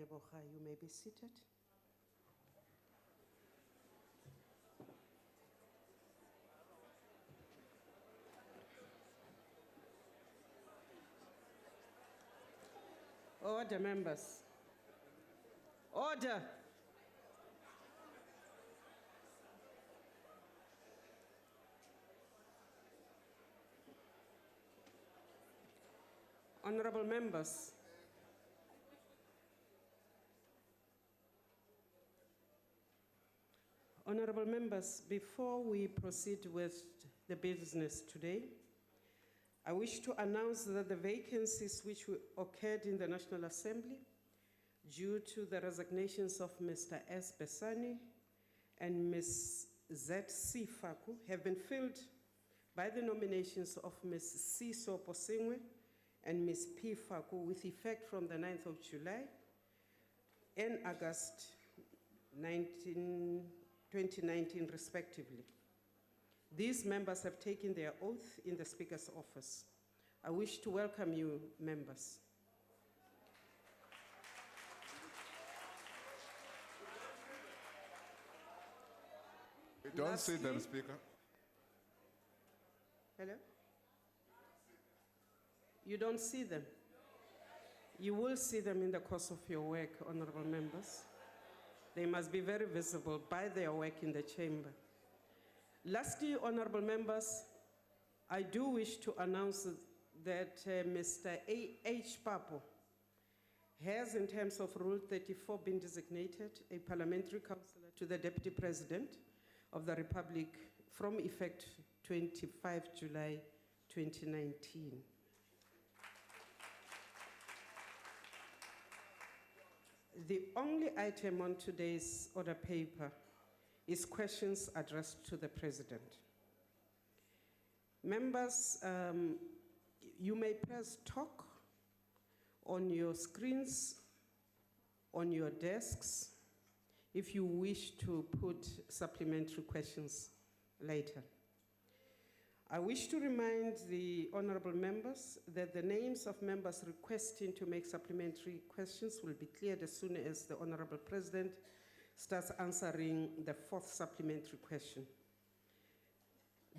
Leboga, you may be seated. Order, members. Order. Honorable members, before we proceed with the business today, I wish to announce that the vacancies which occurred in the National Assembly due to the resignations of Mr. S. Besani and Ms. Z.C. Faku have been filled by the nominations of Ms. C. Soposingwe and Ms. P. Faku with effect from the 9th of July and August 2019 respectively. These members have taken their oath in the Speaker's office. I wish to welcome you, members. We don't see them, Speaker. Hello? You don't see them? You will see them in the course of your work, honorable members. They must be very visible by their work in the chamber. Lastly, honorable members, I do wish to announce that Mr. A.H. Papo has, in terms of Rule 34, been designated a parliamentary councillor to the Deputy President of the Republic from effect 25 July 2019. The only item on today's order paper is questions addressed to the President. Members, you may press talk on your screens, on your desks, if you wish to put supplementary questions later. I wish to remind the honorable members that the names of members requesting to make supplementary questions will be cleared as soon as the Honorable President starts answering the fourth supplementary question.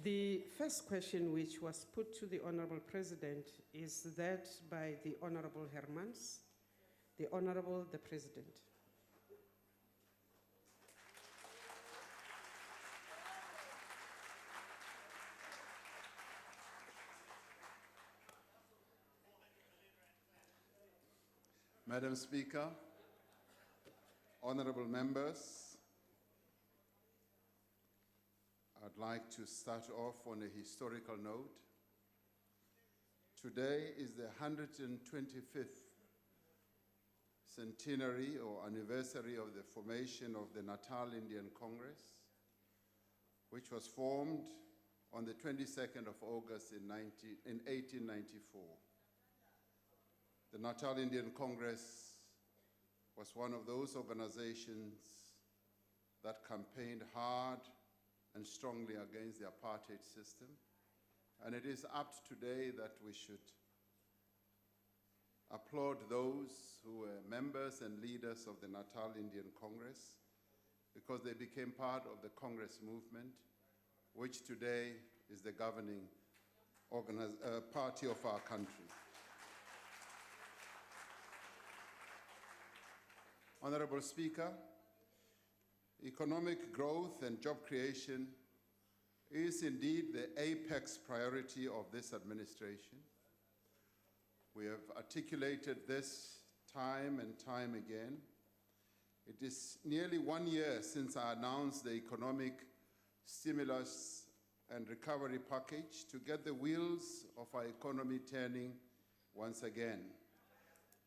The first question which was put to the Honorable President is that by the Honorable Hermans, the Honorable the President. Madam Speaker, honorable members, I'd like to start off on a historical note. Today is the 125th centenary or anniversary of the formation of the Natal Indian Congress, which was formed on the 22nd of August in 1894. The Natal Indian Congress was one of those organizations that campaigned hard and strongly against the apartheid system. And it is apt today that we should applaud those who were members and leaders of the Natal Indian Congress because they became part of the Congress movement, which today is the governing party of our country. Honorable Speaker, economic growth and job creation is indeed the apex priority of this administration. We have articulated this time and time again. It is nearly 1 year since I announced the economic stimulus and recovery package to get the wheels of our economy turning once again.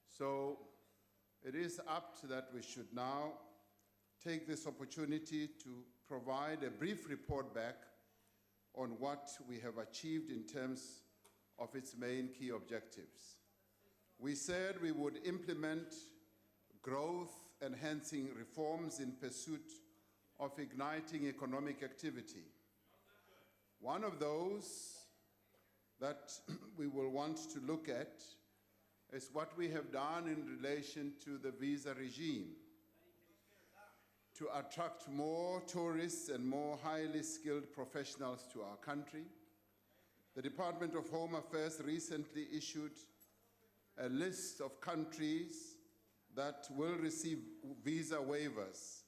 So it is apt that we should now take this opportunity to provide a brief report back on what we have achieved in terms of its main key objectives. We said we would implement growth-enhancing reforms in pursuit of igniting economic activity. One of those that we will want to look at is what we have done in relation to the visa regime to attract more tourists and more highly skilled professionals to our country. The Department of Home Affairs recently issued a list of countries that will receive visa waivers,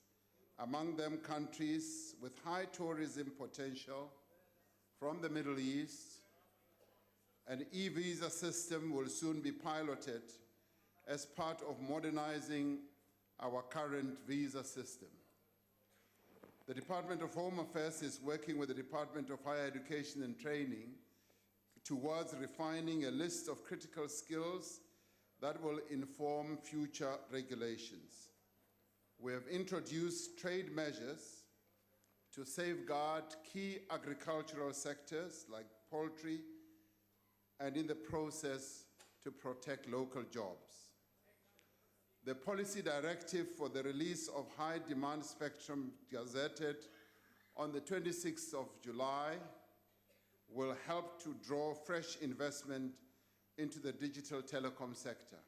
among them countries with high tourism potential from the Middle East. An e-visa system will soon be piloted as part of modernizing our current visa system. The Department of Home Affairs is working with the Department of Higher Education and Training towards refining a list of critical skills that will inform future regulations. We have introduced trade measures to safeguard key agricultural sectors like poultry, and in the process to protect local jobs. The policy directive for the release of high demand spectrum gazetted on the 26th of July will help to draw fresh investment into the digital telecom sector.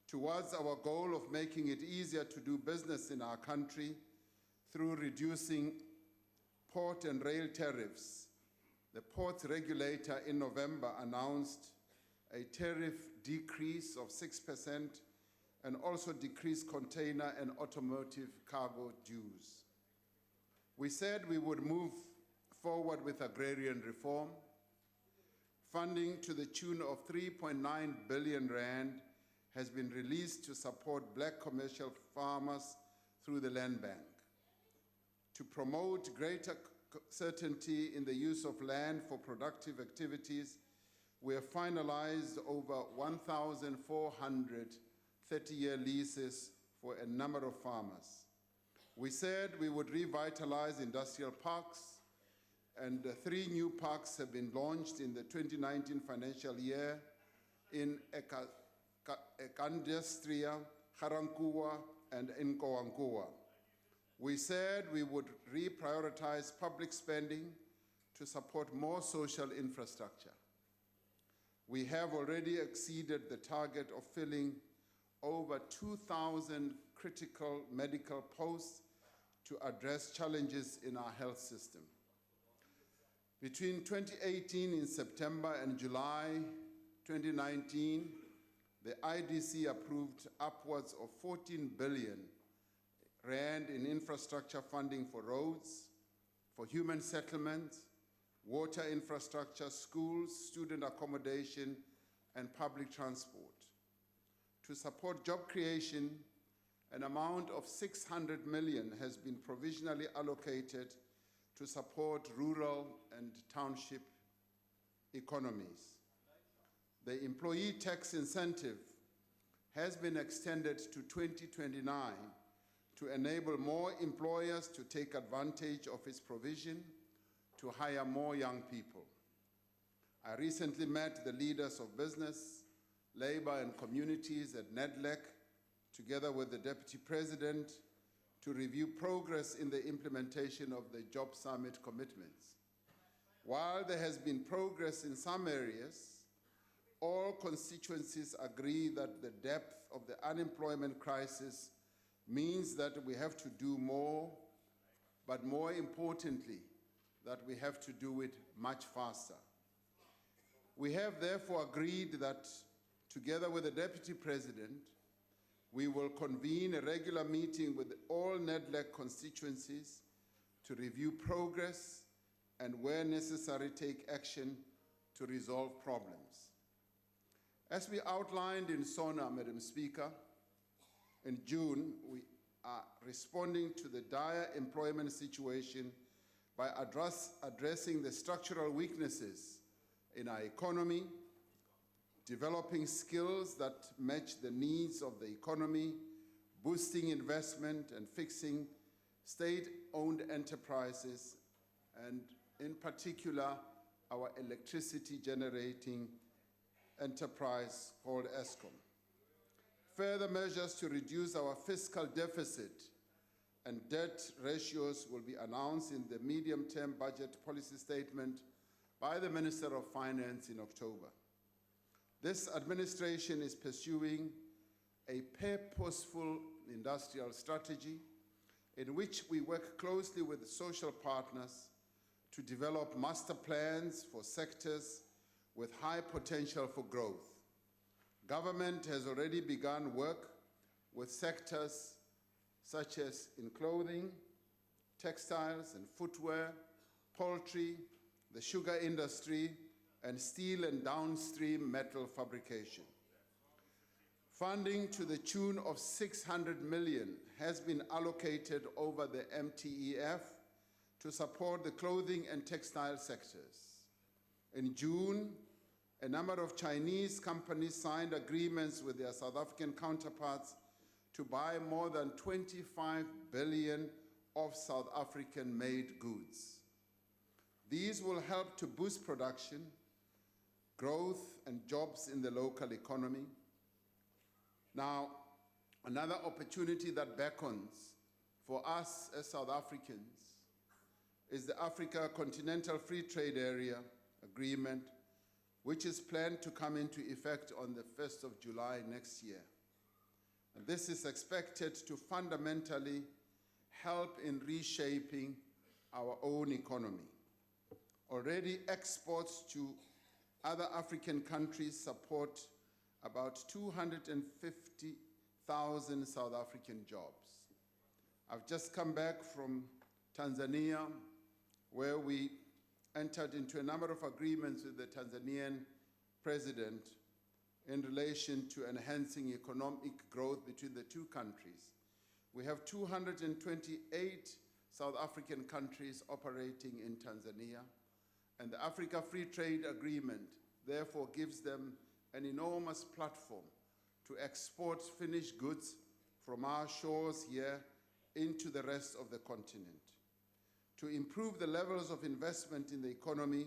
Towards our goal of making it easier to do business in our country through reducing port and rail tariffs, the ports regulator in November announced a tariff decrease of 6% and also decreased container and automotive cargo dues. We said we would move forward with agrarian reform. Funding to the tune of 3.9 billion rand has been released to support black commercial farmers through the Land Bank. To promote greater certainty in the use of land for productive activities, we have finalized over 1,400 30-year leases for a number of farmers. We said we would revitalize industrial parks, and 3 new parks have been launched in the 2019 financial year in Ekandastria, Garankuwa, and Nkowankuwa. We said we would reprioritize public spending to support more social infrastructure. We have already exceeded the target of filling over 2,000 critical medical posts to address challenges in our health system. Between 2018 in September and July 2019, the IDC approved upwards of 14 billion rand in infrastructure funding for roads, for human settlements, water infrastructure, schools, student accommodation, and public transport. To support job creation, an amount of 600 million has been provisionally allocated to support rural and township economies. The employee tax incentive has been extended to 2029 to enable more employers to take advantage of its provision to hire more young people. I recently met the leaders of business, labor and communities at NEDLEC, together with the Deputy President, to review progress in the implementation of the Job Summit commitments. While there has been progress in some areas, all constituencies agree that the depth of the unemployment crisis means that we have to do more, but more importantly, that we have to do it much faster. We have therefore agreed that, together with the Deputy President, we will convene a regular meeting with all NEDLEC constituencies to review progress and, where necessary, take action to resolve problems. As we outlined in SONA, Madam Speaker, in June, we are responding to the dire employment situation by addressing the structural weaknesses in our economy, developing skills that match the needs of the economy, boosting investment and fixing state-owned enterprises, and in particular, our electricity generating enterprise called Eskom. Further measures to reduce our fiscal deficit and debt ratios will be announced in the medium-term budget policy statement by the Minister of Finance in October. This administration is pursuing a purposeful industrial strategy in which we work closely with social partners to develop master plans for sectors with high potential for growth. Government has already begun work with sectors such as in clothing, textiles and footwear, poultry, the sugar industry, and steel and downstream metal fabrication. Funding to the tune of 600 million has been allocated over the MTEF to support the clothing and textile sectors. In June, a number of Chinese companies signed agreements with their South African counterparts to buy more than 25 billion of South African-made goods. These will help to boost production, growth, and jobs in the local economy. Now, another opportunity that beckons for us as South Africans is the Africa Continental Free Trade Area Agreement, which is planned to come into effect on the 1st of July next year. And this is expected to fundamentally help in reshaping our own economy. Already, exports to other African countries support about 250,000 South African jobs. I've just come back from Tanzania, where we entered into a number of agreements with the Tanzanian president in relation to enhancing economic growth between the two countries. We have 228 South African countries operating in Tanzania, and the Africa Free Trade Agreement therefore gives them an enormous platform to export finished goods from our shores here into the rest of the continent. To improve the levels of investment in the economy,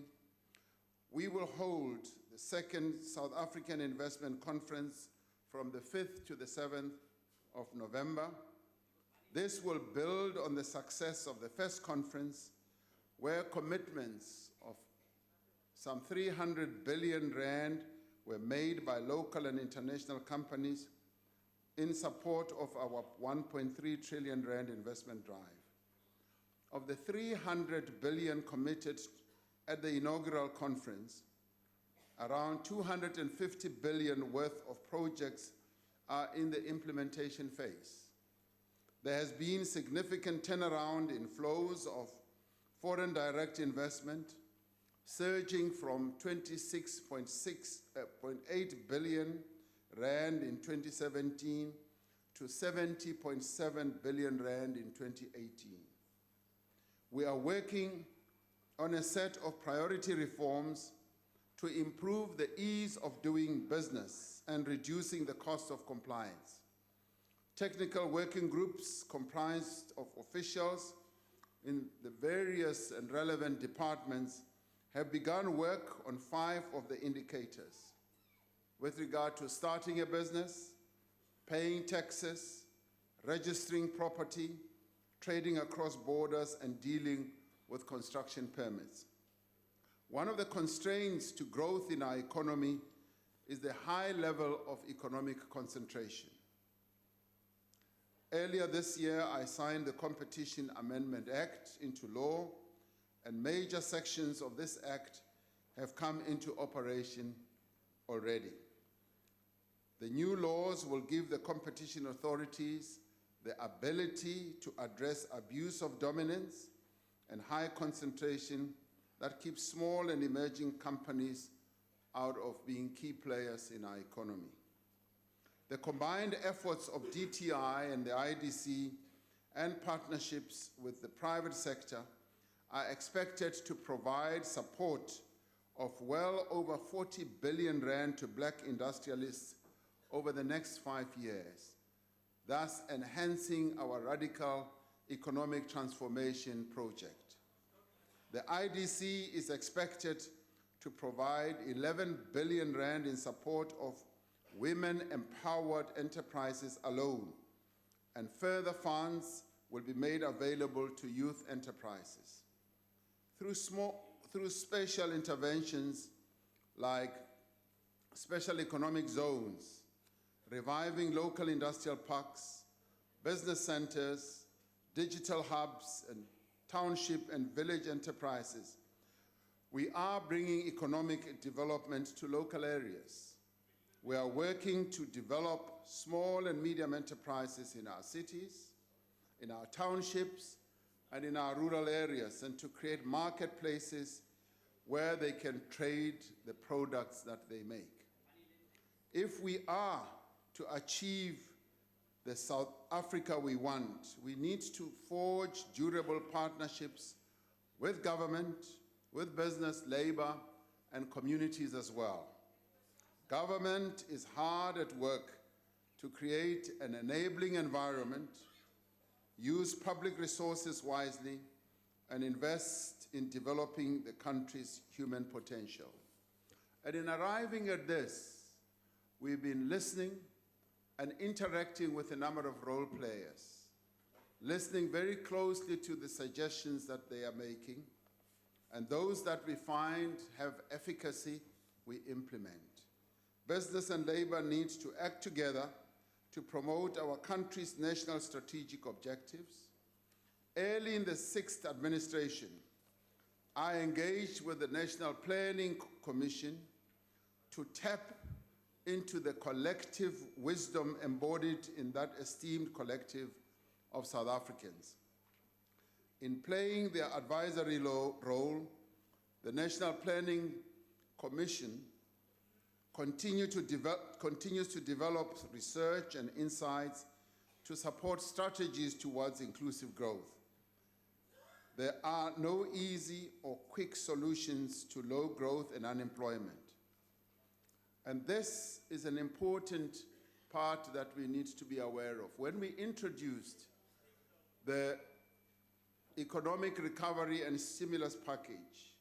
we will hold the second South African Investment Conference from the 5th to the 7th of November. This will build on the success of the first conference, where commitments of some 300 billion rand were made by local and international companies in support of our 1.3 trillion rand investment drive. Of the 300 billion committed at the inaugural conference, around 250 billion worth of projects are in the implementation phase. There has been significant turnaround in flows of foreign direct investment, surging from 26.8 billion rand in 2017 to 70.7 billion rand in 2018. We are working on a set of priority reforms to improve the ease of doing business and reducing the cost of compliance. Technical working groups comprised of officials in the various and relevant departments have begun work on 5 of the indicators with regard to starting a business, paying taxes, registering property, trading across borders, and dealing with construction permits. One of the constraints to growth in our economy is the high level of economic concentration. Earlier this year, I signed the Competition Amendment Act into law, and major sections of this act have come into operation already. The new laws will give the competition authorities the ability to address abuse of dominance and high concentration that keeps small and emerging companies out of being key players in our economy. The combined efforts of DTI and the IDC and partnerships with the private sector are expected to provide support of well over 40 billion rand to black industrialists over the next 5 years, thus enhancing our radical economic transformation project. The IDC is expected to provide 11 billion rand in support of women-empowered enterprises alone, and further funds will be made available to youth enterprises. Through special interventions like special economic zones, reviving local industrial parks, business centers, digital hubs, and township and village enterprises. We are bringing economic development to local areas. We are working to develop small and medium enterprises in our cities, in our townships, and in our rural areas, and to create marketplaces where they can trade the products that they make. If we are to achieve the South Africa we want, we need to forge durable partnerships with government, with business, labor, and communities as well. Government is hard at work to create an enabling environment, use public resources wisely, and invest in developing the country's human potential. And in arriving at this, we've been listening and interacting with a number of role players, listening very closely to the suggestions that they are making, and those that we find have efficacy, we implement. Business and labor need to act together to promote our country's national strategic objectives. Early in the 6th administration, I engaged with the National Planning Commission to tap into the collective wisdom embodied in that esteemed collective of South Africans. In playing their advisory role, the National Planning Commission continues to develop research and insights to support strategies towards inclusive growth. There are no easy or quick solutions to low growth and unemployment. And this is an important part that we need to be aware of. When we introduced the economic recovery and stimulus package,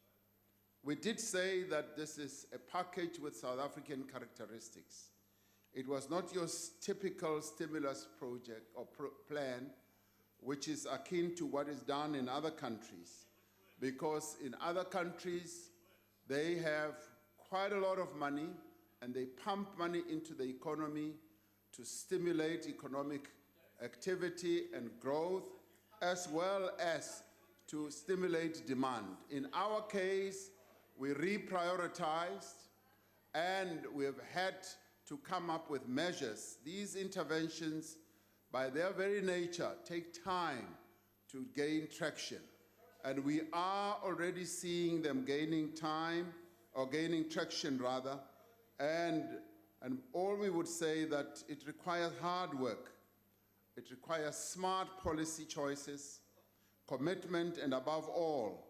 we did say that this is a package with South African characteristics. It was not your typical stimulus project or plan, which is akin to what is done in other countries, because in other countries, they have quite a lot of money and they pump money into the economy to stimulate economic activity and growth, as well as to stimulate demand. In our case, we reprioritized and we've had to come up with measures. These interventions, by their very nature, take time to gain traction. And we are already seeing them gaining traction rather. And all we would say that it requires hard work. It requires smart policy choices, commitment, and above all,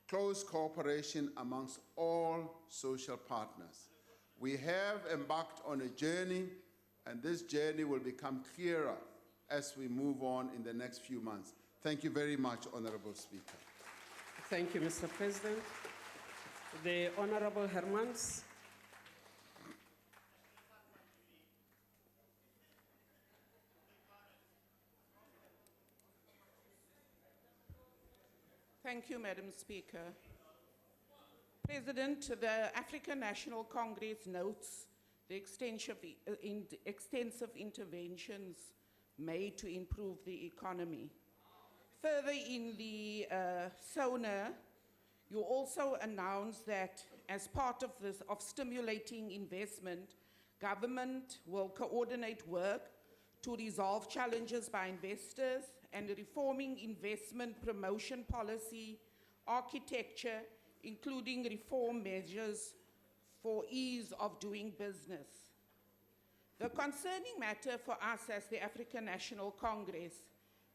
close cooperation amongst all social partners. We have embarked on a journey, and this journey will become clearer as we move on in the next few months. Thank you very much, Honorable Speaker. Thank you, Mr. President. The Honorable Hermans. Thank you, Madam Speaker. President, the African National Congress notes the extensive interventions made to improve the economy. Further, in the SONA, you also announced that as part of stimulating investment, government will coordinate work to resolve challenges by investors and reforming investment promotion policy, architecture, including reform measures for ease of doing business. The concerning matter for us as the African National Congress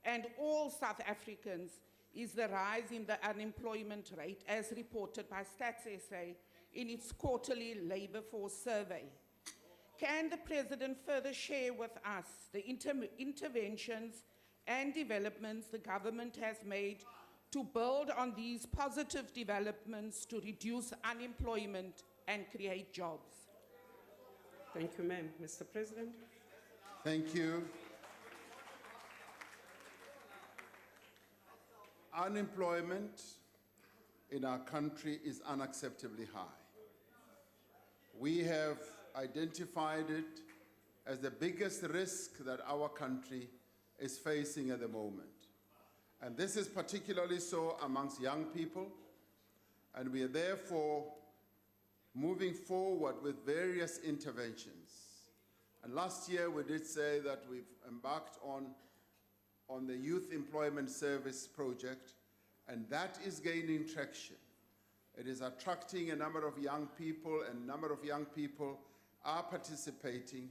and all South Africans is the rise in the unemployment rate as reported by Stats SA in its quarterly labor force survey. Can the President further share with us the interventions and developments the government has made to build on these positive developments to reduce unemployment and create jobs? Thank you, ma'am. Mr. President. Thank you. Unemployment in our country is unacceptably high. We have identified it as the biggest risk that our country is facing at the moment. And this is particularly so amongst young people, and we are therefore moving forward with various interventions. And last year we did say that we've embarked on the Youth Employment Service project, and that is gaining traction. It is attracting a number of young people, and a number of young people are participating.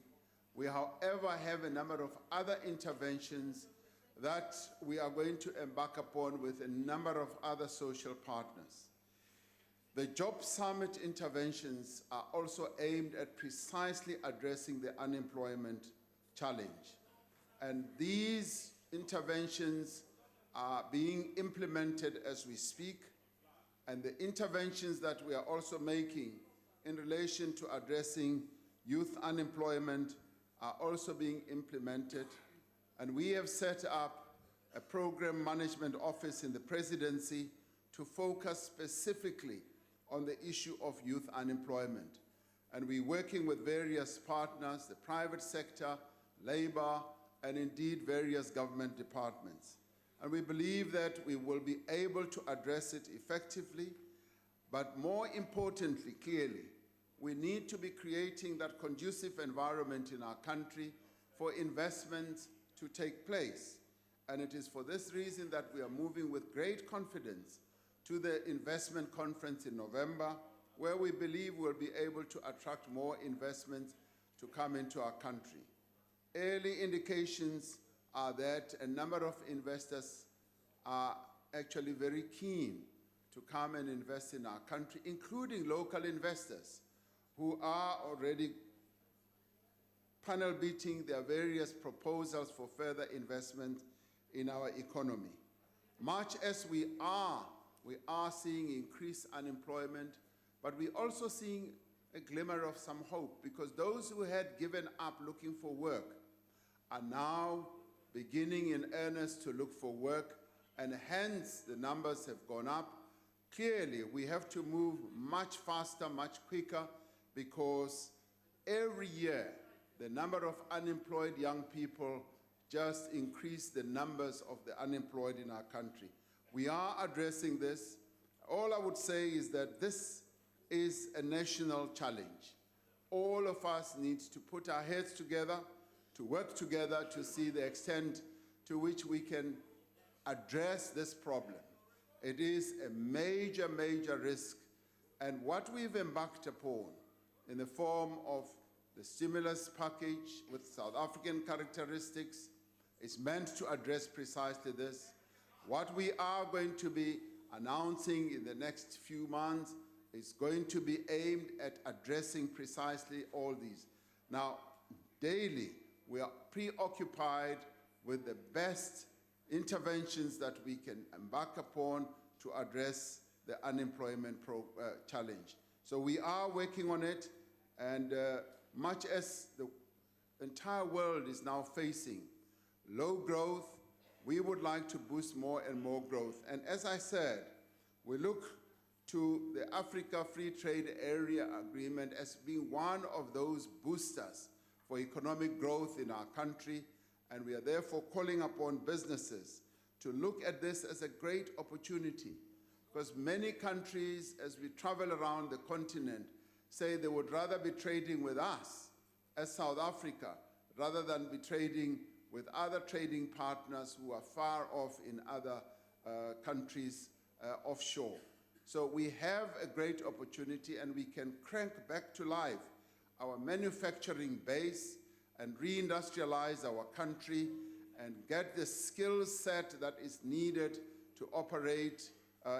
We, however, have a number of other interventions that we are going to embark upon with a number of other social partners. The Job Summit interventions are also aimed at precisely addressing the unemployment challenge. And these interventions are being implemented as we speak, and the interventions that we are also making in relation to addressing youth unemployment are also being implemented. And we have set up a program management office in the presidency to focus specifically on the issue of youth unemployment. And we're working with various partners, the private sector, labor, and indeed various government departments. And we believe that we will be able to address it effectively, but more importantly, clearly, we need to be creating that conducive environment in our country for investments to take place. And it is for this reason that we are moving with great confidence to the investment conference in November, where we believe we'll be able to attract more investments to come into our country. Early indications are that a number of investors are actually very keen to come and invest in our country, including local investors who are already panel beating their various proposals for further investment in our economy. Much as we are seeing increased unemployment, but we're also seeing a glimmer of some hope, because those who had given up looking for work are now beginning in earnest to look for work, and hence the numbers have gone up. Clearly, we have to move much faster, much quicker, because every year the number of unemployed young people just increase the numbers of the unemployed in our country. We are addressing this. All I would say is that this is a national challenge. All of us need to put our heads together, to work together to see the extent to which we can address this problem. It is a major, major risk, and what we've embarked upon in the form of the stimulus package with South African characteristics is meant to address precisely this. What we are going to be announcing in the next few months is going to be aimed at addressing precisely all these. Now, daily, we are preoccupied with the best interventions that we can embark upon to address the unemployment challenge. So we are working on it, and much as the entire world is now facing low growth, we would like to boost more and more growth. And as I said, we look to the Africa Free Trade Area Agreement as being one of those boosters for economic growth in our country, and we are therefore calling upon businesses to look at this as a great opportunity, because many countries, as we travel around the continent, say they would rather be trading with us as South Africa rather than be trading with other trading partners who are far off in other countries offshore. So we have a great opportunity, and we can crank back to life our manufacturing base and reindustrialize our country and get the skill set that is needed to operate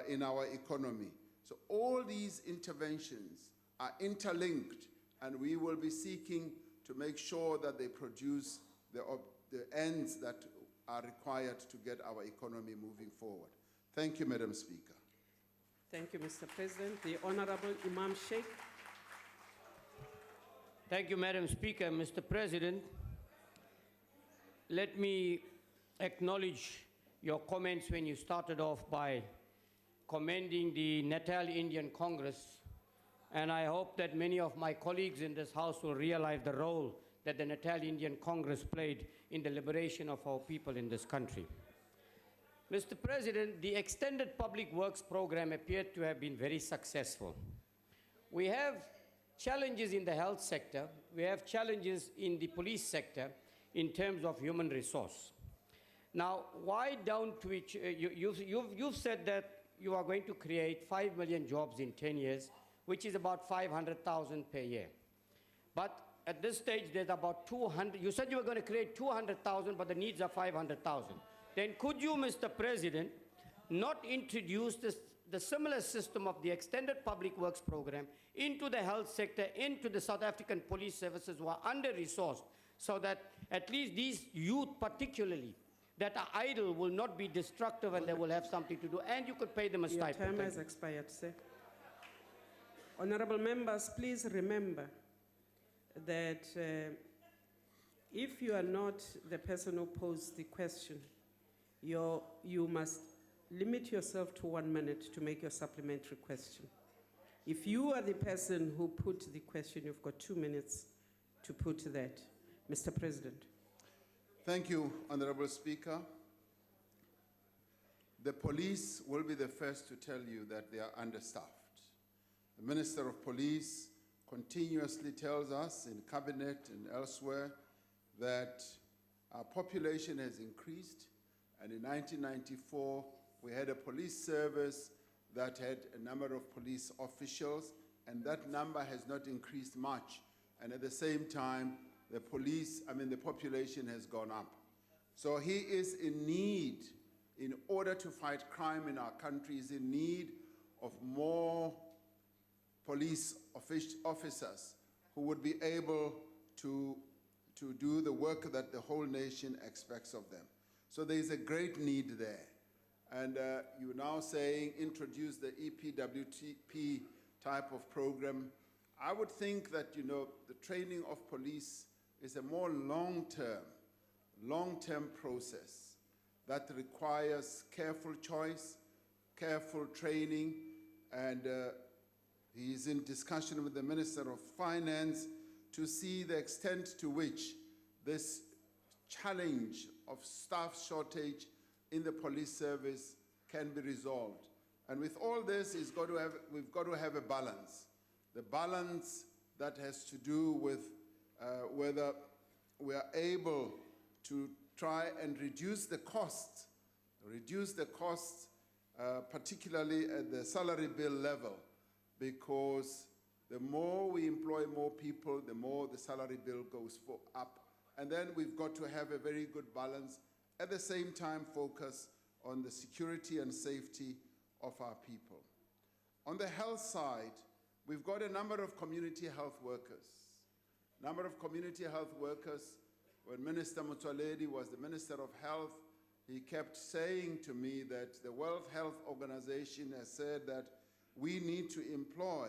in our economy. So all these interventions are interlinked, and we will be seeking to make sure that they produce the ends that are required to get our economy moving forward. Thank you, Madam Speaker. Thank you, Mr. President. The Honorable Imam Sheikh. Thank you, Madam Speaker. Mr. President, let me acknowledge your comments when you started off by commending the Natal Indian Congress And I hope that many of my colleagues in this House will realize the role that the Natal Indian Congress played in the liberation of our people in this country. Mr. President, the extended public works program appeared to have been very successful. We have challenges in the health sector, we have challenges in the police sector in terms of human resource. Now, why down to which, you've said that you are going to create 5 million jobs in 10 years, which is about 500,000 per year. But at this stage, there's about 200, you said you were going to create 200,000, but the needs are 500,000. Then could you, Mr. President, not introduce the similar system of the extended public works program into the health sector, into the South African police services who are under-resourced, so that at least these youth particularly that are idle will not be destructive and they will have something to do, and you could pay them a Your stipend. time has expired, sir. Honorable members, please remember that if you are not the person who posed the question, you must limit yourself to 1 minute to make your supplementary question. If you are the person who put the question, you've got 2 minutes to put that. Mr. President. Thank you, Honorable Speaker. The police will be the first to tell you that they are understaffed. The Minister of Police continuously tells us in Cabinet and elsewhere that our population has increased, and in 1994, we had a police service that had a number of police officials, and that number has not increased much. And at the same time, the population has gone up. So he is in need, in order to fight crime in our country, is in need of more police officers who would be able to do the work that the whole nation expects of them. So there is a great need there. And you're now saying introduce the EPWP type of program. I would think that, the training of police is a more long-term process that requires careful choice, careful training, and he's in discussion with the Minister of Finance to see the extent to which this challenge of staff shortage in the police service can be resolved. And with all this, we've got to have a balance. The balance that has to do with whether we are able to try and reduce the costs, particularly at the salary bill level, because the more we employ more people, the more the salary bill goes up. And then we've got to have a very good balance, at the same time focus on the security and safety of our people. On the health side, we've got a number of community health workers. When Minister Motsoaledi was the Minister of Health, he kept saying to me that the World Health Organization has said that we need to employ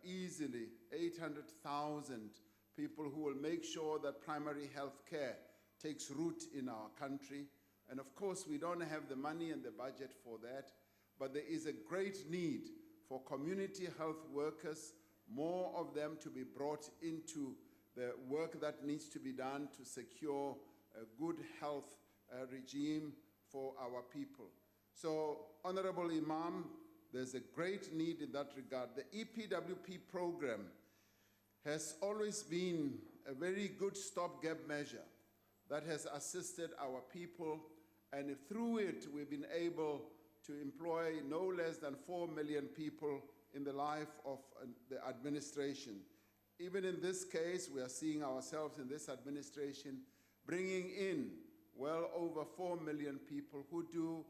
easily 800,000 people who will make sure that primary health care takes root in our country. And of course, we don't have the money and the budget for that, but there is a great need for community health workers, more of them to be brought into the work that needs to be done to secure a good health regime for our people. So, Honorable Imam, there's a great need in that regard. The EPWP program has always been a very good stopgap measure that has assisted our people, and through it we've been able to employ no less than 4 million people in the life of the administration. Even in this case, we are seeing ourselves in this administration bringing in well over 4 million people who do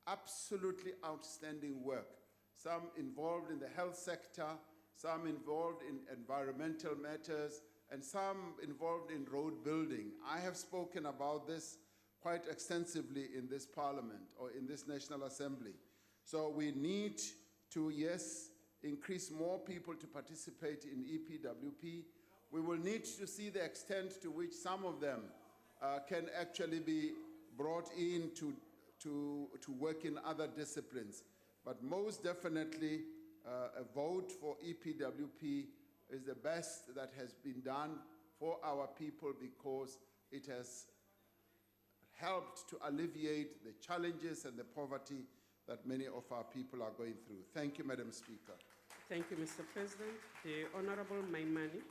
absolutely outstanding work. Some involved in the health sector, some involved in environmental matters, and some involved in road building. I have spoken about this quite extensively in this Parliament or in this National Assembly. So we need to, yes, increase more people to participate in EPWP. We will need to see the extent to which some of them can actually be brought in to work in other disciplines. But most definitely, a vote for EPWP is the best that has been done for our people because it has helped to alleviate the challenges and the poverty that many of our people are going through. Thank you, Madam Speaker. Thank you, Mr. President. The Honorable Maimani.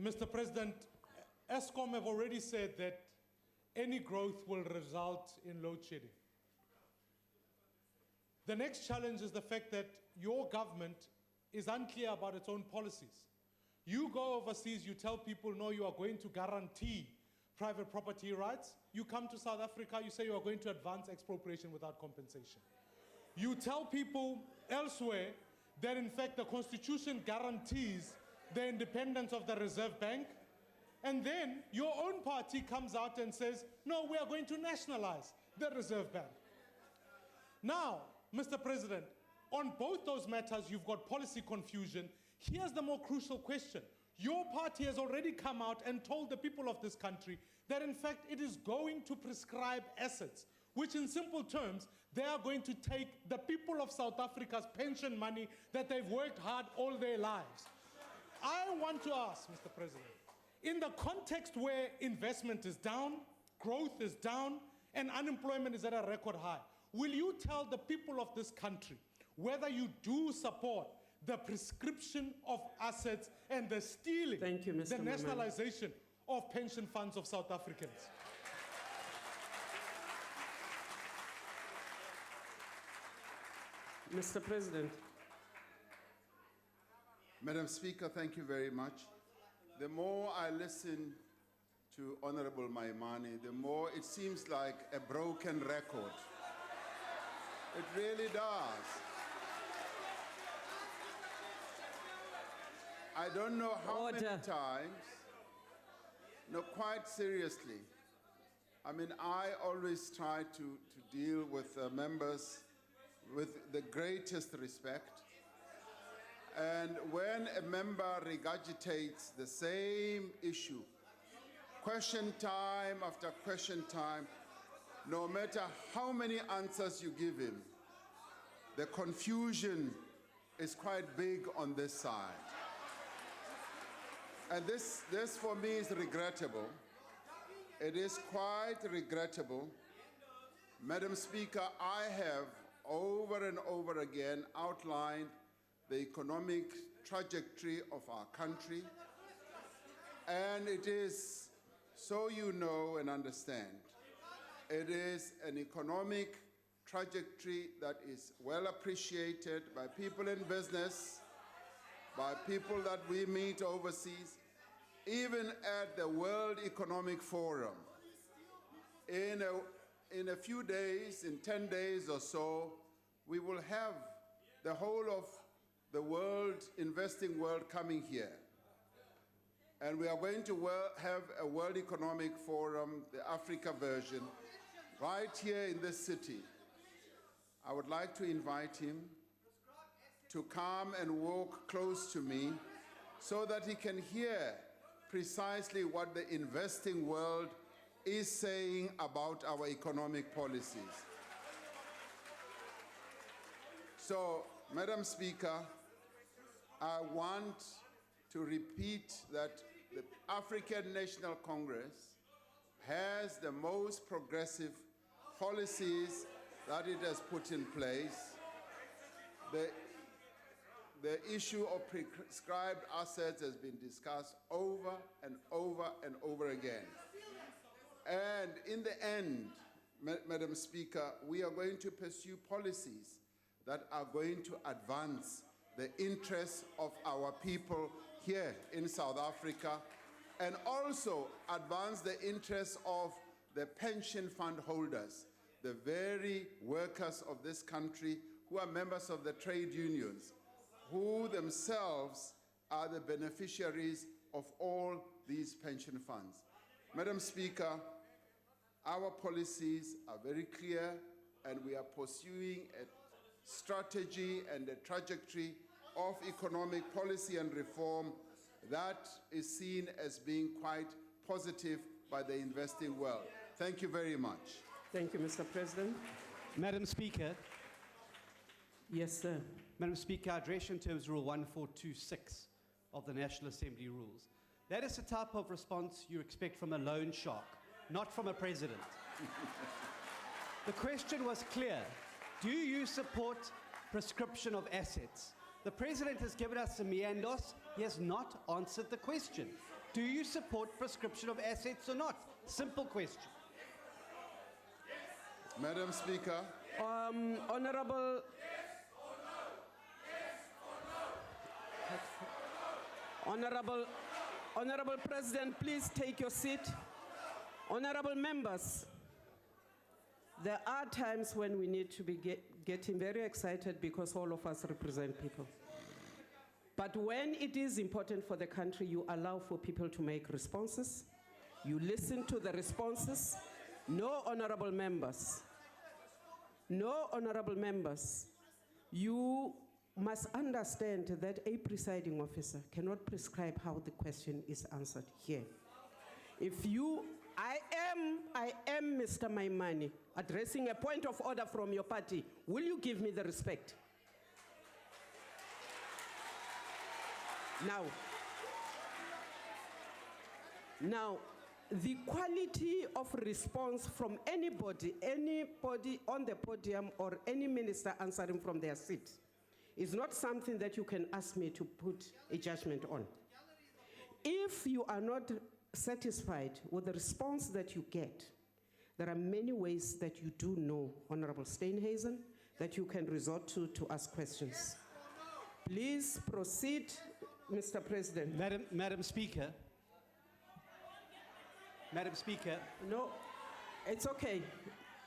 Mr. President, ESCOM have already said that any growth will result in load shedding. The next challenge is the fact that your government is unclear about its own policies. You go overseas, you tell people, no, you are going to guarantee private property rights. You come to South Africa, you say you are going to advance expropriation without compensation. You tell people elsewhere that in fact the Constitution guarantees the independence of the Reserve Bank, and then your own party comes out and says, no, we are going to nationalize the Reserve Bank. Now, Mr. President, on both those matters, you've got policy confusion. Here's the more crucial question. Your party has already come out and told the people of this country that in fact it is going to prescribe assets, which in simple terms, they are going to take the people of South Africa's pension money that they've worked hard all their lives. I want to ask, Mr. President, in the context where investment is down, growth is down, and unemployment is at a record high, will you tell the people of this country whether you do support the prescription of assets and the stealing, Thank you, Mr. the Maimane. nationalization of pension funds of South Africans? Mr. President. Madam Speaker, thank you very much. The more I listen to Honorable Maimane, the more it seems like a broken record. It really does. I don't know how many Order. times, no, quite seriously. I mean, I always try to deal with members with the greatest respect. And when a member regurgitates the same issue, question time after question time, no matter how many answers you give him, the confusion is quite big on this side. And this for me is regrettable. It is quite regrettable. Madam Speaker, I have over and over again outlined the economic trajectory of our country, and it is, so you know and understand, it is an economic trajectory that is well appreciated by people in business, by people that we meet overseas, even at the World Economic Forum. In a few days, in 10 days or so, we will have the whole of the world, investing world coming here. And we are going to have a World Economic Forum, the Africa version, right here in this city. I would like to invite him to come and walk close to me so that he can hear precisely what the investing world is saying about our economic policies. So, Madam Speaker, I want to repeat that the African National Congress has the most progressive policies that it has put in place. The issue of prescribed assets has been discussed over and over and over again. And in the end, Madam Speaker, we are going to pursue policies that are going to advance the interests of our people here in South Africa and also advance the interests of the pension fund holders, the very workers of this country who are members of the trade unions, who themselves are the beneficiaries of all these pension funds. Madam Speaker, our policies are very clear and we are pursuing a strategy and a trajectory of economic policy and reform that is seen as being quite positive by the investing world. Thank you very much. Thank you, Mr. President. Madam Speaker, Yes, sir. Madam Speaker, I address you in terms of Rule 1426 of the National Assembly rules. That is the type of response you expect from a loan shark, not from a president. The question was clear. Do you support prescription of assets? The president has given us some meanders. He has not answered the question. Do you support prescription of assets or not? Simple question. Madam Speaker, Honorable President, please take your seat. Honorable members, there are times when we need to be getting very excited because all of us represent people. But when it is important for the country, you allow for people to make responses. You listen to the responses. No honorable members. No honorable members. You must understand that a presiding officer cannot prescribe how the question is answered here. I am Mr. Maimani, addressing a point of order from your party. Will you give me the respect? Now, the quality of response from anybody on the podium or any minister answering from their seat is not something that you can ask me to put a judgment on. If you are not satisfied with the response that you get, there are many ways that you do know, Honorable Steenhuisen, that you can resort to ask questions. Please proceed, Mr. President. Madam Speaker. Madam Speaker. No, it's okay.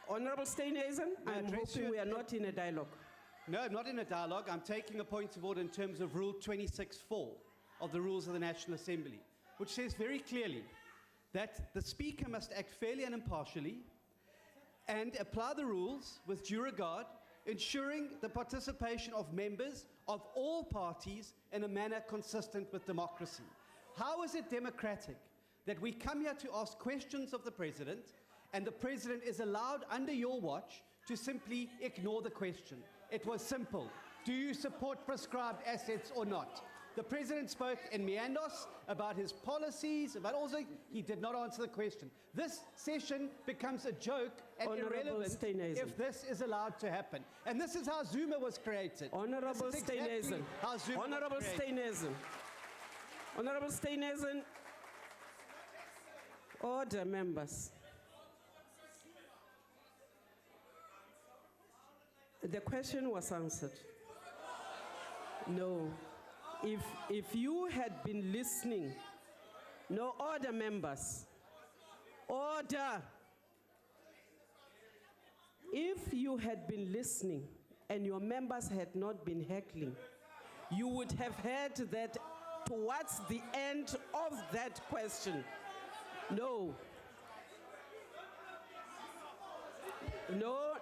Honorable Steenhuisen, May I I'm address hoping you- we are not in a dialogue. No, I'm not in a dialogue. I'm taking a point of order in terms of Rule 26(4) of the Rules of the National Assembly, which says very clearly that the Speaker must act fairly and impartially and apply the rules with due regard, ensuring the participation of members of all parties in a manner consistent with democracy. How is it democratic that we come here to ask questions of the President and the President is allowed under your watch to simply ignore the question? It was simple. Do you support prescribed assets or not? The President spoke in meanders about his policies, about also, he did not answer the question. This session becomes a joke and Honorable irrelevant Steenhuisen. if this is allowed to happen. And this is how Zuma was created. Honorable This is exactly Steenhuisen. how Zuma was Honorable created. Steenhuisen. Honorable Steenhuisen. Order, members. The question was answered. No. If you had been listening, no, order, members. Order. If you had been listening and your members had not been heckling, you would have heard that towards the end of that question. No.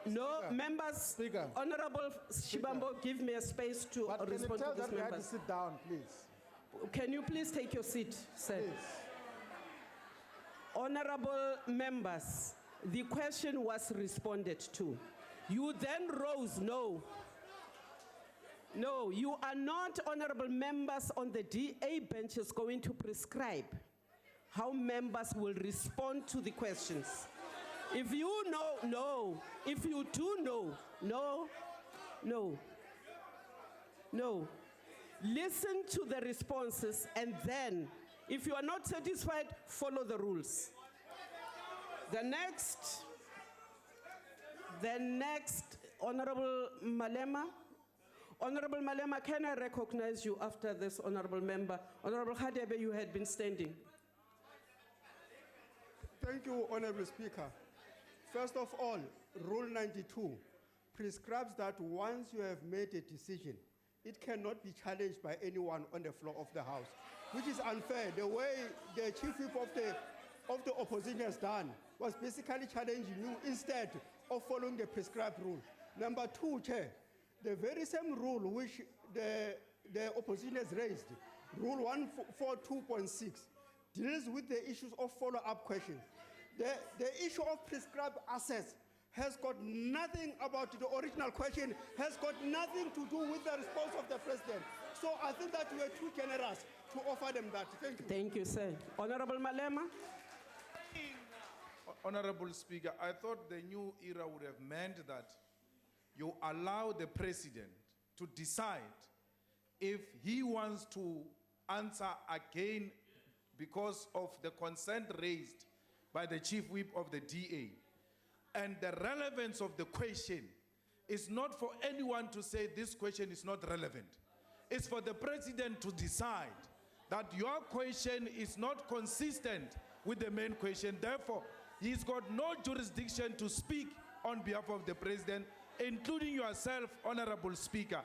No, members. Speaker. Honorable Shibambo, give me a space to But can you respond tell to that these guy to members. sit down, please? Can you please take your seat, sir? Please. Honorable members, the question was responded to. You then rose, no. No, you are not, honorable members on the DA benches, going to prescribe how members will respond to the questions. If you know, no. If you do know, no. Listen to the responses and then, if you are not satisfied, follow the rules. The next, Honorable Malema. Honorable Malema, can I recognize you after this, honorable member? Honorable Hadebe, you had been standing. Thank you, Honorable Speaker. First of all, Rule 92 prescribes that once you have made a decision, it cannot be challenged by anyone on the floor of the House, which is unfair. The way the chief whip of the opposition has done was basically challenging you instead of following the prescribed rule. Number two, Chair, the very same rule which the opposition has raised, Rule 142.6, deals with the issues of follow-up questions. The issue of prescribed assets has got nothing about the original question, has got nothing to do with the response of the president. So I think that you are too generous to offer them that. Thank you. Thank you, sir. Honorable Malema? Honorable Speaker, I thought the new era would have meant that you allow the president to decide if he wants to answer again because of the concern raised by the chief whip of the DA. And the relevance of the question is not for anyone to say this question is not relevant. It's for the president to decide that your question is not consistent with the main question. Therefore, he's got no jurisdiction to speak on behalf of the president, including yourself, Honorable Speaker.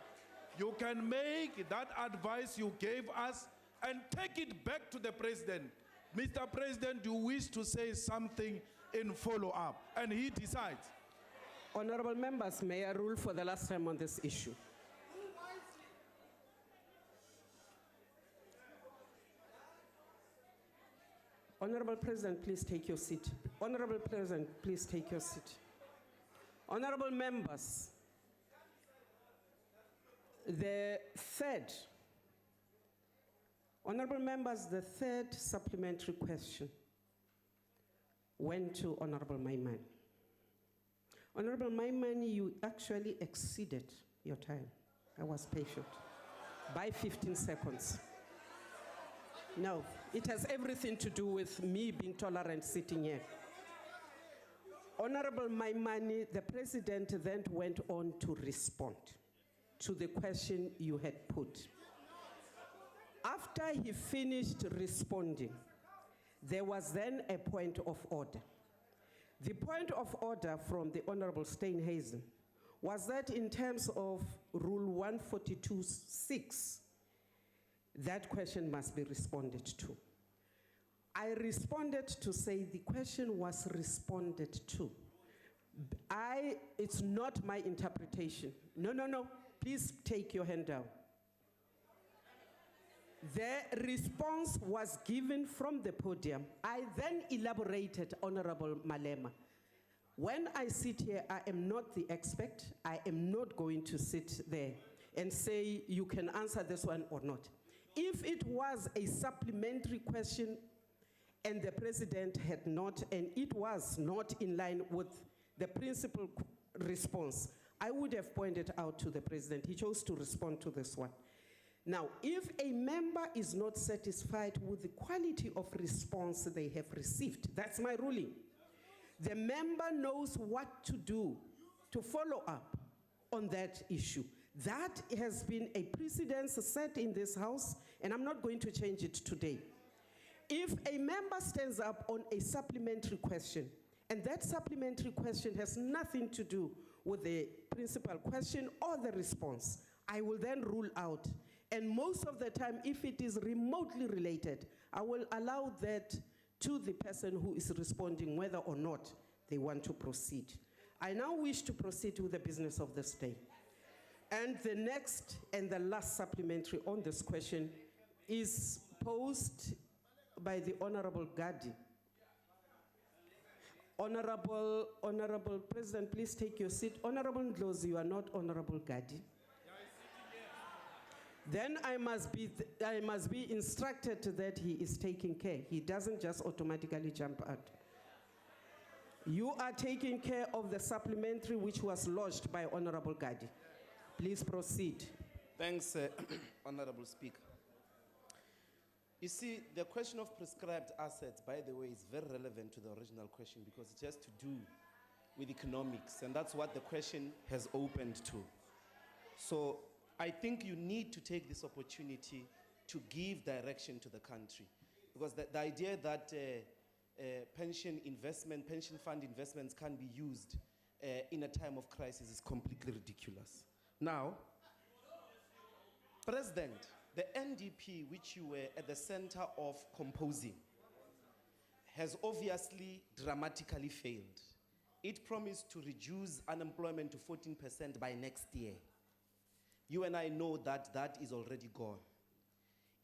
You can make that advice you gave us and take it back to the president. Mr. President, do you wish to say something in follow-up? And he decides. Honorable members, may I rule for the last time on this issue? Honorable President, please take your seat. Honorable President, please take your seat. Honorable members, the third supplementary question went to Honorable Maimane. Honorable Maimane, you actually exceeded your time. I was patient by 15 seconds. No, it has everything to do with me being tolerant sitting here. Honorable Maimane, the president then went on to respond to the question you had put. After he finished responding, there was then a point of order. The point of order from the Honorable Steenhuisen was that in terms of Rule 142.6, that question must be responded to. I responded to say the question was responded to. It's not my interpretation. No, please take your hand down. The response was given from the podium. I then elaborated, Honorable Malema. When I sit here, I am not the expert. I am not going to sit there and say you can answer this one or not. If it was a supplementary question and the president had not, and it was not in line with the principal response, I would have pointed out to the president. He chose to respond to this one. Now, if a member is not satisfied with the quality of response they have received, that's my ruling. The member knows what to do to follow up on that issue. That has been a precedence set in this House, and I'm not going to change it today. If a member stands up on a supplementary question, and that supplementary question has nothing to do with the principal question or the response, I will then rule out. And most of the time, if it is remotely related, I will allow that to the person who is responding, whether or not they want to proceed. I now wish to proceed with the business of this day. And the next and the last supplementary on this question is posed by the Honorable Gadi. Honorable President, please take your seat. Honorable Ndlozi, you are not Honorable Gadi. Then I must be instructed that he is taking care. He doesn't just automatically jump out. You are taking care of the supplementary which was lodged by Honorable Gadi. Please proceed. Thanks, Honorable Speaker. You see, the question of prescribed assets, by the way, is very relevant to the original question because it has to do with economics, and that's what the question has opened to. So I think you need to take this opportunity to give direction to the country, because the idea that pension fund investments can be used in a time of crisis is completely ridiculous. Now, President, the NDP, which you were at the center of composing, has obviously dramatically failed. It promised to reduce unemployment to 14% by next year. You and I know that that is already gone.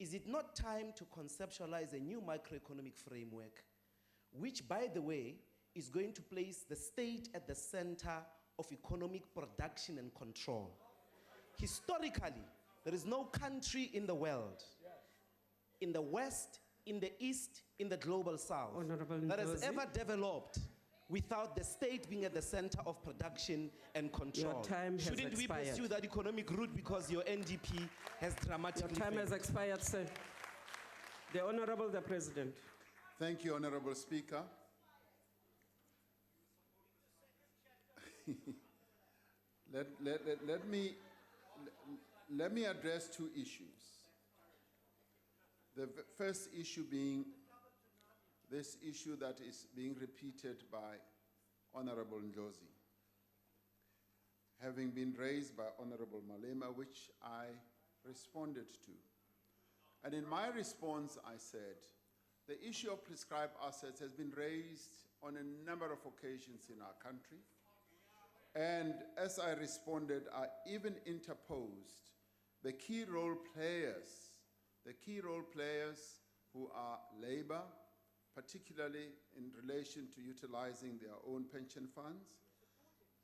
is it not time to conceptualize a new macroeconomic framework, which, by the way, is going to place the state at the center of economic production and control? Historically, there is no country in the world, in the West, in the East, in the global South, Honorable that has Ndlozi. ever developed without the state being at the center of production and control. Your time has Shouldn't we expired. pursue that economic route because your NDP has Your dramatically time has failed? expired, sir. The Honorable the President. Thank you, Honorable Speaker. Let me address two issues. The first issue being this issue that is being repeated by Honorable Ndlozi, having been raised by Honorable Malema, which I responded to. And in my response, I said, the issue of prescribed assets has been raised on a number of occasions in our country. And as I responded, I even interposed the key role players who are labor, particularly in relation to utilizing their own pension funds.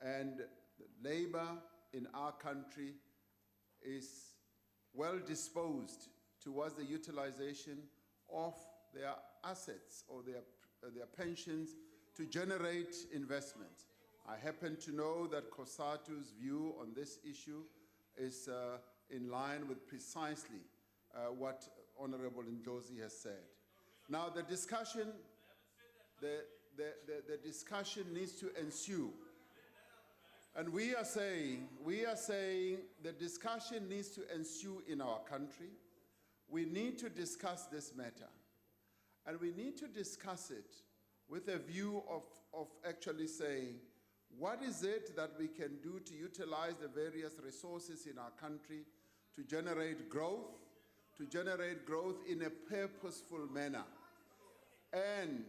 And labor in our country is well disposed towards the utilization of their assets or their pensions to generate investment. I happen to know that COSATU's view on this issue is in line with precisely what Honorable Ndlozi has said. Now the discussion needs to ensue. And we are saying the discussion needs to ensue in our country. We need to discuss this matter. And we need to discuss it with a view of actually saying, what is it that we can do to utilize the various resources in our country to generate growth in a purposeful manner? And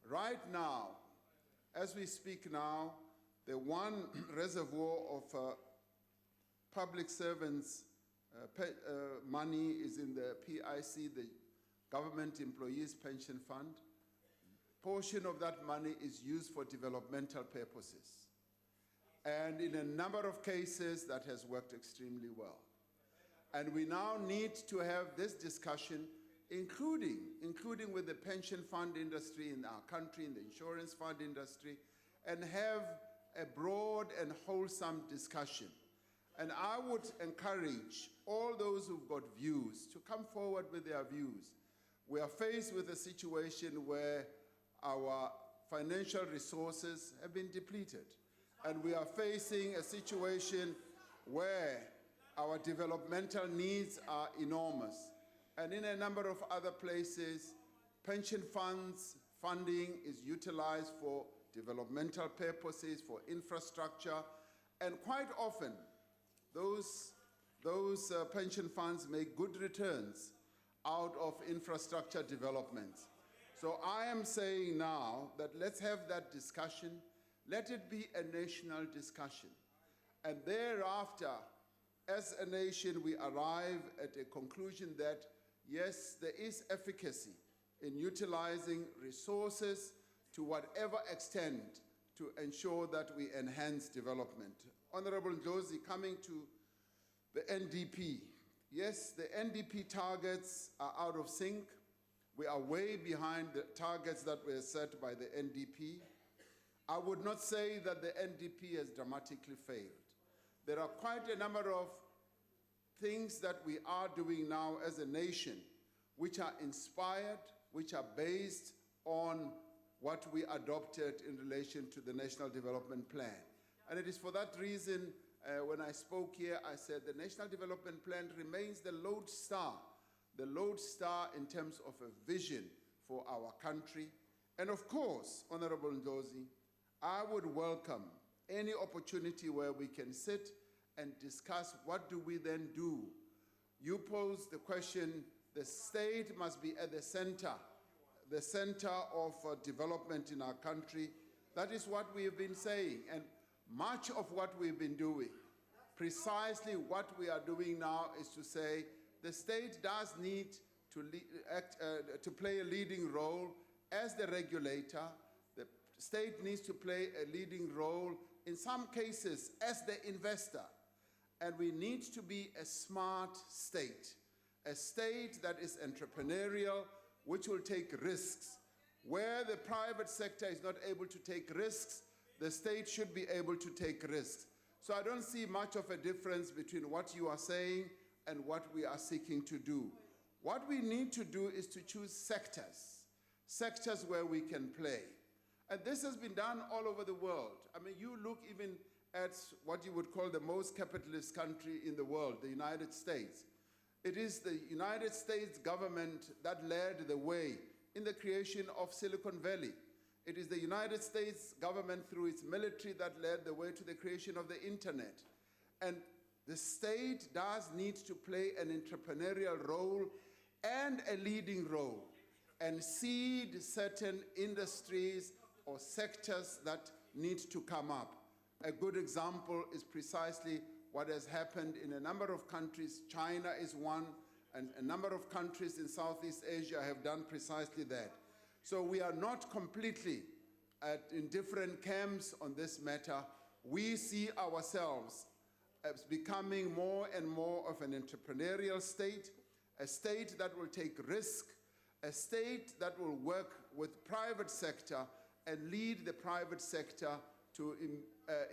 right now, as we speak now, the one reservoir of public servants' money is in the PIC, the Government Employees Pension Fund. Portion of that money is used for developmental purposes. And in a number of cases, that has worked extremely well. And we now need to have this discussion, including with the pension fund industry in our country, in the insurance fund industry, and have a broad and wholesome discussion. And I would encourage all those who've got views to come forward with their views. We are faced with a situation where our financial resources have been depleted. And we are facing a situation where our developmental needs are enormous. And in a number of other places, pension funding is utilized for developmental purposes, for infrastructure, and quite often, those pension funds make good returns out of infrastructure developments. So I am saying now that let's have that discussion. Let it be a national discussion. And thereafter, as a nation, we arrive at a conclusion that, yes, there is efficacy in utilizing resources to whatever extent to ensure that we enhance development. Honorable Ndlozi, coming to the NDP. Yes, the NDP targets are out of sync. We are way behind the targets that were set by the NDP. I would not say that the NDP has dramatically failed. There are quite a number of things that we are doing now as a nation which are inspired, which are based on what we adopted in relation to the National Development Plan. And it is for that reason, when I spoke here, I said the National Development Plan remains the lodestar in terms of a vision for our country. And of course, Honorable Ndlozi, I would welcome any opportunity where we can sit and discuss what do we then do. You posed the question, the state must be at the center of development in our country. That is what we have been saying, and much of what we've been doing, precisely what we are doing now is to say the state does need to, to play a leading role as the regulator. The state needs to play a leading role, in some cases, as the investor. And we need to be a smart state that is entrepreneurial, which will take risks. Where the private sector is not able to take risks, the state should be able to take risks. So I don't see much of a difference between what you are saying and what we are seeking to do. What we need to do is to choose sectors where we can play. And this has been done all over the world. I mean, you look even at what you would call the most capitalist country in the world, the United States. It is the United States government that led the way in the creation of Silicon Valley. It is the United States government through its military that led the way to the creation of the internet. And the state does need to play an entrepreneurial role and a leading role and seed certain industries or sectors that need to come up. A good example is precisely what has happened in a number of countries. China is one, and a number of countries in Southeast Asia have done precisely that. So we are not completely in different camps on this matter. We see ourselves as becoming more and more of an entrepreneurial state, a state that will take risk, a state that will work with private sector and lead the private sector to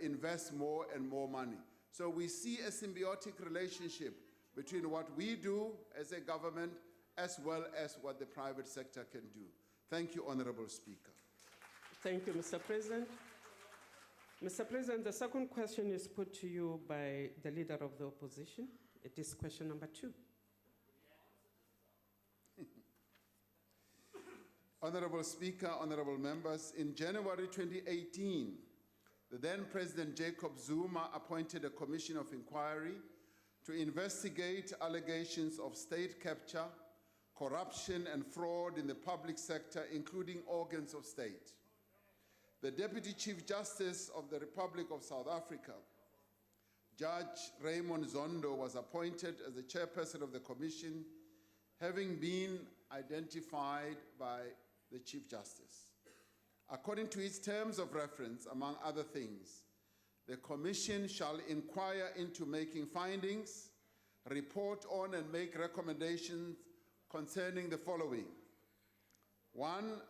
invest more and more money. So we see a symbiotic relationship between what we do as a government as well as what the private sector can do. Thank you, Honorable Speaker. Thank you, Mr. President. Mr. President, the second question is put to you by the Leader of the Opposition. It is question number 2. Honorable Speaker, honorable members, in January 2018, the then President Jacob Zuma appointed a commission of inquiry to investigate allegations of state capture, corruption, and fraud in the public sector, including organs of state. The Deputy Chief Justice of the Republic of South Africa, Judge Raymond Zondo, was appointed as the chairperson of the commission, having been identified by the Chief Justice. According to its terms of reference, among other things, the commission shall inquire into making findings, report on and make recommendations concerning the following. 1,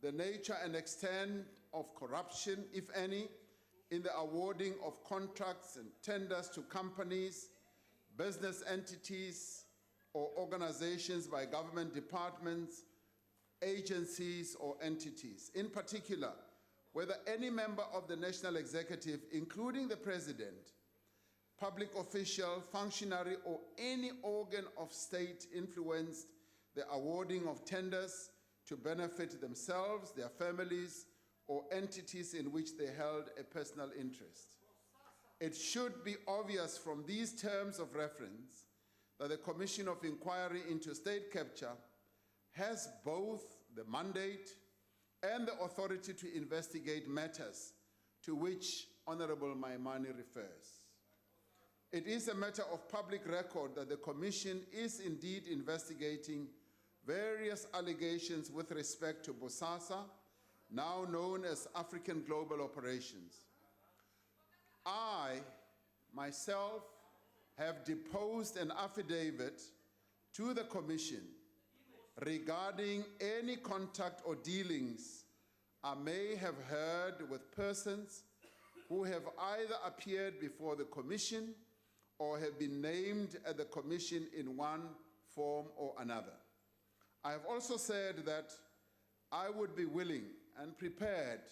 the nature and extent of corruption, if any, in the awarding of contracts and tenders to companies, business entities, or organizations by government departments, agencies, or entities. In particular, whether any member of the National Executive, including the President, public official, functionary, or any organ of state influenced the awarding of tenders to benefit themselves, their families, or entities in which they held a personal interest. It should be obvious from these terms of reference that the Commission of Inquiry into State Capture has both the mandate and the authority to investigate matters to which Honorable Maimane refers. It is a matter of public record that the Commission is indeed investigating various allegations with respect to Bosasa, now known as African Global Operations. I, myself, have deposed an affidavit to the Commission regarding any contact or dealings I may have heard with persons who have either appeared before the Commission or have been named at the Commission in one form or another. I have also said that I would be willing and prepared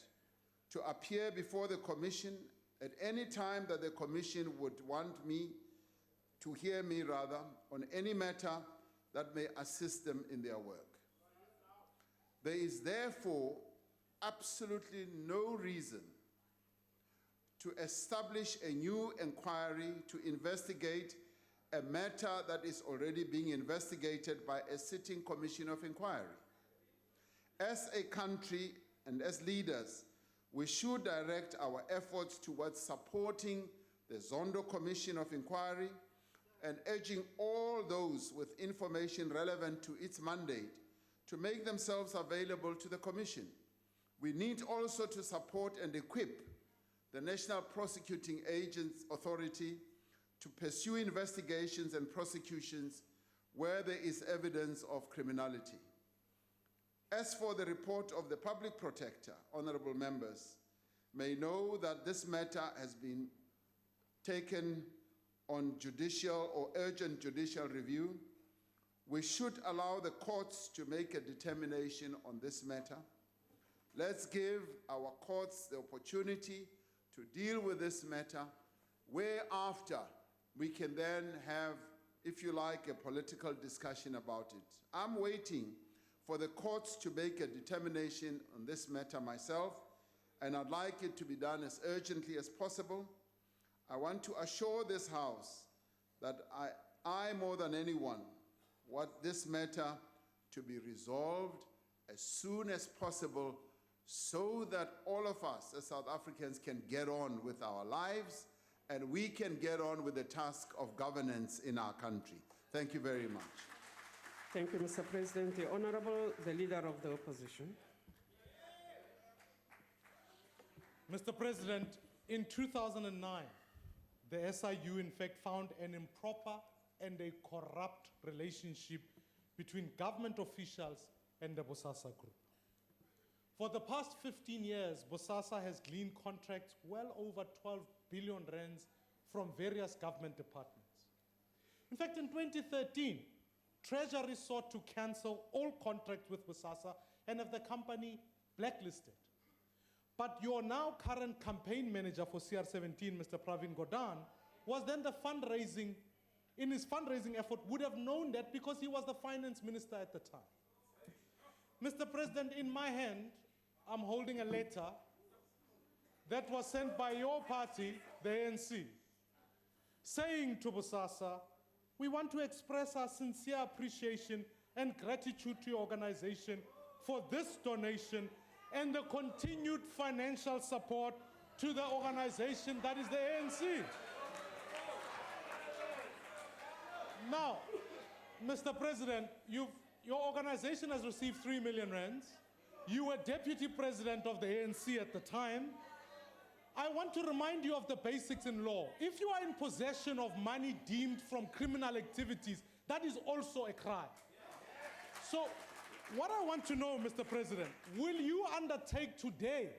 to appear before the Commission at any time that the Commission would want me to hear me, rather, on any matter that may assist them in their work. There is therefore absolutely no reason to establish a new inquiry to investigate a matter that is already being investigated by a sitting commission of inquiry. As a country and as leaders, we should direct our efforts towards supporting the Zondo Commission of Inquiry and urging all those with information relevant to its mandate to make themselves available to the Commission. We need also to support and equip the National Prosecuting Agents Authority to pursue investigations and prosecutions where there is evidence of criminality. As for the report of the Public Protector, honorable members may know that this matter has been taken on judicial or urgent judicial review. We should allow the courts to make a determination on this matter. Let's give our courts the opportunity to deal with this matter, whereafter we can then have, if you like, a political discussion about it. I'm waiting for the courts to make a determination on this matter myself, and I'd like it to be done as urgently as possible. I want to assure this House that I more than anyone, want this matter to be resolved as soon as possible so that all of us as South Africans can get on with our lives and we can get on with the task of governance in our country. Thank you very much. Thank you, Mr. President. The Honorable, the Leader of the Opposition. Mr. President, in 2009, the SIU in fact found an improper and a corrupt relationship between government officials and the Bosasa Group. For the past 15 years, Bosasa has gleaned contracts well over 12 billion rands from various government departments. In fact, in 2013, Treasury sought to cancel all contracts with Bosasa and have the company blacklisted. But your now current campaign manager for CR17, Mr. Pravin Gordhan, was then in his fundraising effort, would have known that because he was the finance minister at the time. Mr. President, in my hand, I'm holding a letter that was sent by your party, the ANC, saying to Bosasa, we want to express our sincere appreciation and gratitude to your organization for this donation and the continued financial support to the organization that is the ANC. Now, Mr. President, your organization has received 3 million rands. You were deputy president of the ANC at the time. I want to remind you of the basics in law. If you are in possession of money deemed from criminal activities, that is also a crime. So, what I want to know, Mr. President, will you undertake today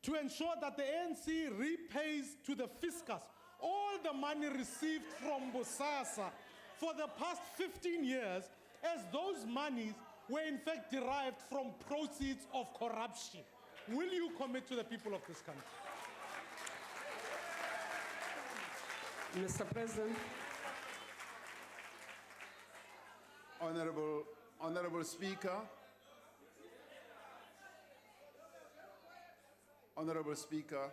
to ensure that the ANC repays to the fiscus all the money received from Bosasa for the past 15 years, as those monies were in fact derived from proceeds of corruption? Will you commit to the people of this country? Mr. President. Honorable Speaker, Honorable Speaker,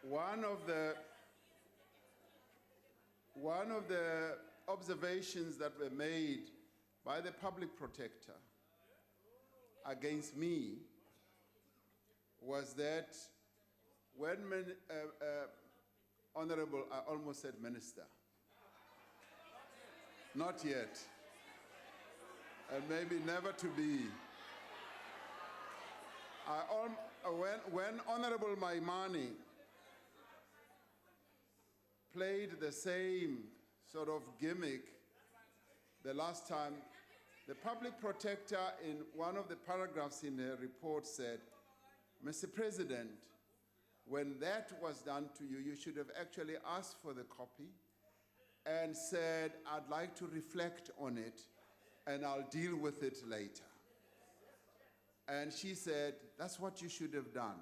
one of the observations that were made by the Public Protector against me was that when Honorable, I almost said minister, not yet, and maybe never to be. When Honorable Maimane played the same sort of gimmick the last time, the Public Protector in one of the paragraphs in the report said, Mr. President, when that was done to you, you should have actually asked for the copy and said, I'd like to reflect on it and I'll deal with it later. And she said, that's what you should have done.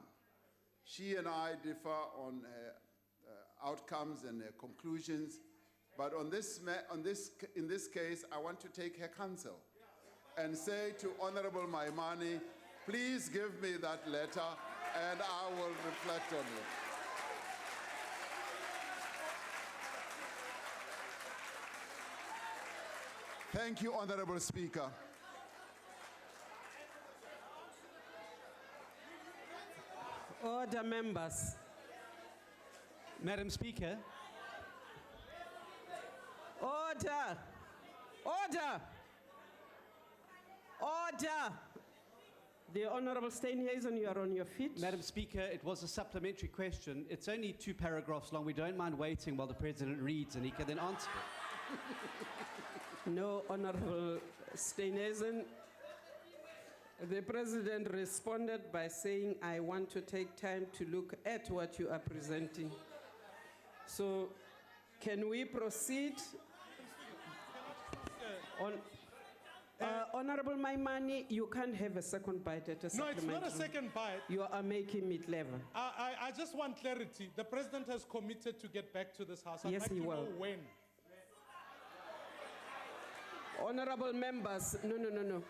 She and I differ on outcomes and conclusions, but in this case, I want to take her counsel and say to Honorable Maimane, please give me that letter and I will reflect on it. Thank you, Honorable Speaker. Order, members. Madam Speaker, Order! Order! Order! The Honorable Steenhuisen, you are on your feet. Madam Speaker, it was a supplementary question. It's only 2 paragraphs long. We don't mind waiting while the President reads and he can then answer it. No, Honorable Steenhuisen. The President responded by saying, I want to take time to look at what you are presenting. So, can we proceed? Honorable Maimani, you can't have a second bite at a No, it's supplementary. not a second bite. You are making me clever. I just want clarity. The president has committed to get back to this house. I'd Yes, like he to will. know when. Honorable members, no.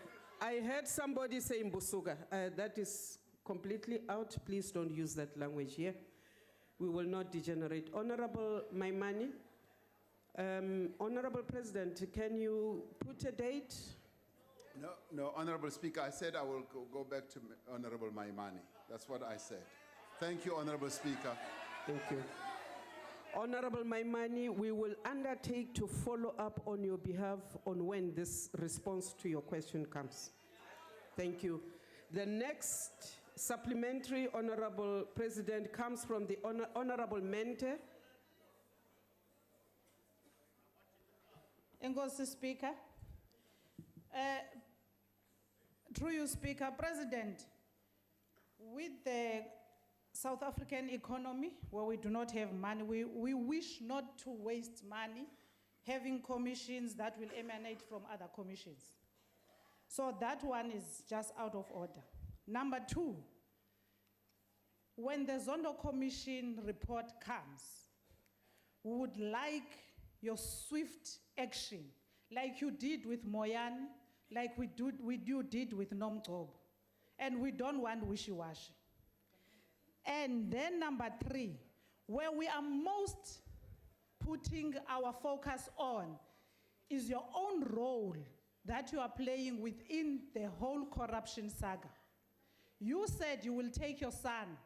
I heard somebody say Mbusuga. That is completely out. Please don't use that language here. We will not degenerate. Honorable Maimani, Honorable President, can you put a date? No, Honorable Speaker, I said I will go back to Honorable Maimani. That's what I said. Thank you, Honorable Speaker. Thank you. Honorable Maimani, we will undertake to follow up on your behalf on when this response to your question comes. Thank you. The next supplementary, Honorable President, comes from the Honorable Mente. Enkosi Speaker. Through you, Speaker, President, with the South African economy, where we do not have money, we wish not to waste money having commissions that will emanate from other commissions. So that one is just out of order. Number 2, when the Zondo Commission report comes, we would like your swift action, like you did with Moyan, like we did with Nomgcobo. And we don't want wishy-washy. And then number 3, where we are most putting our focus on is your own role that you are playing within the whole corruption saga. You said you will take your son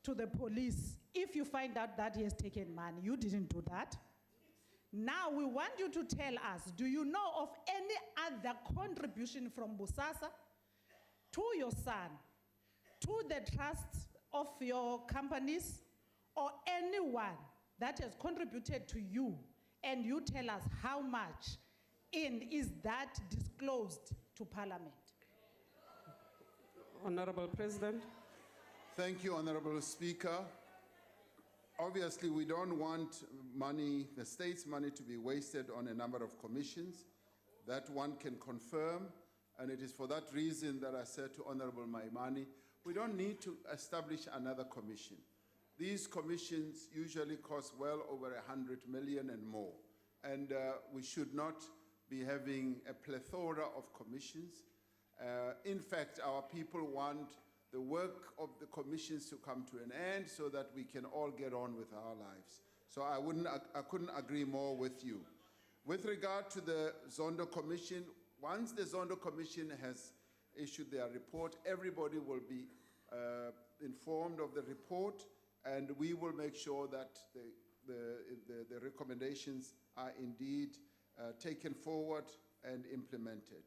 to the police if you find out that he has taken money. You didn't do that. Now we want you to tell us, do you know of any other contribution from Bosasa to your son, to the trusts of your companies, or anyone that has contributed to you, and you tell us how much is that disclosed to Parliament? Honorable President. Thank you, Honorable Speaker. Obviously, we don't want money, the state's money, to be wasted on a number of commissions. That one can confirm, and it is for that reason that I said to Honorable Maimani, we don't need to establish another commission. These commissions usually cost well over 100 million and more, and we should not be having a plethora of commissions. In fact, our people want the work of the commissions to come to an end so that we can all get on with our lives. So I couldn't agree more with you. With regard to the Zondo Commission, once the Zondo Commission has issued their report, everybody will be informed of the report, and we will make sure that the recommendations are indeed taken forward and implemented.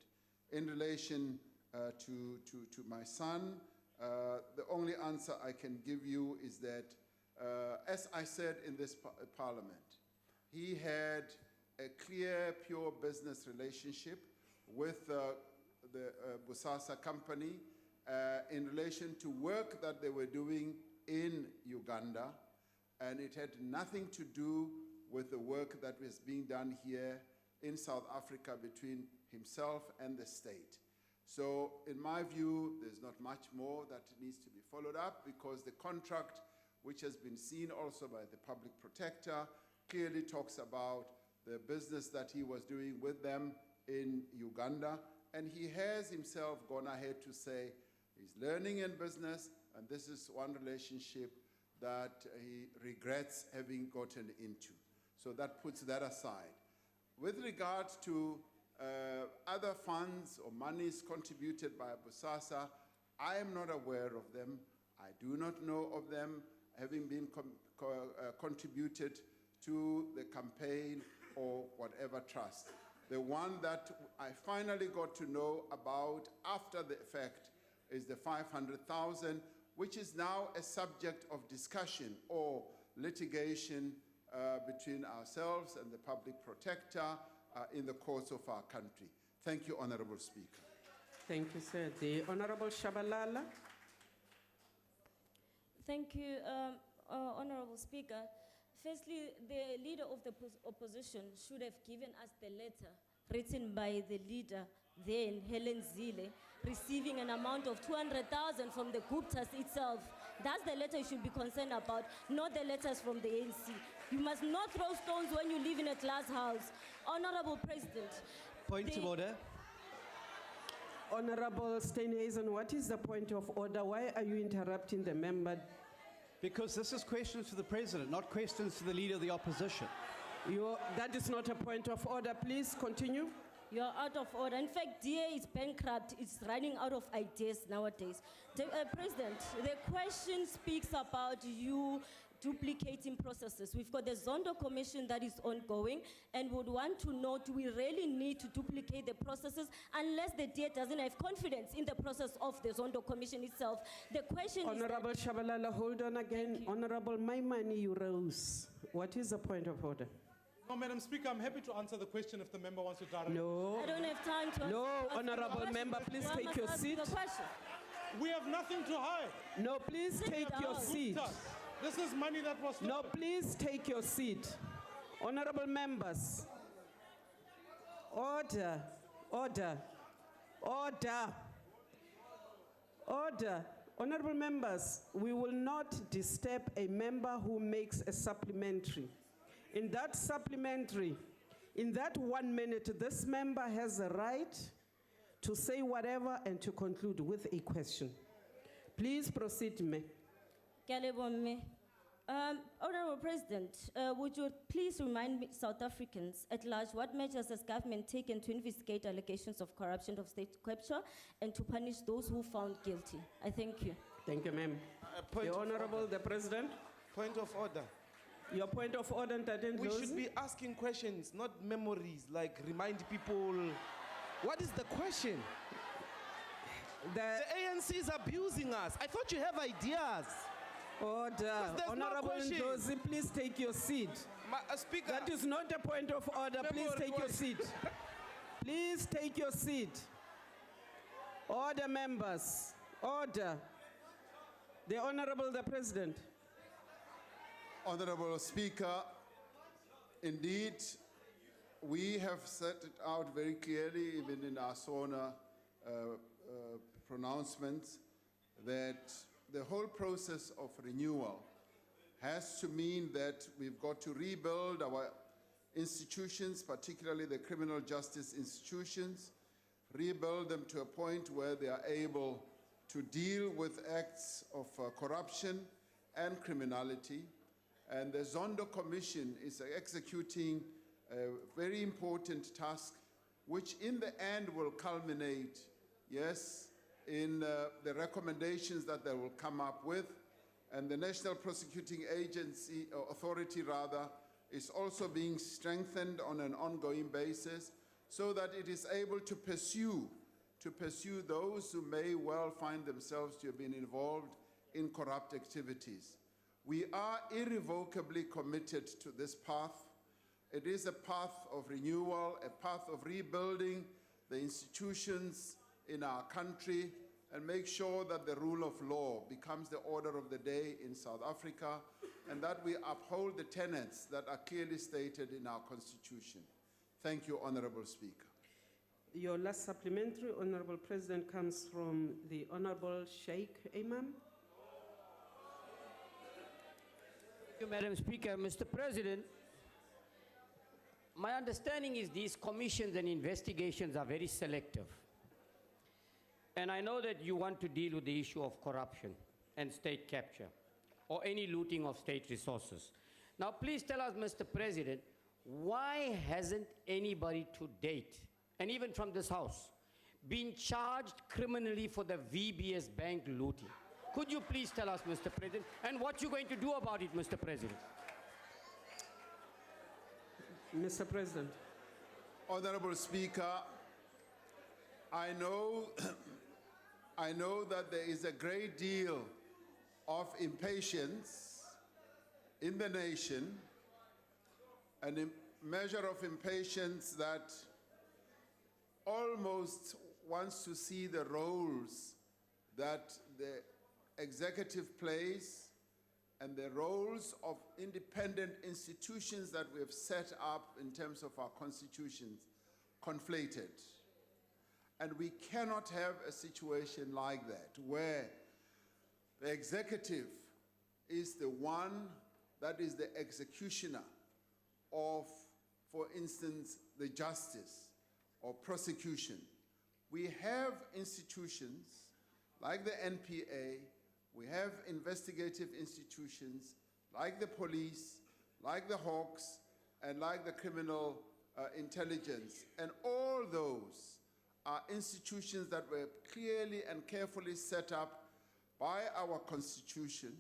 In relation to my son, the only answer I can give you is that, as I said in this parliament, he had a clear, pure business relationship with the Bosasa company in relation to work that they were doing in Uganda, and it had nothing to do with the work that was being done here in South Africa between himself and the state. So in my view, there's not much more that needs to be followed up, because the contract, which has been seen also by the public protector, clearly talks about the business that he was doing with them in Uganda. And he has himself gone ahead to say he's learning in business, and this is one relationship that he regrets having gotten into. So that puts that aside. With regard to other funds or monies contributed by Bosasa, I am not aware of them. I do not know of them having been contributed to the campaign or whatever trust. The one that I finally got to know about after the fact is the 500,000, which is now a subject of discussion or litigation between ourselves and the public protector in the courts of our country. Thank you, Honorable Speaker. Thank you, sir. The Honorable Shabalala. Thank you, Honorable Speaker. Firstly, the leader of the opposition should have given us the letter written by the leader then, Helen Zille, receiving an amount of 200,000 from the Guptas itself. That's the letter you should be concerned about, not the letters from the ANC. You must not throw stones when you live in a glass house. Honorable President. Point of order. Honorable Steenhuisen, what is the point of order? Why are you interrupting the member? Because this is questions to the president, not questions to the leader of the opposition. That is not a point of order. Please continue. You're out of order. In fact, DA is bankrupt. It's running out of ideas nowadays. President, the question speaks about you duplicating processes. We've got the Zondo Commission that is ongoing and would want to know, do we really need to duplicate the processes unless the DA doesn't have confidence in the process of the Zondo Commission itself? The question Honorable is that, Shabalala, hold on again. Honorable Maimani, you rose. What is the point of order? No, Madam Speaker, I'm happy to answer the question if the member wants to direct. No. I don't have time to No, ask the honorable question. member, please So I take must your ask seat. the question. We have nothing to hide. No, please take your down. seat. This is money that was No, stolen. please take your seat. Honorable members. Order, order, order, order. Honorable members, we will not disturb a member who makes a supplementary. In that supplementary, in that 1 minute, this member has a right to say whatever and to conclude with a question. Please proceed, me. Honorable President, would you please remind South Africans at large what measures has government taken to investigate allegations of corruption of state capture and to punish those who found guilty? I thank you. Thank you, ma'am. Point The of Honorable, order. the President. Point of order. Your point of order, Ntate We Ndlozi? should be asking questions, not memories, like remind people. What is the question? The The ANC is abusing us. I thought you have ideas. order. there's no Honorable question. Ndlozi, please take your seat. Speaker. That is not a point of order. Please Memory take your was- seat. Please take your seat. Order, members. Order. The Honorable, the President. Honorable Speaker, indeed, we have set it out very clearly, even in our SONA pronouncements, that the whole process of renewal has to mean that we've got to rebuild our institutions, particularly the criminal justice institutions, rebuild them to a point where they are able to deal with acts of corruption and criminality. And the Zondo Commission is executing a very important task, which in the end will culminate, yes, in the recommendations that they will come up with. And the National Prosecuting Agency, or Authority rather, is also being strengthened on an ongoing basis so that it is able to pursue those who may well find themselves to have been involved in corrupt activities. We are irrevocably committed to this path. It is a path of renewal, a path of rebuilding the institutions in our country and make sure that the rule of law becomes the order of the day in South Africa and that we uphold the tenets that are clearly stated in our Constitution. Thank you, Honorable Speaker. Your last supplementary, Honorable President, comes from the Honorable Sheikh Imam. Thank you, Madam Speaker. Mr. President, my understanding is these commissions and investigations are very selective. And I know that you want to deal with the issue of corruption and state capture or any looting of state resources. Now, please tell us, Mr. President, why hasn't anybody to date, and even from this House, been charged criminally for the VBS Bank looting? Could you please tell us, Mr. President, and what you're going to do about it, Mr. President? Mr. President. Honorable Speaker, I know, I know that there is a great deal of impatience in the nation, and a measure of impatience that almost wants to see the roles that the executive plays and the roles of independent institutions that we have set up in terms of our constitutions conflated. And we cannot have a situation like that where the executive is the one that is the executioner of, for instance, the justice or prosecution. We have institutions like the NPA, we have investigative institutions like the police, like the Hawks, and like the criminal intelligence. And all those are institutions that were clearly and carefully set up by our Constitution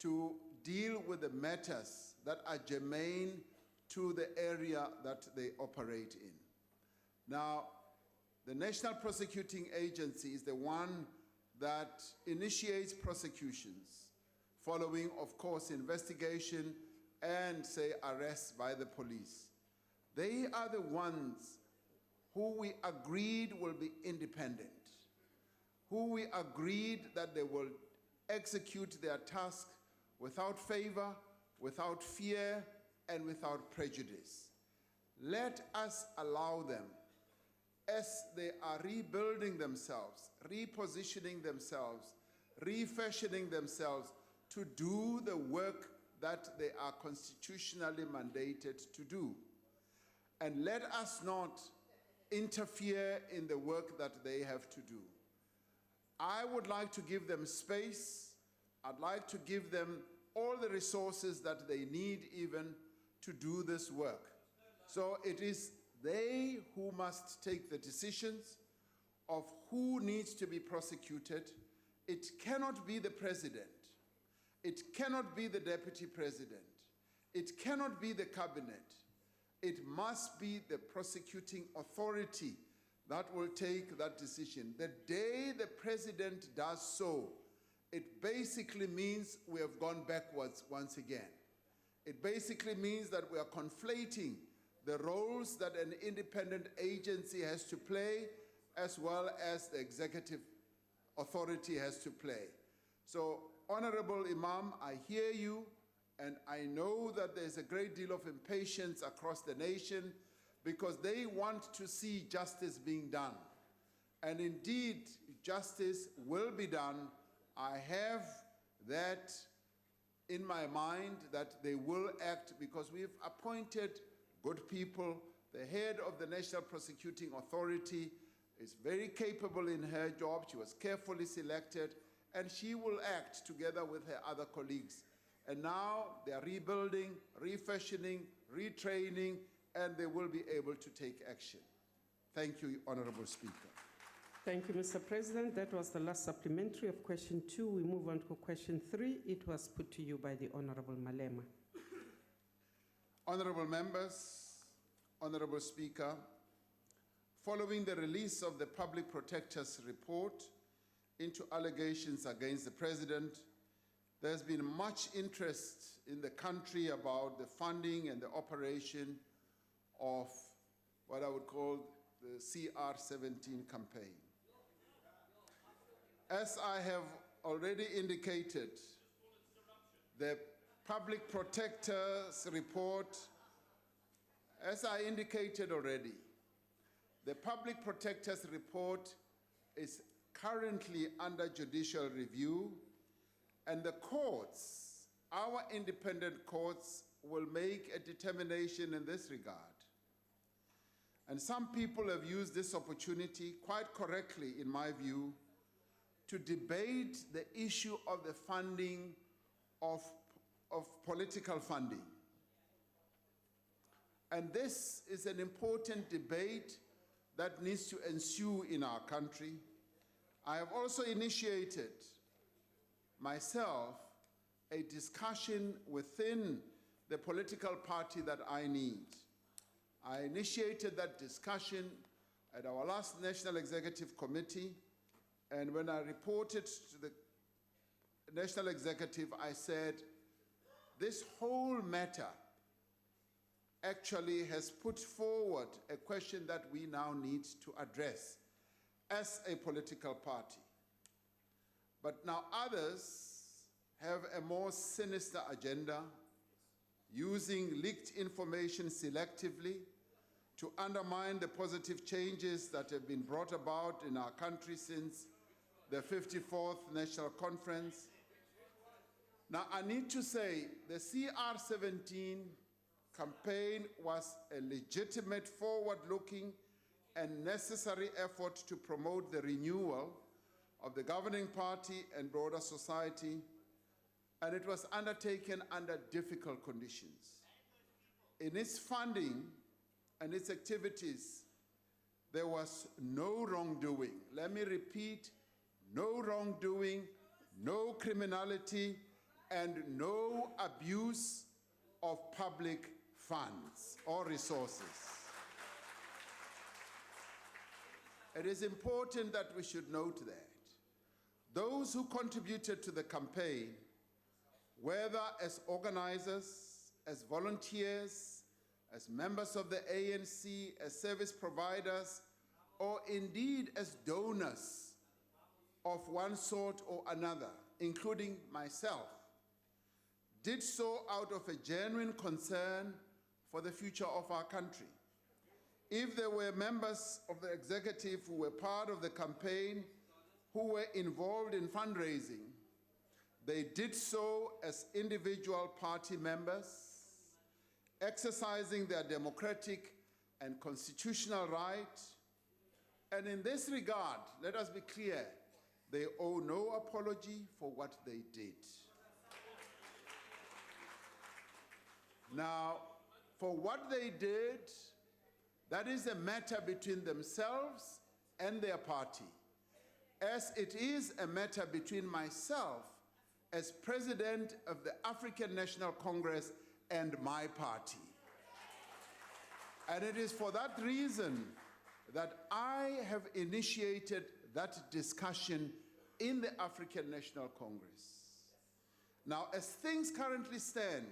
to deal with the matters that are germane to the area that they operate in. Now, the National Prosecuting Agency is the one that initiates prosecutions following, of course, investigation and, say, arrests by the police. They are the ones who we agreed will be independent, who we agreed that they will execute their task without favor, without fear, and without prejudice. Let us allow them, as they are rebuilding themselves, repositioning themselves, refashioning themselves, to do the work that they are constitutionally mandated to do. And let us not interfere in the work that they have to do. I would like to give them space. I'd like to give them all the resources that they need even to do this work. So it is they who must take the decisions of who needs to be prosecuted. It cannot be the president. It cannot be the deputy president. It cannot be the cabinet. It must be the prosecuting authority that will take that decision. The day the president does so, it basically means we have gone backwards once again. It basically means that we are conflating the roles that an independent agency has to play as well as the executive authority has to play. So, Honorable Imam, I hear you, and I know that there's a great deal of impatience across the nation because they want to see justice being done. And indeed, justice will be done. I have that in my mind that they will act because we've appointed good people. The head of the National Prosecuting Authority is very capable in her job. She was carefully selected, and she will act together with her other colleagues. And now they are rebuilding, refashioning, retraining, and they will be able to take action. Thank you, Honorable Speaker. Thank you, Mr. President. That was the last supplementary of question 2. We move on to question 3. It was put to you by the Honorable Malema. Honorable members, Honorable Speaker, following the release of the Public Protector's report into allegations against the President, there's been much interest in the country about the funding and the operation of what I would call the CR17 campaign. As I have already indicated, the Public Protector's report, as I indicated already, the Public Protector's report is currently under judicial review, and the courts, our independent courts, will make a determination in this regard. And some people have used this opportunity, quite correctly in my view, to debate the issue of the funding of political funding. And this is an important debate that needs to ensue in our country. I have also initiated myself a discussion within the political party that I need I initiated that discussion at our last National Executive Committee, and when I reported to the National Executive, I said, this whole matter actually has put forward a question that we now need to address as a political party. But now others have a more sinister agenda, using leaked information selectively to undermine the positive changes that have been brought about in our country since the 54th National Conference. Now, I need to say the CR17 campaign was a legitimate, forward-looking, and necessary effort to promote the renewal of the governing party and broader society, and it was undertaken under difficult conditions. In its funding and its activities, there was no wrongdoing. Let me repeat, no wrongdoing, no criminality, and no abuse of public funds or resources. It is important that we should note that those who contributed to the campaign, whether as organizers, as volunteers, as members of the ANC, as service providers, or indeed as donors of one sort or another, including myself, did so out of a genuine concern for the future of our country. If there were members of the executive who were part of the campaign who were involved in fundraising, they did so as individual party members, exercising their democratic and constitutional right. And in this regard, let us be clear, they owe no apology for what they did. Now, for what they did, that is a matter between themselves and their party, as it is a matter between myself as president of the African National Congress and my party. And it is for that reason that I have initiated that discussion in the African National Congress. Now, as things currently stand,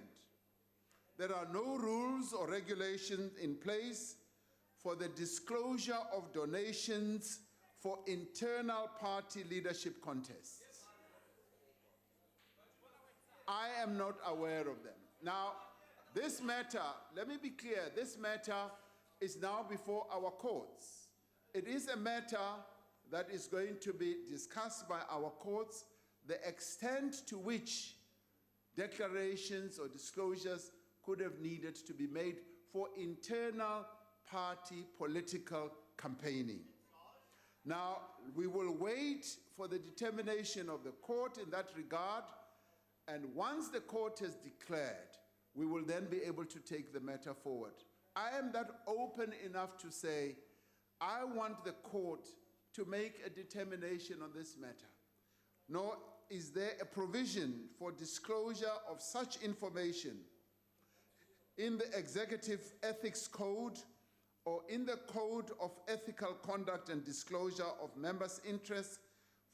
there are no rules or regulations in place for the disclosure of donations for internal party leadership contests. I am not aware of them. Now, this matter, let me be clear, this matter is now before our courts. It is a matter that is going to be discussed by our courts, the extent to which declarations or disclosures could have needed to be made for internal party political campaigning. Now, we will wait for the determination of the court in that regard, and once the court has declared, we will then be able to take the matter forward. I am that open enough to say, I want the court to make a determination on this matter. Nor is there a provision for disclosure of such information in the Executive Ethics Code or in the Code of Ethical Conduct and Disclosure of Members' Interests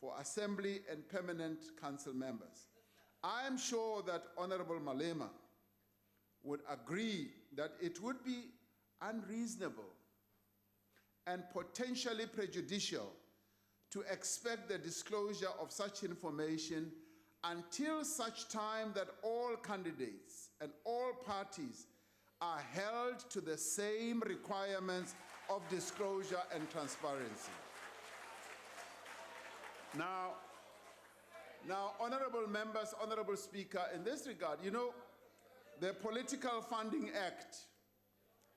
for Assembly and Permanent Council members. I am sure that Honorable Malema would agree that it would be unreasonable and potentially prejudicial to expect the disclosure of such information until such time that all candidates and all parties are held to the same requirements of disclosure and transparency. Now, honorable members, honorable Speaker, in this regard, you know, the Political Funding Act,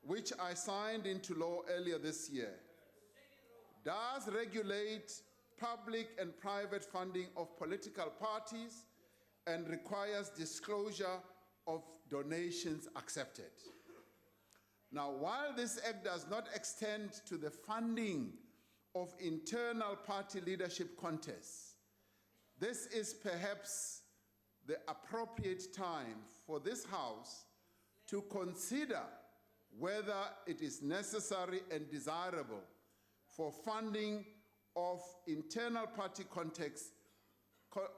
which I signed into law earlier this year, does regulate public and private funding of political parties and requires disclosure of donations accepted. Now, while this act does not extend to the funding of internal party leadership contests, this is perhaps the appropriate time for this House to consider whether it is necessary and desirable for funding of internal party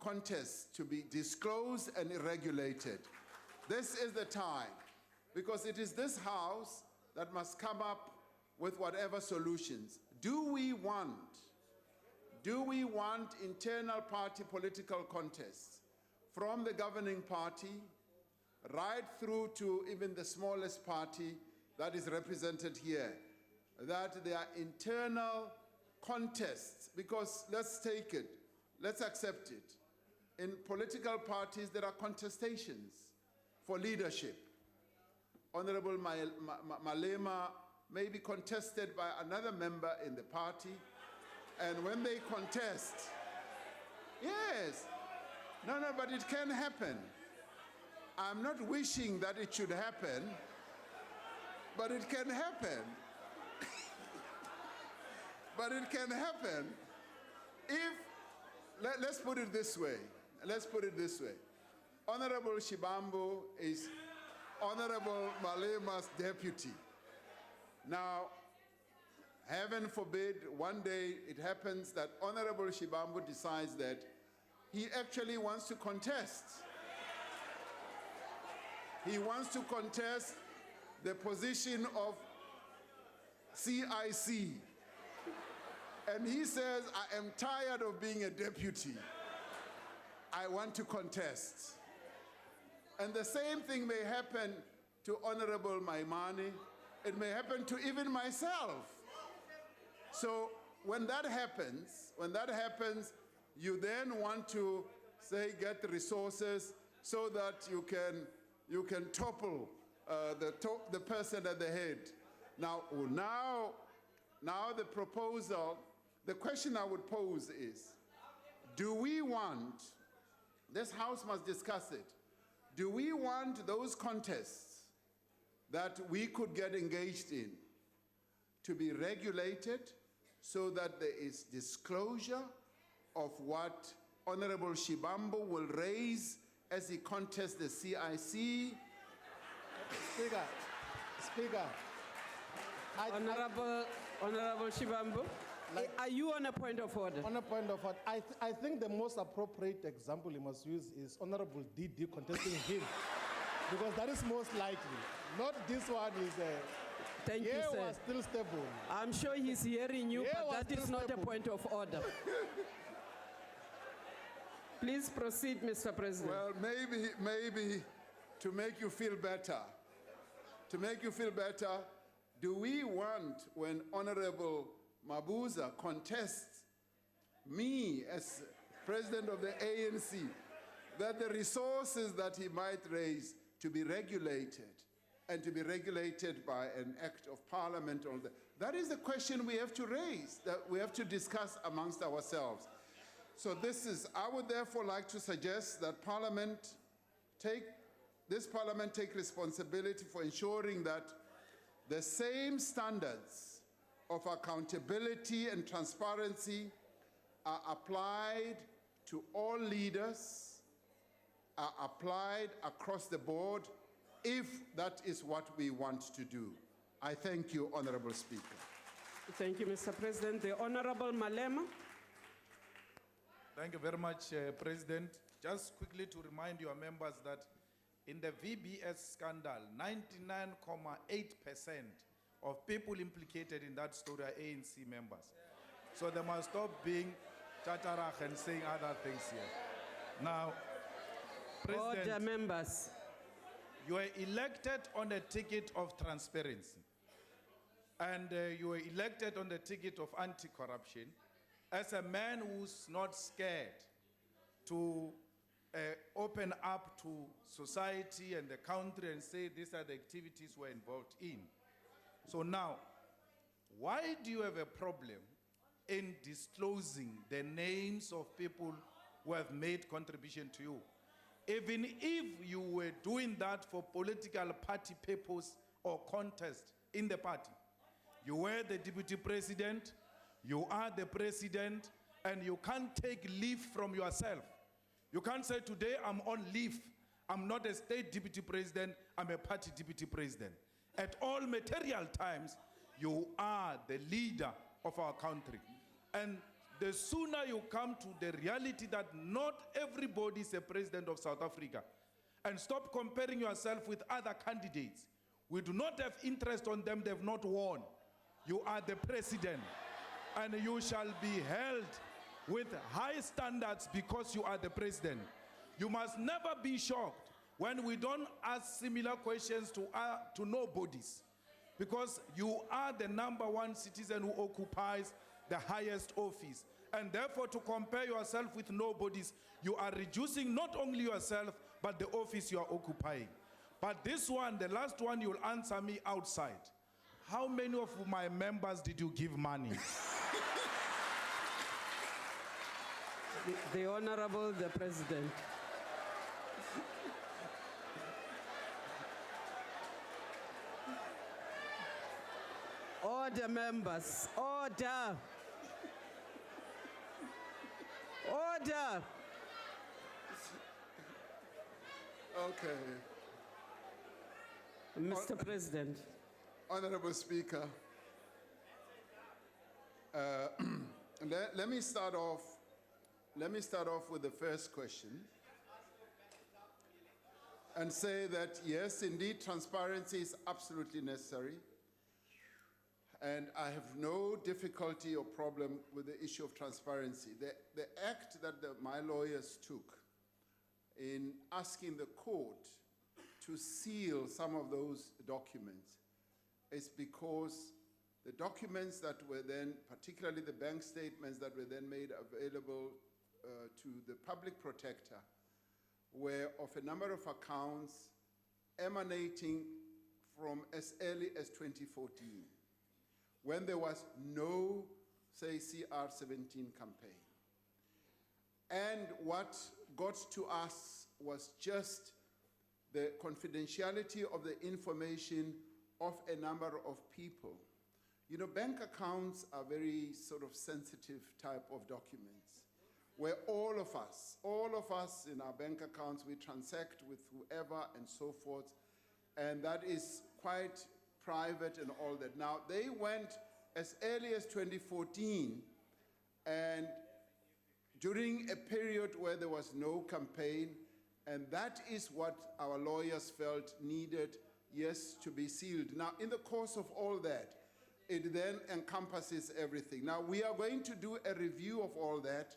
contests to be disclosed and regulated. This is the time, because it is this House that must come up with whatever solutions. Do we want internal party political contests from the governing party right through to even the smallest party that is represented here, that there are internal contests? Because let's take it, let's accept it. In political parties, there are contestations for leadership. Honorable Malema may be contested by another member in the party, and when they contest, yes, no, but it can happen. I'm not wishing that it should happen, but it can happen. But it can happen if, let's put it this way. Honorable Shibambo is Honorable Malema's deputy. Now, heaven forbid, one day it happens that Honorable Shibambo decides that he actually wants to contest. He wants to contest the position of CIC. And he says, I am tired of being a deputy. I want to contest. And the same thing may happen to Honorable Maimane. It may happen to even myself. So when that happens, you then want to say, get the resources so that you can topple the person at the head. Now the proposal, the question I would pose is, do we want, this House must discuss it, do we want those contests that we could get engaged in to be regulated so that there is disclosure of what Honorable Shibambo will raise as he contests the CIC? Speaker. Honorable Shibambo, are you on a point of order? On a point of order, I think the most appropriate example you must use is Honorable Didi contesting him, because that is most likely. Not this one is Thank you, sir. was still stable. I'm sure he's hearing you, Yeah, but that was is still not a stable. point of order. Please proceed, Mr. President. Well, maybe to make you feel better, do we want, when Honorable Mabuza contests me as president of the ANC, that the resources that he might raise to be regulated, and to be regulated by an act of parliament? That is the question we have to raise, that we have to discuss amongst ourselves. So I would therefore like to suggest that this parliament take responsibility for ensuring that the same standards of accountability and transparency are applied to all leaders, are applied across the board, if that is what we want to do. I thank you, Honorable Speaker. Thank you, Mr. President. The Honorable Malema. Thank you very much, President. Just quickly to remind your members that in the VBS scandal, 99.8% of people implicated in that story are ANC members. So they must stop being chatarach and saying other things here. Now, President, Order, members. you were elected on a ticket of transparency. And you were elected on the ticket of anti-corruption as a man who's not scared to open up to society and the country and say these are the activities we're involved in. So now, why do you have a problem in disclosing the names of people who have made contribution to you? Even if you were doing that for political party purpose or contest in the party. You were the deputy president, you are the president, and you can't take leave from yourself. You can't say, today I'm on leave. I'm not a state deputy president, I'm a party deputy president. At all material times, you are the leader of our country. And the sooner you come to the reality that not everybody is a president of South Africa, and stop comparing yourself with other candidates. We do not have interest on them, they've not won. You are the president, and you shall be held with high standards because you are the president. You must never be shocked when we don't ask similar questions to nobodies, because you are the #1 citizen who occupies the highest office. And therefore, to compare yourself with nobodies, you are reducing not only yourself, but the office you are occupying. But this one, the last one, you'll answer me outside. How many of my members did you give money? The Honorable, the President. Order, members, order. Order. Okay. Mr. President. Honorable Speaker, let me start off with the first question and say that yes, indeed, transparency is absolutely necessary. And I have no difficulty or problem with the issue of transparency. The act that my lawyers took in asking the court to seal some of those documents is because the documents that were then, particularly the bank statements that were then made available to the public protector, were of a number of accounts emanating from as early as 2014, when there was no, say, CR17 campaign. And what got to us was just the confidentiality of the information of a number of people. You know, bank accounts are very sort of sensitive type of documents, where all of us in our bank accounts, we transact with whoever and so forth, and that is quite private and all that. Now, they went as early as 2014, and during a period where there was no campaign, and that is what our lawyers felt needed, yes, to be sealed. Now, in the course of all that, it then encompasses everything. Now, we are going to do a review of all that,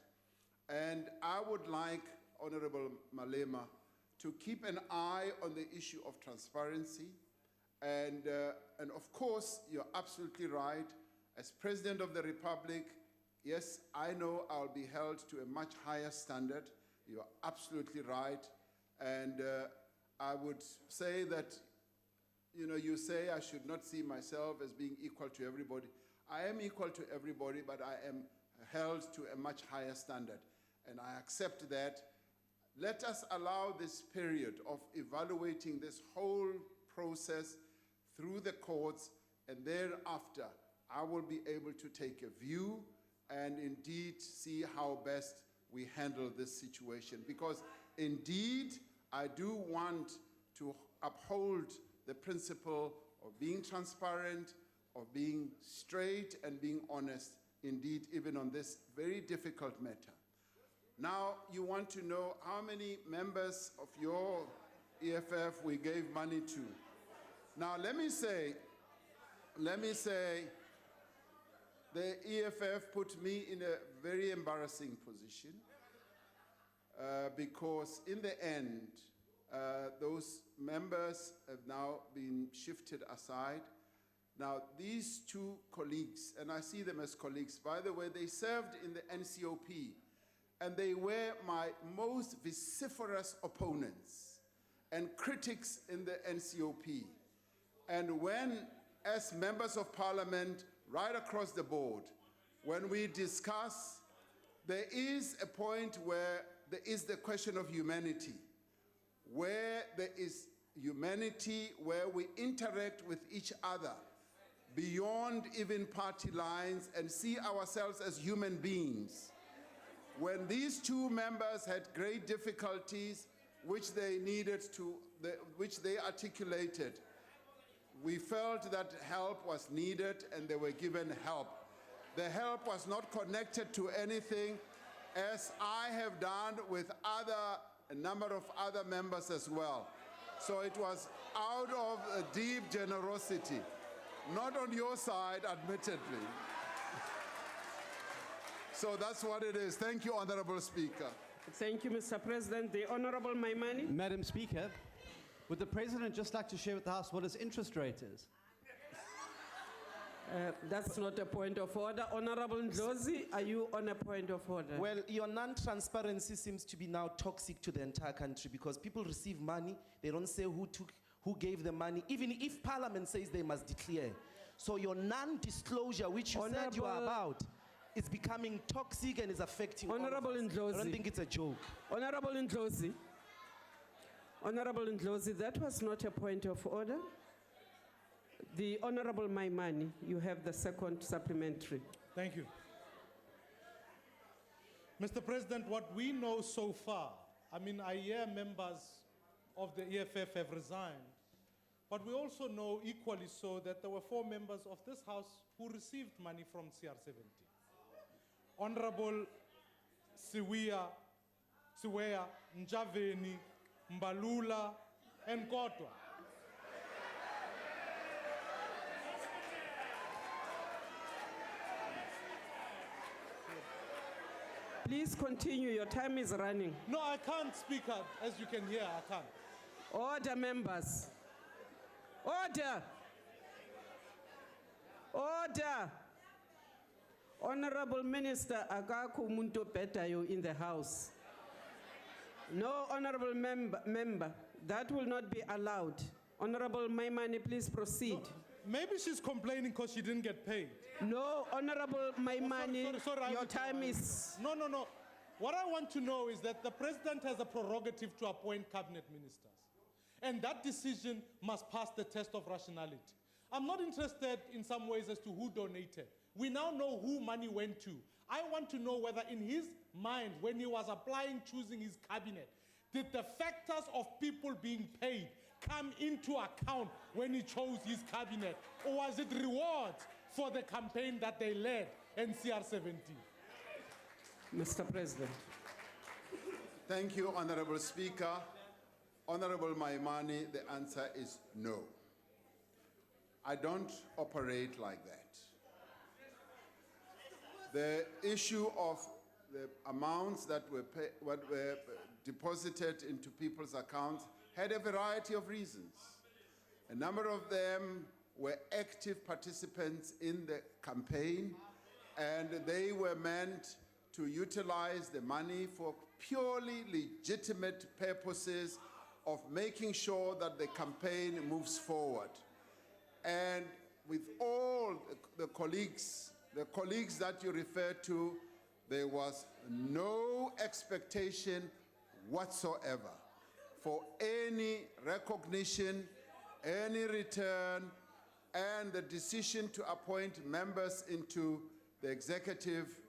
and I would like Honorable Malema to keep an eye on the issue of transparency. And of course, you're absolutely right. As President of the Republic, yes, I know I'll be held to a much higher standard. You're absolutely right. And I would say that, you know, you say I should not see myself as being equal to everybody. I am equal to everybody, but I am held to a much higher standard. And I accept that. Let us allow this period of evaluating this whole process through the courts, and thereafter, I will be able to take a view and indeed see how best we handle this situation. Because indeed, I do want to uphold the principle of being transparent, of being straight and being honest, indeed, even on this very difficult matter. Now, you want to know how many members of your EFF we gave money to. Now, let me say, the EFF put me in a very embarrassing position because in the end, those members have now been shifted aside. Now, these two colleagues, and I see them as colleagues, by the way, they served in the NCOP, and they were my most vociferous opponents and critics in the NCOP. And when, as members of parliament, right across the board, when we discuss, there is a point where there is the question of humanity, where there is humanity, where we interact with each other beyond even party lines and see ourselves as human beings. When these two members had great difficulties, which they needed to, which they articulated, we felt that help was needed and they were given help. The help was not connected to anything, as I have done with a number of other members as well. So it was out of a deep generosity, not on your side, admittedly. So that's what it is. Thank you, Honorable Speaker. Thank you, Mr. President. The Honorable Maimani. Madam Speaker, would the President just like to share with the House what his interest rate is? That's not a point of order. Honorable Ndlozi, are you on a point of order? Well, your non-transparency seems to be now toxic to the entire country because people receive money, they don't say who gave the money, even if Parliament says they must declare. So your non-disclosure, which you said you are about, is becoming toxic and is affecting all of Honorable us. Ndlozi. I don't think it's a joke. Honorable Ndlozi. Honorable Ndlozi, that was not a point of order. The Honorable Maimani, you have the second supplementary. Thank you. Mr. President, what we know so far, I mean, I hear members of the EFF have resigned, but we also know equally so that there were 4 members of this House who received money from CR70. Honorable Siweya, Njaveni, Mbalula, and Kotwa. Please continue, your time is running. No, I can't speak up, as you can hear, I can't. Order, members. Order. Order. Honorable Minister, akakho umuntu ophethayo in the House. No, honorable member, that will not be allowed. Honorable Maimani, please proceed. Maybe she's complaining because she didn't get paid. No, Honorable Maimani, sorry, I your withdraw. time is... No. What I want to know is that the president has a prerogative to appoint cabinet ministers. And that decision must pass the test of rationality. I'm not interested in some ways as to who donated. We now know who money went to. I want to know whether in his mind, when he was applying, choosing his cabinet, did the factors of people being paid come into account when he chose his cabinet? Or was it rewards for the campaign that they led in CR17? Mr. President. Thank you, Honorable Speaker. Honorable Maimani, the answer is no. I don't operate like that. The issue of the amounts that were deposited into people's accounts had a variety of reasons. A number of them were active participants in the campaign, and they were meant to utilize the money for purely legitimate purposes of making sure that the campaign moves forward. And with all the colleagues that you refer to, there was no expectation whatsoever for any recognition, any return, and the decision to appoint members into the executive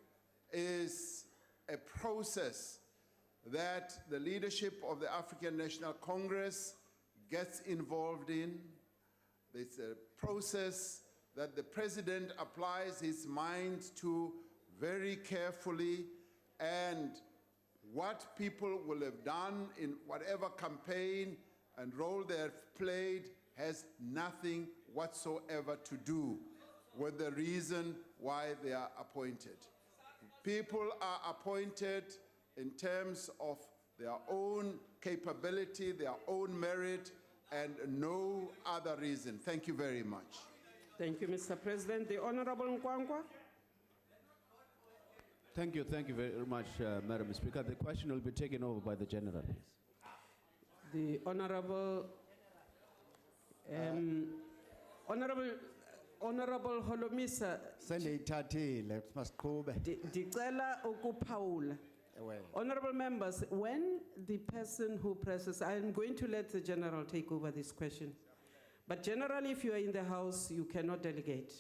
is a process that the leadership of the African National Congress gets involved in. It's a process that the president applies his mind to very carefully, and what people will have done in whatever campaign and role they have played has nothing whatsoever to do with the reason why they are appointed. People are appointed in terms of their own capability, their own merit, and no other reason. Thank you very much. Thank you, Mr. President. The Honorable Nkwangwa. Thank you very much, Madam Speaker. The question will be taken over by the General. The Honorable Holomisa. Sendiyithathile masiqhube. Ndicela ukuphawula. Honorable members, when the person who presses, I'm going to let the General take over this question. But generally, if you are in the House, you cannot delegate.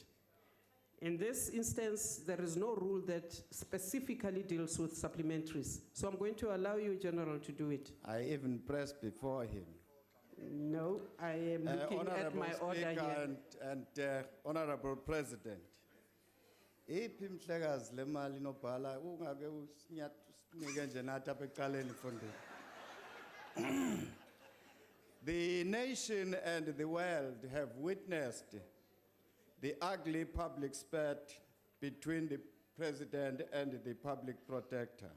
In this instance, there is no rule that specifically deals with supplementaries. So I'm going to allow you, General, to do it. I even pressed before him. No, I am looking at Honorable my order Speaker here. and Honorable President. Iphi mhlekazi le mali nobhala ungake usinike nje nathi apha ecaleni mfondini. The nation and the world have witnessed the ugly public spat between the president and the public protector.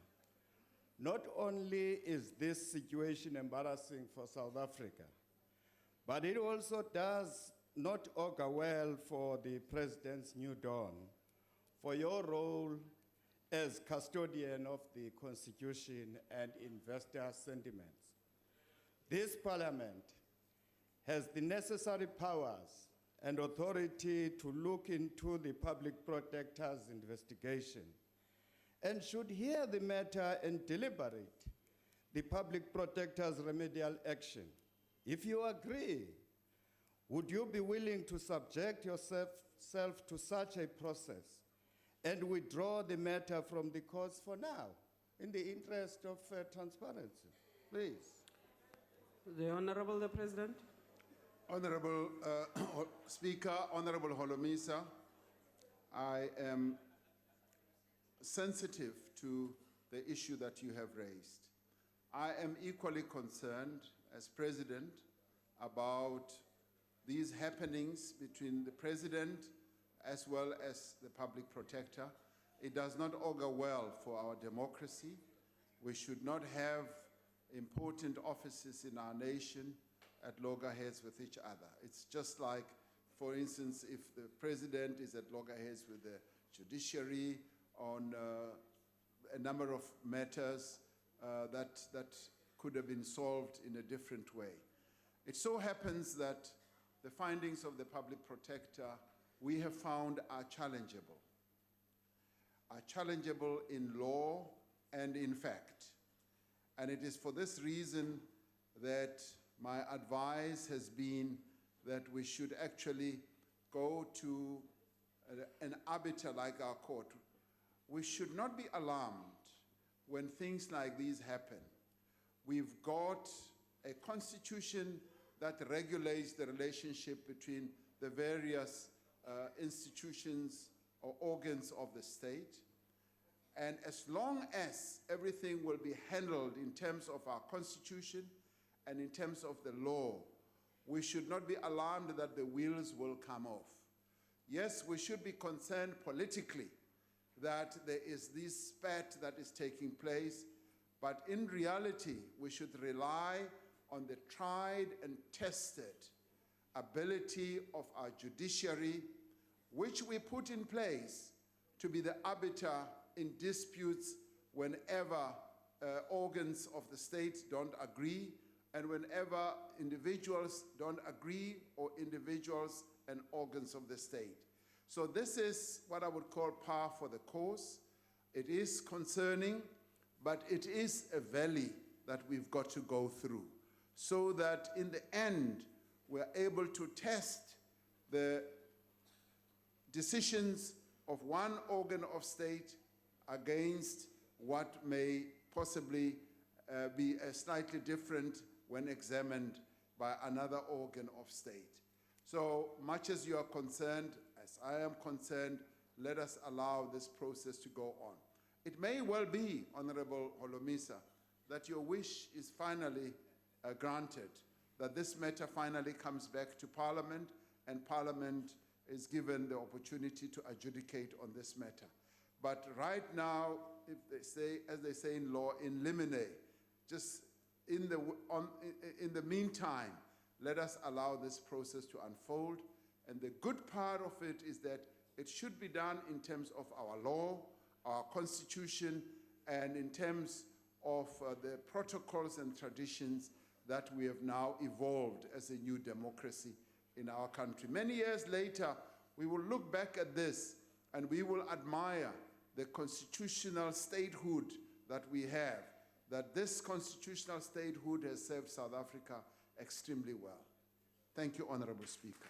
Not only is this situation embarrassing for South Africa, but it also does not augur well for the president's new dawn, for your role as custodian of the Constitution and investor sentiments. This parliament has the necessary powers and authority to look into the public protector's investigation and should hear the matter and deliberate the public protector's remedial action. If you agree, would you be willing to subject yourself to such a process and withdraw the matter from the courts for now, in the interest of transparency? Please. The Honorable the President. Honorable Speaker, Honorable Holomisa, I am sensitive to the issue that you have raised. I am equally concerned as President about these happenings between the President as well as the Public Protector. It does not augur well for our democracy. We should not have important offices in our nation at loggerheads with each other. It's just like, for instance, if the President is at loggerheads with the judiciary on a number of matters that could have been solved in a different way. It so happens that the findings of the Public Protector we have found are challengeable in law and in fact. And it is for this reason that my advice has been that we should actually go to an arbiter like our court. We should not be alarmed when things like these happen. We've got a constitution that regulates the relationship between the various institutions or organs of the state. And as long as everything will be handled in terms of our constitution and in terms of the law, we should not be alarmed that the wheels will come off. Yes, we should be concerned politically that there is this spat that is taking place, but in reality, we should rely on the tried and tested ability of our judiciary, which we put in place to be the arbiter in disputes whenever organs of the state don't agree and whenever individuals don't agree or individuals and organs of the state. So this is what I would call par for the course. It is concerning, but it is a valley that we've got to go through so that in the end, we're able to test the decisions of one organ of state against what may possibly be slightly different when examined by another organ of state. So much as you are concerned, as I am concerned, let us allow this process to go on. It may well be, Honorable Holomisa, that your wish is finally granted, that this matter finally comes back to Parliament and Parliament is given the opportunity to adjudicate on this matter. But right now, if they say, as they say in law, in limine, just in the meantime, let us allow this process to unfold. And the good part of it is that it should be done in terms of our law, our constitution, and in terms of the protocols and traditions that we have now evolved as a new democracy in our country. Many years later, we will look back at this and we will admire the constitutional statehood that we have, that this constitutional statehood has served South Africa extremely well. Thank you, Honorable Speaker.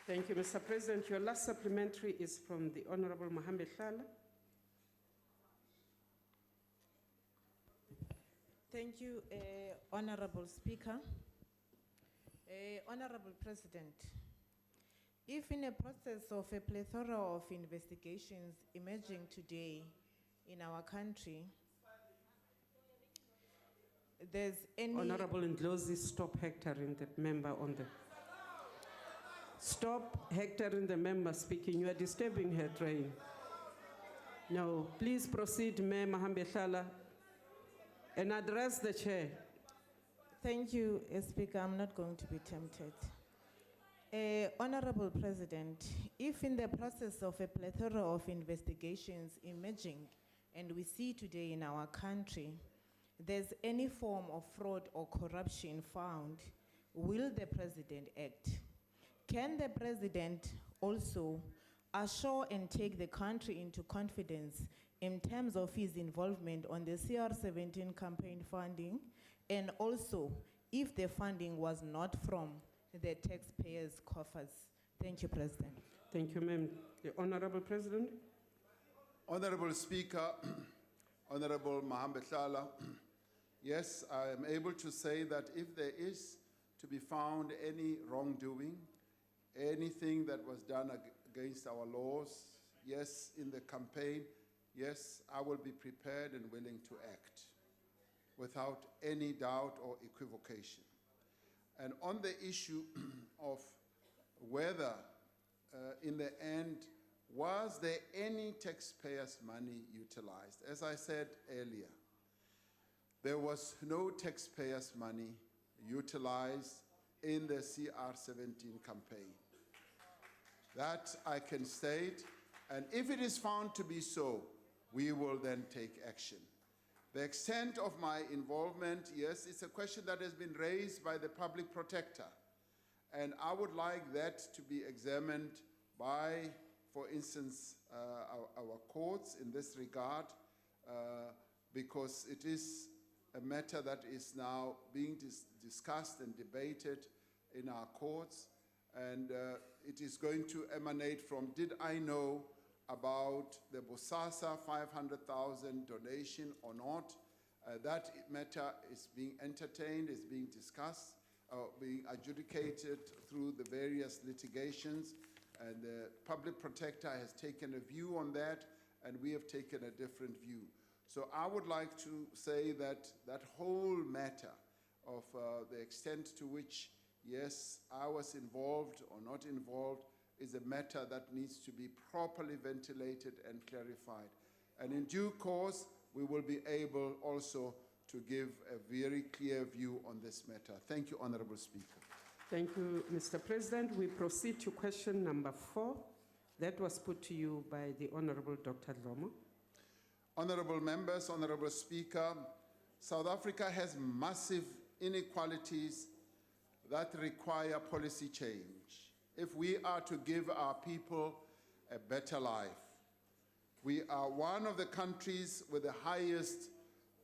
Thank you, Mr. President. Your last supplementary is from the Honorable Mohammed Hlala. Thank you, Honorable Speaker. Honorable President, if in a process of a plethora of investigations emerging today in our country, there's any... Honorable Ndlozi, stop hectoring the member on the... Stop hectoring the member speaking. You are disturbing her train. No, please proceed, Mayor Mahambeshala, and address the chair. Thank you, Speaker. I'm not going to be tempted. Honorable President, if in the process of a plethora of investigations emerging, and we see today in our country, there's any form of fraud or corruption found, will the President act? Can the President also assure and take the country into confidence in terms of his involvement on the CR17 campaign funding, and also if the funding was not from the taxpayers' coffers? Thank you, President. Thank you, ma'am. The Honorable President. Honorable Speaker, Honorable Mahambeshala, yes, I am able to say that if there is to be found any wrongdoing, anything that was done against our laws, yes, in the campaign, yes, I will be prepared and willing to act without any doubt or equivocation. And on the issue of whether, in the end, was there any taxpayers' money utilized? As I said earlier, there was no taxpayers' money utilized in the CR17 campaign. That I can state, and if it is found to be so, we will then take action. The extent of my involvement, yes, it's a question that has been raised by the public protector, and I would like that to be examined by, for instance, our courts in this regard, because it is a matter that is now being discussed and debated in our courts, and it is going to emanate from, did I know about the Bosasa 500,000 donation or not? That matter is being entertained, is being discussed, being adjudicated through the various litigations, and the public protector has taken a view on that, and we have taken a different view. So I would like to say that that whole matter of the extent to which, yes, I was involved or not involved is a matter that needs to be properly ventilated and clarified. And in due course, we will be able also to give a very clear view on this matter. Thank you, Honorable Speaker. Thank you, Mr. President. We proceed to question number 4. That was put to you by the Honorable Dr. Dlomo. Honorable members, Honorable Speaker, South Africa has massive inequalities that require policy change if we are to give our people a better life. We are one of the countries with the highest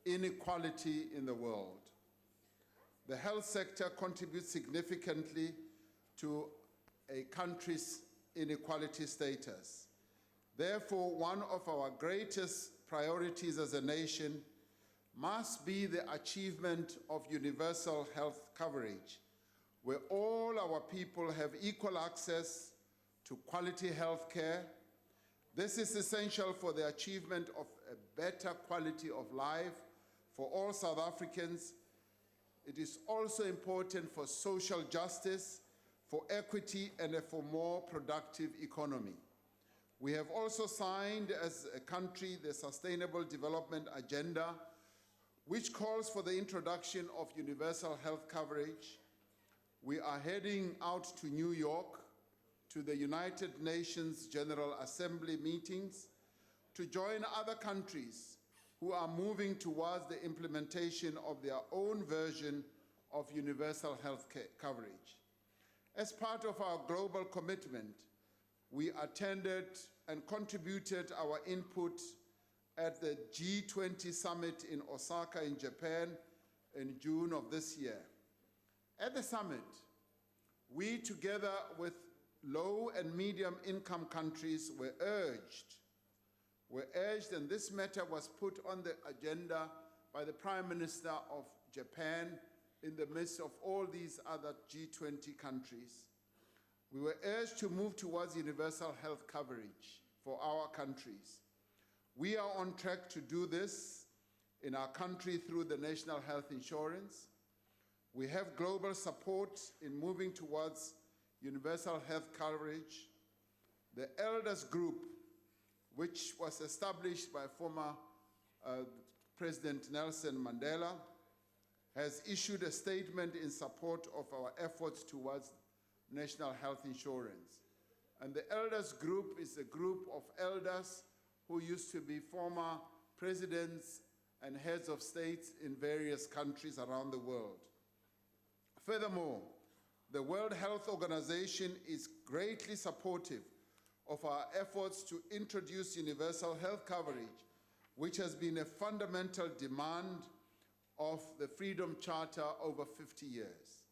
inequality in the world. The health sector contributes significantly to a country's inequality status. Therefore, one of our greatest priorities as a nation must be the achievement of universal health coverage, where all our people have equal access to quality health care. This is essential for the achievement of a better quality of life for all South Africans. It is also important for social justice, for equity, and for a more productive economy. We have also signed as a country the Sustainable Development Agenda, which calls for the introduction of universal health coverage. We are heading out to New York to the United Nations General Assembly meetings to join other countries who are moving towards the implementation of their own version of universal health coverage. As part of our global commitment, we attended and contributed our input at the G20 summit in Osaka in Japan in June of this year. At the summit, we, together with low and medium income countries, were urged, and this matter was put on the agenda by the Prime Minister of Japan in the midst of all these other G20 countries, we were urged to move towards universal health coverage for our countries. We are on track to do this in our country through the National Health Insurance. We have global support in moving towards universal health coverage. The Elders Group, which was established by former President Nelson Mandela, has issued a statement in support of our efforts towards national health insurance. And the Elders Group is a group of elders who used to be former presidents and heads of states in various countries around the world. Furthermore, the World Health Organization is greatly supportive of our efforts to introduce universal health coverage, which has been a fundamental demand of the Freedom Charter over 50 years.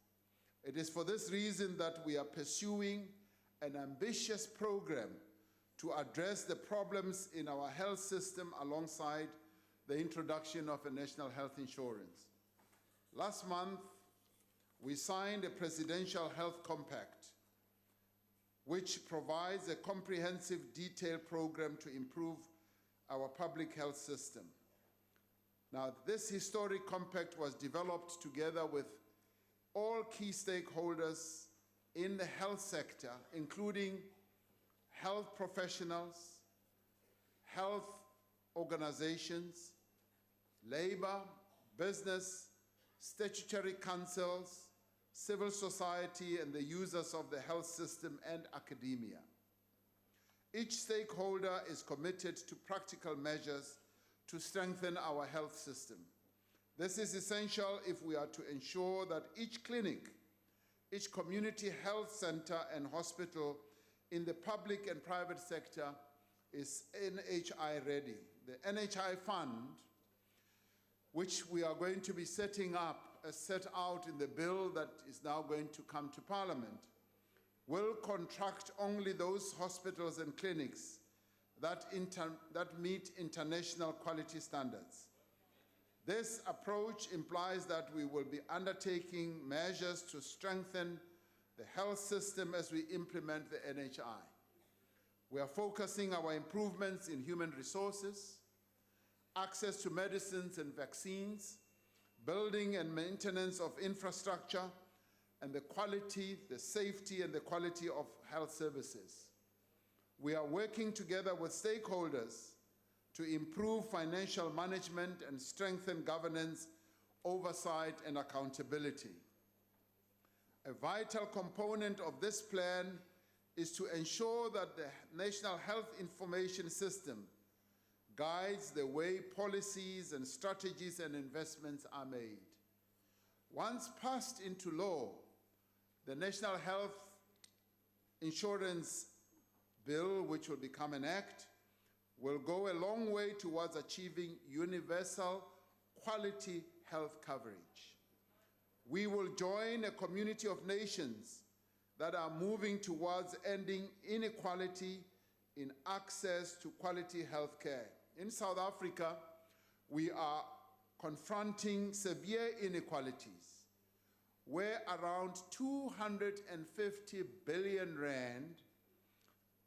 It is for this reason that we are pursuing an ambitious program to address the problems in our health system alongside the introduction of a national health insurance. Last month, we signed a presidential health compact, which provides a comprehensive, detailed program to improve our public health system. Now, this historic compact was developed together with all key stakeholders in the health sector, including health professionals, health organizations, labor, business, statutory councils, civil society, and the users of the health system and academia. Each stakeholder is committed to practical measures to strengthen our health system. This is essential if we are to ensure that each clinic, each community health center and hospital in the public and private sector is NHI ready. The NHI fund, which we are going to be setting up, as set out in the bill that is now going to come to Parliament, will contract only those hospitals and clinics that meet international quality standards. This approach implies that we will be undertaking measures to strengthen the health system as we implement the NHI. We are focusing our improvements in human resources, access to medicines and vaccines, building and maintenance of infrastructure, and the quality, the safety, and the quality of health services. We are working together with stakeholders to improve financial management and strengthen governance, oversight, and accountability. A vital component of this plan is to ensure that the National Health Information System guides the way policies and strategies and investments are made. Once passed into law, the National Health Insurance Bill, which will become an act, will go a long way towards achieving universal quality health coverage. We will join a community of nations that are moving towards ending inequality in access to quality health care. In South Africa, we are confronting severe inequalities, where around 250 billion rand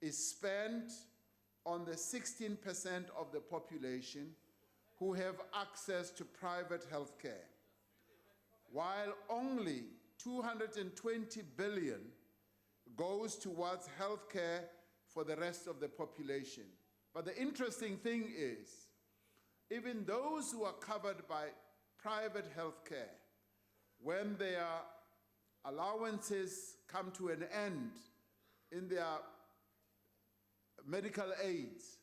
is spent on the 16% of the population who have access to private health care, while only 220 billion goes towards health care for the rest of the population. But the interesting thing is, even those who are covered by private health care, when their allowances come to an end in their medical aids,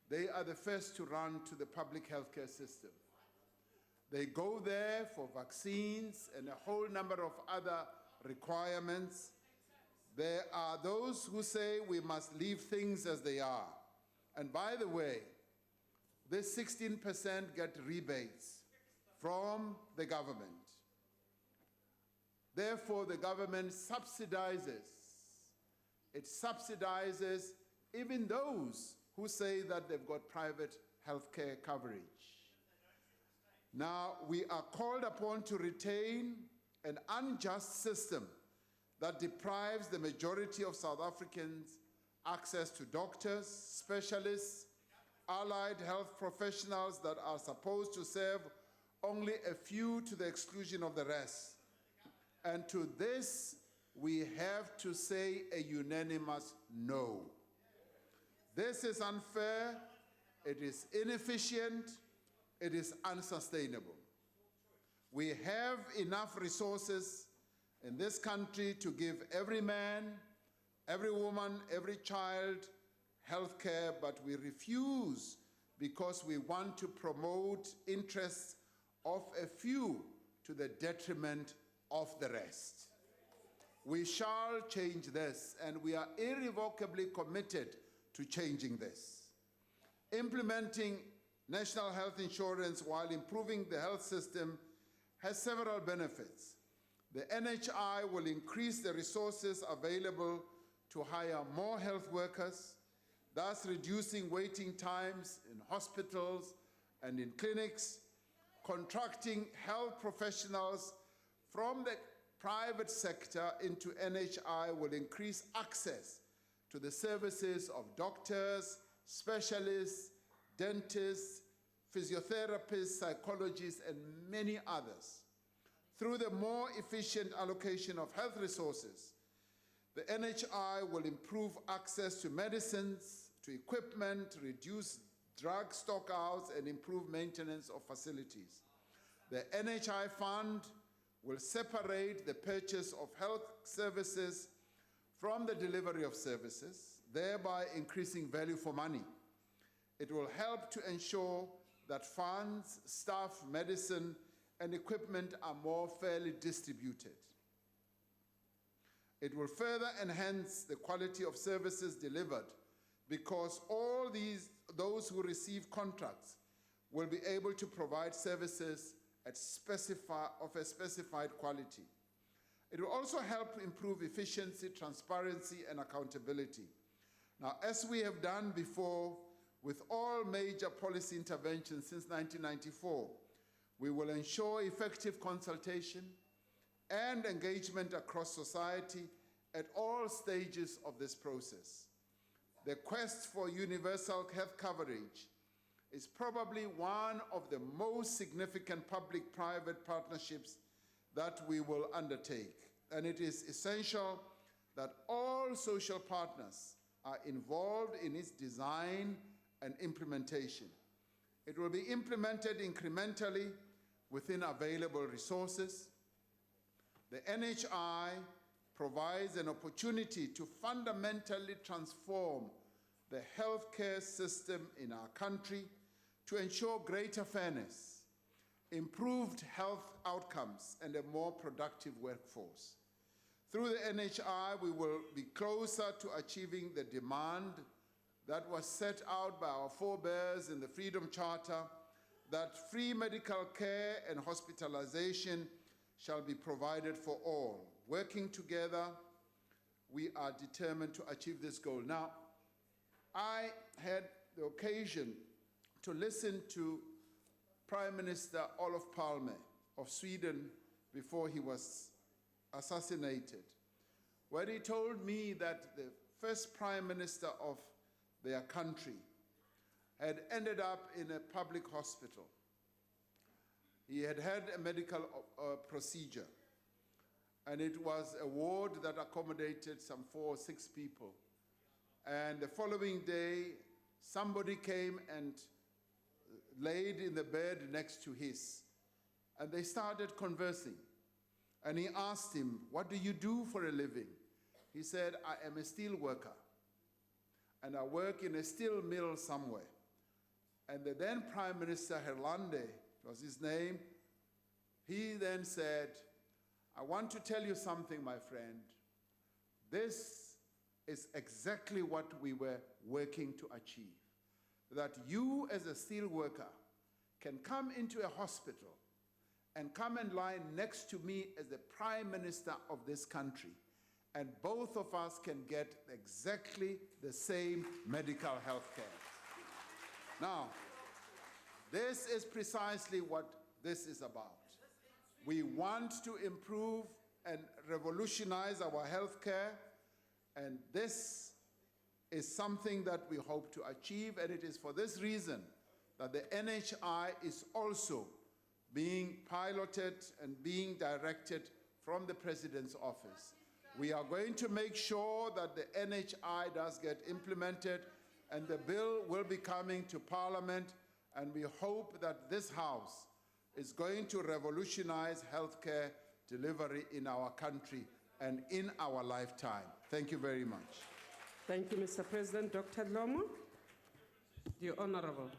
they are the first to run to the public healthcare system. They go there for vaccines and a whole number of other requirements. There are those who say we must leave things as they are. And by the way, this 16% get rebates from the government. Therefore, the government subsidizes. It subsidizes even those who say that they've got private health care coverage. Now, we are called upon to retain an unjust system that deprives the majority of South Africans access to doctors, specialists, allied health professionals that are supposed to serve only a few to the exclusion of the rest. And to this, we have to say a unanimous no. This is unfair, it is inefficient, it is unsustainable. We have enough resources in this country to give every man, every woman, every child health care, but we refuse because we want to promote interests of a few to the detriment of the rest. We shall change this, and we are irrevocably committed to changing this. Implementing national health insurance while improving the health system has several benefits. The NHI will increase the resources available to hire more health workers, thus reducing waiting times in hospitals and in clinics. Contracting health professionals from the private sector into NHI will increase access to the services of doctors, specialists, dentists, physiotherapists, psychologists, and many others. Through the more efficient allocation of health resources, the NHI will improve access to medicines, to equipment, reduce drug stockouts, and improve maintenance of facilities. The NHI fund will separate the purchase of health services from the delivery of services, thereby increasing value for money. It will help to ensure that funds, staff, medicine, and equipment are more fairly distributed. It will further enhance the quality of services delivered because all those who receive contracts will be able to provide services of a specified quality. It will also help improve efficiency, transparency, and accountability. Now, as we have done before with all major policy interventions since 1994, we will ensure effective consultation and engagement across society at all stages of this process. The quest for universal health coverage is probably one of the most significant public-private partnerships that we will undertake, and it is essential that all social partners are involved in its design and implementation. It will be implemented incrementally within available resources. The NHI provides an opportunity to fundamentally transform the healthcare system in our country to ensure greater fairness, improved health outcomes, and a more productive workforce. Through the NHI, we will be closer to achieving the demand that was set out by our forebears in the Freedom Charter, that free medical care and hospitalization shall be provided for all. Working together, we are determined to achieve this goal. Now, I had the occasion to listen to Prime Minister Olof Palme of Sweden before he was assassinated, when he told me that the first Prime Minister of their country had ended up in a public hospital. He had had a medical procedure, and it was a ward that accommodated some 4 or 6 people. And the following day, somebody came and laid in the bed next to his, and they started conversing. And he asked him, "What do you do for a living?" He said, "I am a steel worker, and I work in a steel mill somewhere." And the then Prime Minister Herlande was his name. He then said, "I want to tell you something, my friend. This is exactly what we were working to achieve. That you as a steel worker can come into a hospital and come and lie next to me as the Prime Minister of this country, and both of us can get exactly the same medical health care." Now, this is precisely what this is about. We want to improve and revolutionize our healthcare, and this is something that we hope to achieve, and it is for this reason that the NHI is also being piloted and being directed from the President's office. We are going to make sure that the NHI does get implemented, and the bill will be coming to Parliament, and we hope that this House is going to revolutionize healthcare delivery in our country and in our lifetime. Thank you very much. Thank you, Mr. President. Dr. Lomo, the Honorable.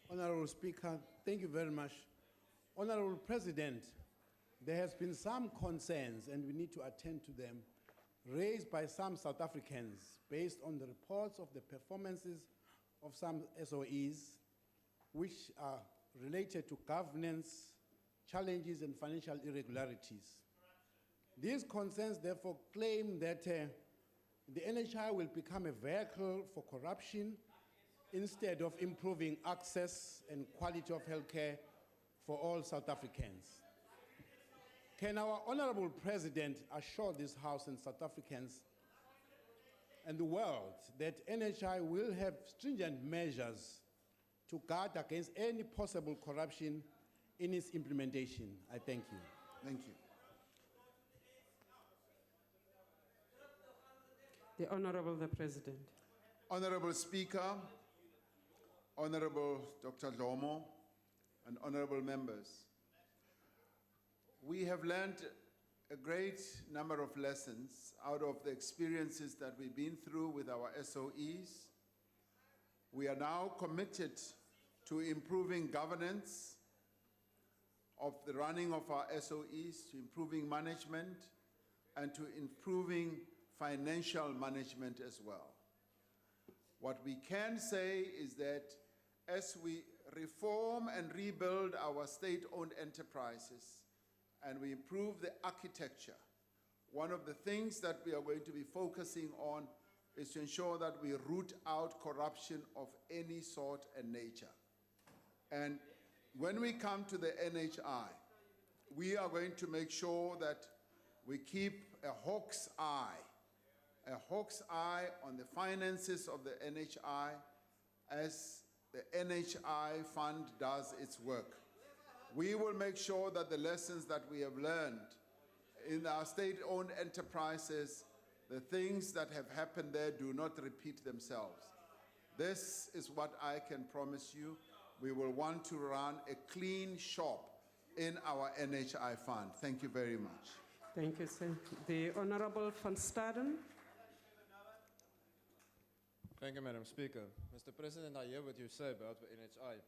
Honorable Speaker, thank you very much. Honorable President, there has been some concerns, and we need to attend to them, raised by some South Africans based on the reports of the performances of some SOEs, which are related to governance, challenges, and financial irregularities. These concerns therefore claim that the NHI will become a vehicle for corruption instead of improving access and quality of healthcare for all South Africans. Can our Honorable President assure this House and South Africans and the world that NHI will have stringent measures to guard against any possible corruption in its implementation? I thank you. Thank you. The Honorable the President. Honorable Speaker, Honorable Dr. Lomo, and honorable members, we have learned a great number of lessons out of the experiences that we've been through with our SOEs. We are now committed to improving governance of the running of our SOEs, to improving management, and to improving financial management as well. What we can say is that as we reform and rebuild our state-owned enterprises and we improve the architecture, one of the things that we are going to be focusing on is to ensure that we root out corruption of any sort and nature. And when we come to the NHI, we are going to make sure that we keep a hawk's eye on the finances of the NHI as the NHI fund does its work. We will make sure that the lessons that we have learned in our state-owned enterprises, the things that have happened there do not repeat themselves. This is what I can promise you. We will want to run a clean shop in our NHI fund. Thank you very much. Thank you, sir. The Honorable van Staden. Thank you, Madam Speaker. Mr. President, I hear what you say about the NHI.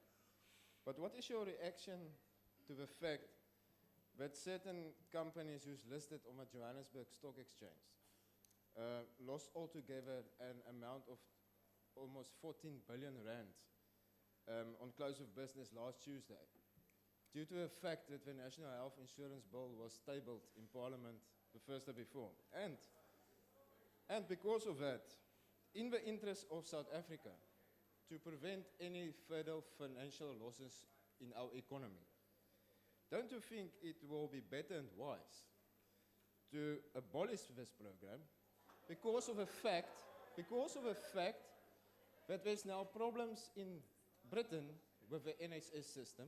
But what is your reaction to the fact that certain companies who's listed on the Johannesburg Stock Exchange lost altogether an amount of almost 14 billion rand on close of business last Tuesday, due to the fact that the National Health Insurance Bill was tabled in Parliament the Thursday before. And because of that, in the interest of South Africa, to prevent any further financial losses in our economy, don't you think it will be better and wise to abolish this program because of the fact that there's now problems in Britain with the NHS system,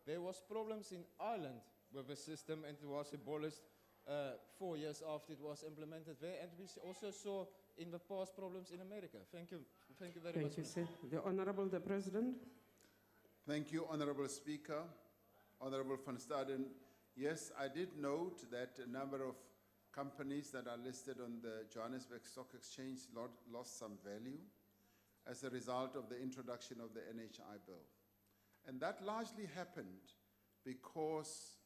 there was problems in Ireland with the system, and it was abolished 4 years after it was implemented there, and we also saw in the past problems in America. Thank you very much. Thank you, sir. The Honorable the President. Thank you, Honorable Speaker. Honorable van Staden, yes, I did note that a number of companies that are listed on the Johannesburg Stock Exchange lost some value as a result of the introduction of the NHI bill. And that largely happened because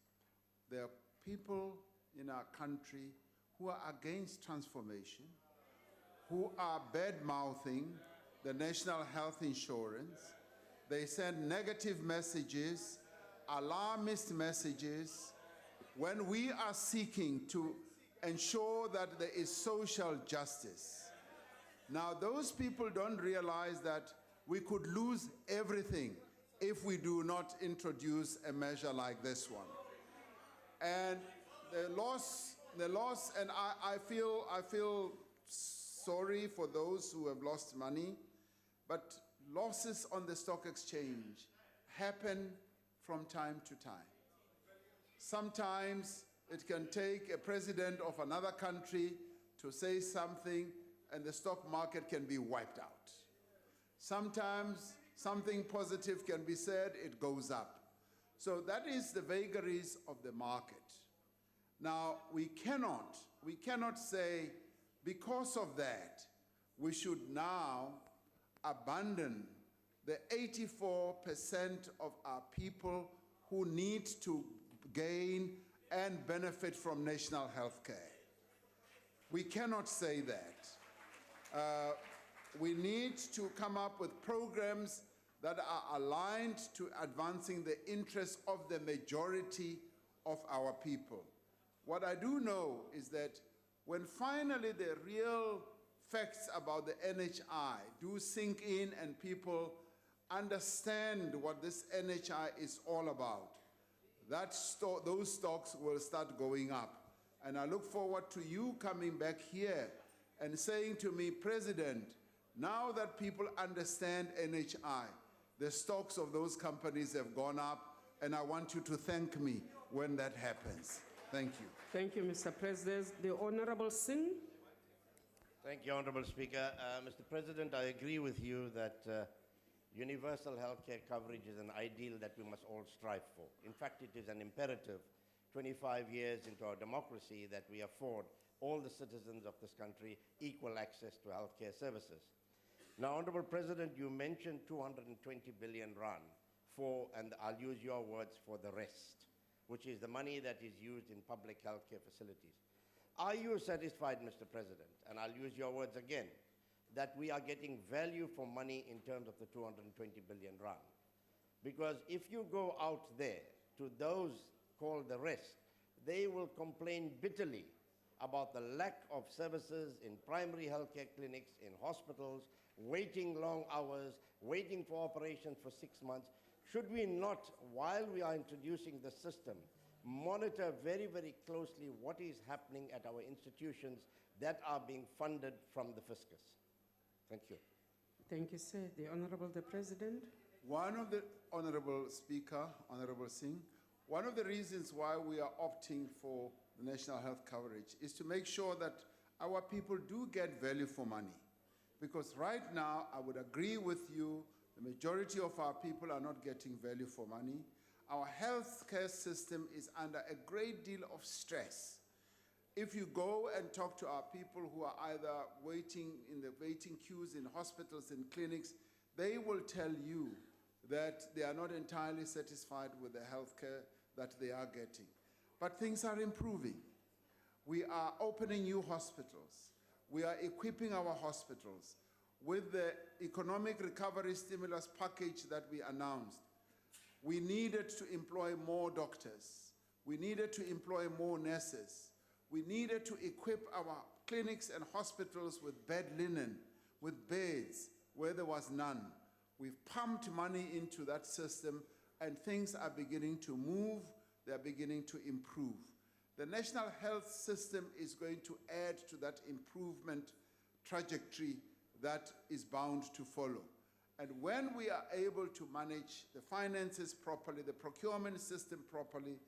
there are people in our country who are against transformation, who are bad-mouthing the National Health Insurance. They send negative messages, alarmist messages, when we are seeking to ensure that there is social justice. Now, those people don't realize that we could lose everything if we do not introduce a measure like this one. And the loss, and I feel sorry for those who have lost money, but losses on the stock exchange happen from time to time. Sometimes it can take a president of another country to say something and the stock market can be wiped out. Sometimes something positive can be said, it goes up. So that is the vagaries of the market. Now, we cannot say because of that, we should now abandon the 84% of our people who need to gain and benefit from national health care. We cannot say that. We need to come up with programs that are aligned to advancing the interests of the majority of our people. What I do know is that when finally the real facts about the NHI do sink in and people understand what this NHI is all about, those stocks will start going up. And I look forward to you coming back here and saying to me, President, now that people understand NHI, the stocks of those companies have gone up, and I want you to thank me when that happens. Thank you. Thank you, Mr. President. The Honorable Singh. Thank you, Honorable Speaker. Mr. President, I agree with you that universal healthcare coverage is an ideal that we must all strive for. In fact, it is an imperative 25 years into our democracy that we afford all the citizens of this country equal access to healthcare services. Now, Honorable President, you mentioned 220 billion rand for, and I'll use your words, for the rest, which is the money that is used in public healthcare facilities. Are you satisfied, Mr. President, and I'll use your words again, that we are getting value for money in terms of the 220 billion rand? Because if you go out there to those called the rest, they will complain bitterly about the lack of services in primary healthcare clinics, in hospitals, waiting long hours, waiting for operations for 6 months. Should we not, while we are introducing the system, monitor very, very closely what is happening at our institutions that are being funded from the fiscus? Thank you. Thank you, sir. The Honorable the President. One of the Honorable Speaker, Honorable Singh, one of the reasons why we are opting for the national health coverage is to make sure that our people do get value for money. Because right now, I would agree with you, the majority of our people are not getting value for money. Our healthcare system is under a great deal of stress. If you go and talk to our people who are either waiting in the waiting queues in hospitals and clinics, they will tell you that they are not entirely satisfied with the healthcare that they are getting. But things are improving. We are opening new hospitals. We are equipping our hospitals with the economic recovery stimulus package that we announced. We needed to employ more doctors. We needed to employ more nurses. We needed to equip our clinics and hospitals with bed linen, with beds where there was none. We've pumped money into that system and things are beginning to move, they're beginning to improve. The national health system is going to add to that improvement trajectory that is bound to follow. And when we are able to manage the finances properly, the procurement system properly,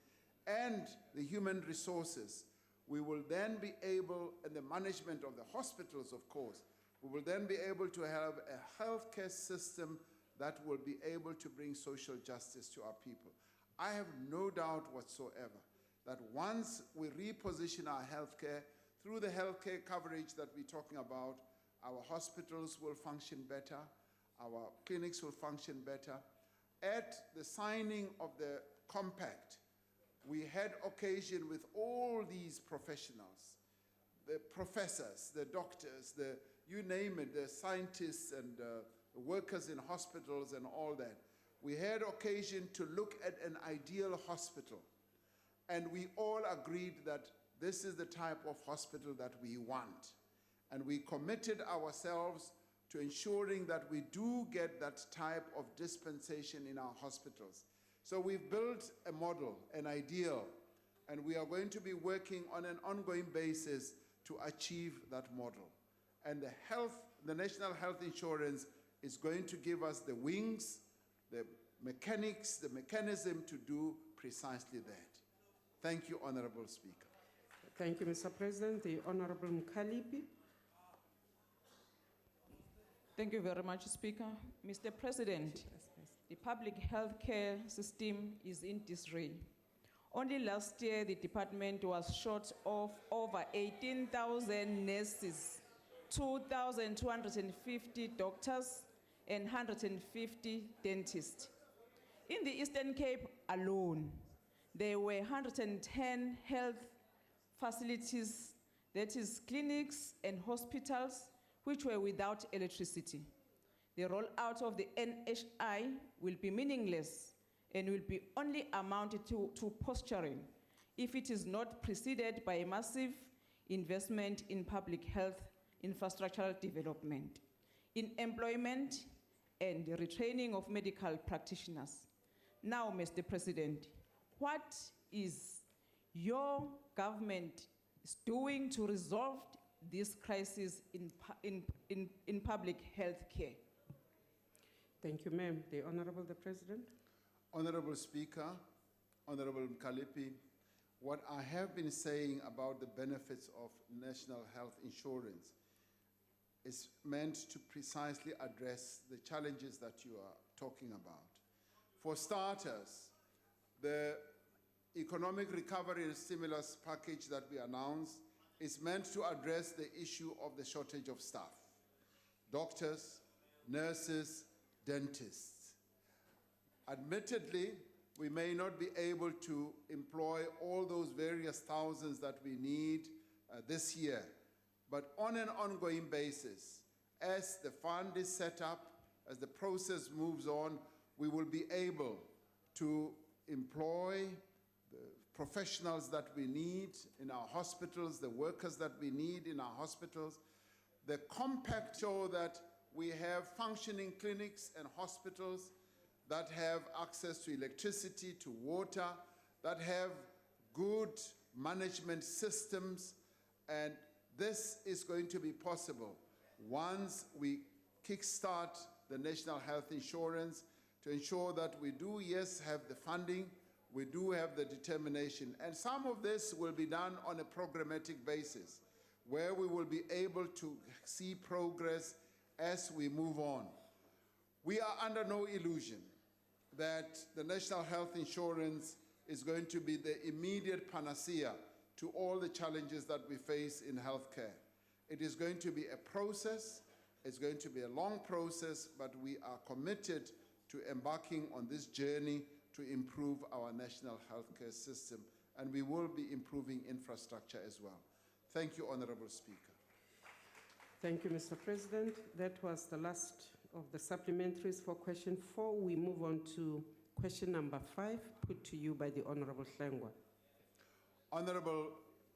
and the human resources, we will then be able, and the management of the hospitals, of course, we will then be able to have a healthcare system that will be able to bring social justice to our people. I have no doubt whatsoever that once we reposition our healthcare through the healthcare coverage that we're talking about, our hospitals will function better, our clinics will function better. At the signing of the compact, we had occasion with all these professionals, the professors, the doctors, you name it, the scientists and the workers in hospitals and all that. We had occasion to look at an ideal hospital, and we all agreed that this is the type of hospital that we want. And we committed ourselves to ensuring that we do get that type of dispensation in our hospitals. So we've built a model, an ideal, and we are going to be working on an ongoing basis to achieve that model. And the National Health Insurance is going to give us the wings, the mechanics, the mechanism to do precisely that. Thank you, Honorable Speaker. Thank you, Mr. President. The Honorable Mkalipi. Thank you very much, Speaker. Mr. President, the public health care system is in disarray. Only last year, the department was short of over 18,000 nurses, 2,250 doctors, and 150 dentists. In the Eastern Cape alone, there were 110 health facilities, that is clinics and hospitals, which were without electricity. The rollout of the NHI will be meaningless and will be only amounted to posturing if it is not preceded by a massive investment in public health infrastructural development, in employment and the retraining of medical practitioners. Now, Mr. President, what is your government doing to resolve this crisis in public health care? Thank you, ma'am. The Honorable the President. Honorable Speaker, Honorable Mkalipi, what I have been saying about the benefits of national health insurance is meant to precisely address the challenges that you are talking about. For starters, the economic recovery and stimulus package that we announced is meant to address the issue of the shortage of staff, doctors, nurses, dentists. Admittedly, we may not be able to employ all those various thousands that we need this year, but on an ongoing basis, as the fund is set up, as the process moves on, we will be able to employ the professionals that we need in our hospitals, the workers that we need in our hospitals. The compact show that we have functioning clinics and hospitals that have access to electricity, to water, that have good management systems, and this is going to be possible once we kickstart the national health insurance to ensure that we do, yes, have the funding, we do have the determination, and some of this will be done on a programmatic basis, where we will be able to see progress as we move on. We are under no illusion that the national health insurance is going to be the immediate panacea to all the challenges that we face in healthcare. It is going to be a process, it's going to be a long process, but we are committed to embarking on this journey to improve our national healthcare system, and we will be improving infrastructure as well. Thank you, Honorable Speaker. Thank you, Mr. President. That was the last of the supplementaries for question 4. We move on to question number 5, put to you by the Honorable Hlengwa. Honorable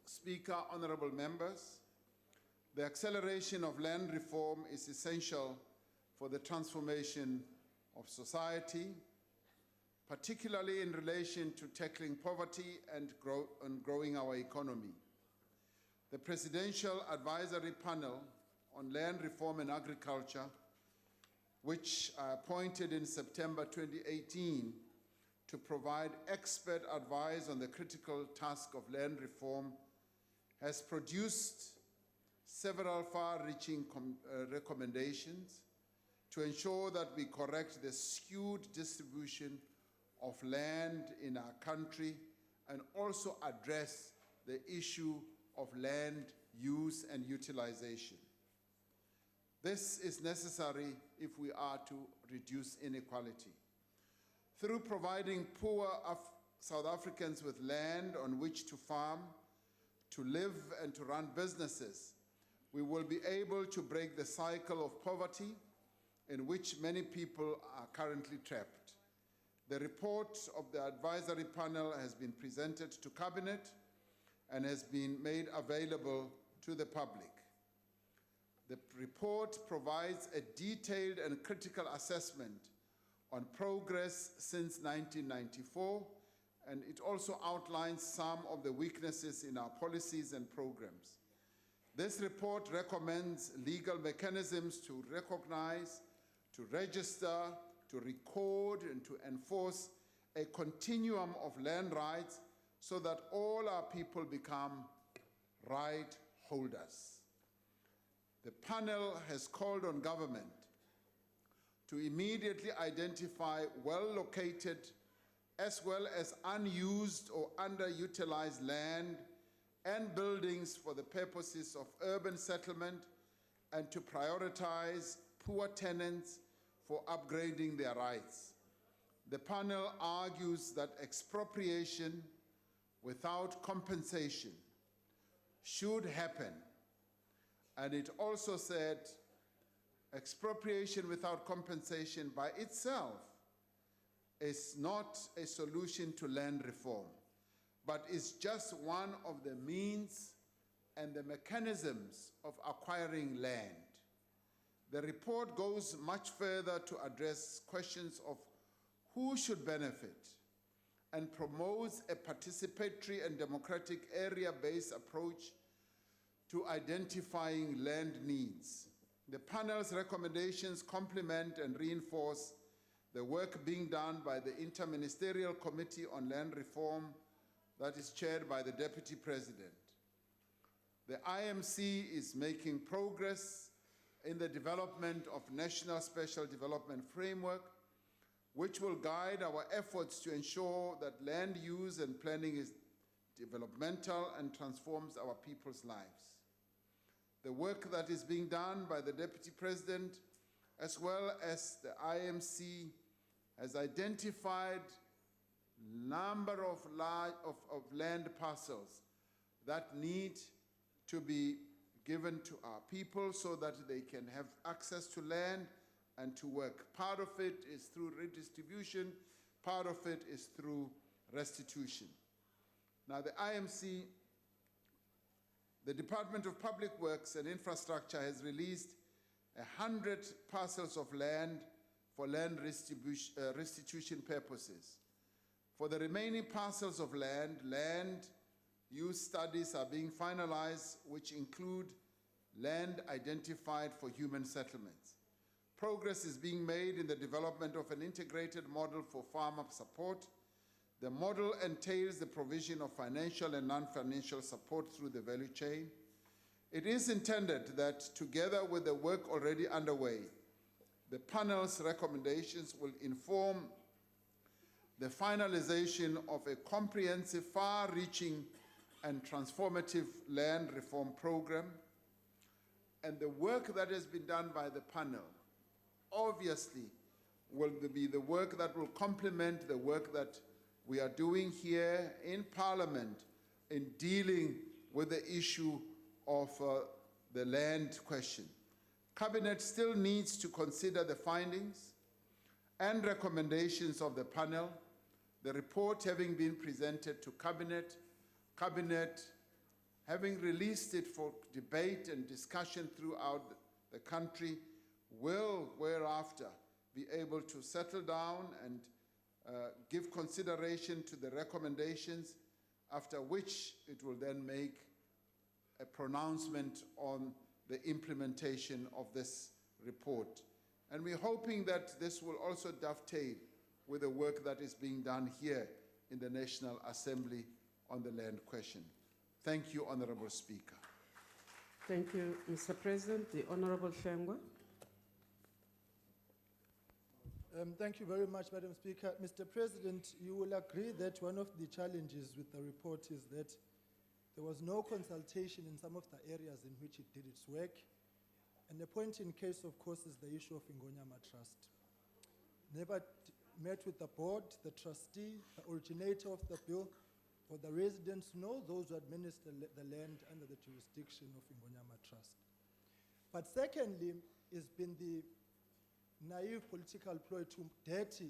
Speaker, honorable members, the acceleration of land reform is essential for the transformation of society, particularly in relation to tackling poverty and growing our economy. The Presidential Advisory Panel on Land Reform and Agriculture, which I appointed in September 2018 to provide expert advice on the critical task of land reform, has produced several far-reaching recommendations to ensure that we correct the skewed distribution of land in our country and also address the issue of land use and utilization. This is necessary if we are to reduce inequality. Through providing poor South Africans with land on which to farm, to live and to run businesses, we will be able to break the cycle of poverty in which many people are currently trapped. The report of the advisory panel has been presented to Cabinet and has been made available to the public. The report provides a detailed and critical assessment on progress since 1994, and it also outlines some of the weaknesses in our policies and programs. This report recommends legal mechanisms to recognize, to register, to record, and to enforce a continuum of land rights so that all our people become right holders. The panel has called on government to immediately identify well-located as well as unused or underutilized land and buildings for the purposes of urban settlement and to prioritize poor tenants for upgrading their rights. The panel argues that expropriation without compensation should happen. And it also said expropriation without compensation by itself is not a solution to land reform, but is just one of the means and the mechanisms of acquiring land. The report goes much further to address questions of who should benefit and promotes a participatory and democratic area-based approach to identifying land needs. The panel's recommendations complement and reinforce the work being done by the Interministerial Committee on Land Reform that is chaired by the Deputy President. The IMC is making progress in the development of National Special Development Framework, which will guide our efforts to ensure that land use and planning is developmental and transforms our people's lives. The work that is being done by the Deputy President as well as the IMC has identified number of land parcels that need to be given to our people so that they can have access to land and to work. Part of it is through redistribution, part of it is through restitution. Now the IMC, the Department of Public Works and Infrastructure has released 100 parcels of land for land restitution purposes. For the remaining parcels of land use studies are being finalized, which include land identified for human settlements. Progress is being made in the development of an integrated model for farmer support. The model entails the provision of financial and non-financial support through the value chain. It is intended that together with the work already underway, the panel's recommendations will inform the finalization of a comprehensive, far-reaching and transformative land reform program. And the work that has been done by the panel obviously will be the work that will complement the work that we are doing here in Parliament in dealing with the issue of the land question. Cabinet still needs to consider the findings and recommendations of the panel, the report having been presented to Cabinet, Cabinet having released it for debate and discussion throughout the country, will thereafter be able to settle down and give consideration to the recommendations, after which it will then make a pronouncement on the implementation of this report. And we're hoping that this will also dovetail with the work that is being done here in the National Assembly on the land question. Thank you, Honorable Speaker. Thank you, Mr. President. The Honorable Shengwa. Thank you very much, Madam Speaker. Mr. President, you will agree that one of the challenges with the report is that there was no consultation in some of the areas in which it did its work. And the point in case, of course, is the issue of Ingonyama Trust. Never met with the board, the trustee, the originator of the bill, or the residents, nor those who administer the land under the jurisdiction of Ingonyama Trust. But secondly, it's been the naive political ploy to dirty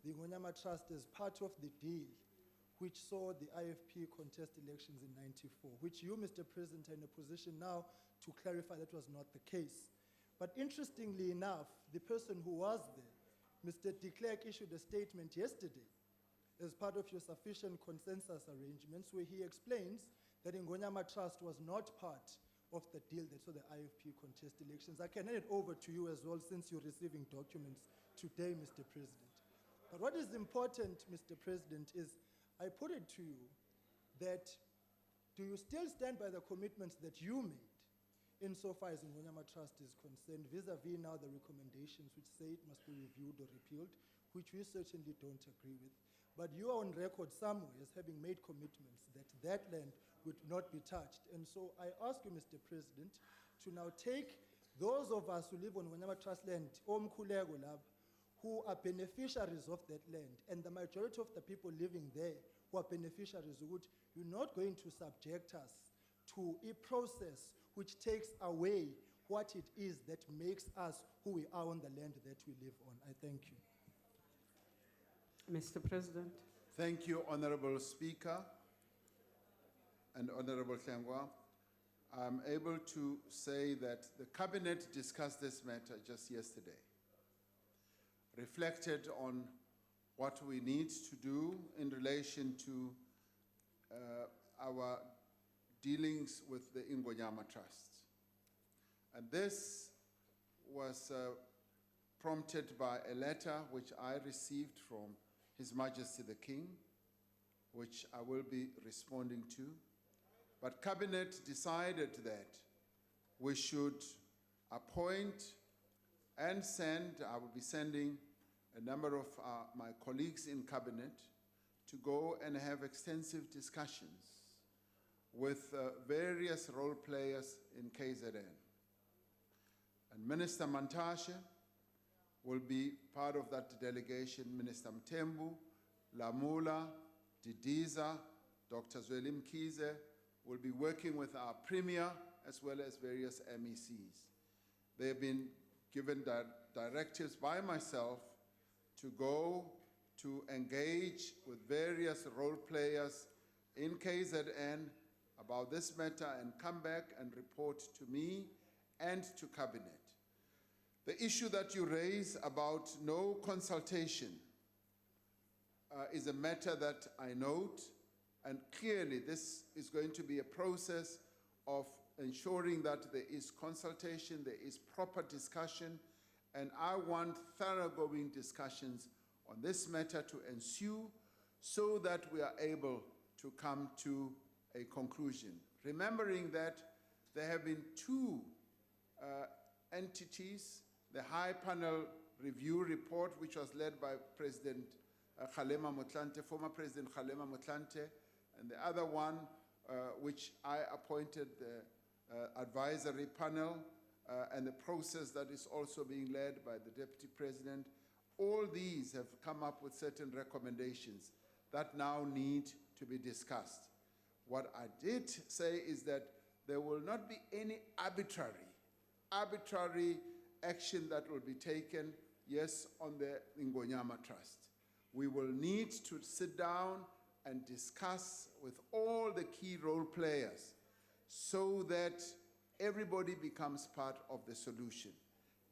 the Ingonyama Trust as part of the deal which saw the IFP contest elections in '94, which you, Mr. President, are in a position now to clarify that was not the case. But interestingly enough, the person who was there, Mr. de Klerk, issued a statement yesterday as part of your sufficient consensus arrangements where he explains that Ngonyama Trust was not part of the deal that saw the IFP contest elections. I can hand it over to you as well since you're receiving documents today, Mr. President. But what is important, Mr. President, is I put it to you that do you still stand by the commitments that you made insofar as Ngonyama Trust is concerned, vis-a-vis now the recommendations which say it must be reviewed or repealed, which we certainly don't agree with. But you are on record somewhere as having made commitments that that land would not be touched. And so I ask you, Mr. President, to now take those of us who live on Ngonyama Trust land, Omkhuleko lab, who are beneficiaries of that land, and the majority of the people living there who are beneficiaries, you're not going to subject us to a process which takes away what it is that makes us who we are on the land that we live on. I thank you. Mr. President. Thank you, Honorable Speaker and Honorable Hlengwa. I'm able to say that the Cabinet discussed this matter just yesterday, reflected on what we need to do in relation to our dealings with the Ngonyama Trust. And this was prompted by a letter which I received from His Majesty the King, which I will be responding to. But Cabinet decided that we should appoint and send, I will be sending a number of my colleagues in Cabinet to go and have extensive discussions with various role players in KZN. And Minister Mantashe will be part of that delegation. Minister Mtembu, Lamula, Didiza, Dr. Zweli Mkhize will be working with our Premier as well as various MECs. They have been given directives by myself to go to engage with various role players in KZN about this matter and come back and report to me and to Cabinet. The issue that you raise about no consultation is a matter that I note, and clearly this is going to be a process of ensuring that there is consultation, there is proper discussion, and I want thoroughgoing discussions on this matter to ensue so that we are able to come to a conclusion. Remembering that there have been two entities, the High Panel Review Report, which was led by President Kgalema Motlanthe, former President Kgalema Motlanthe, and the other one, which I appointed the advisory panel, and the process that is also being led by the Deputy President. All these have come up with certain recommendations that now need to be discussed. What I did say is that there will not be any arbitrary action that will be taken, yes, on the Ngonyama Trust. We will need to sit down and discuss with all the key role players so that everybody becomes part of the solution.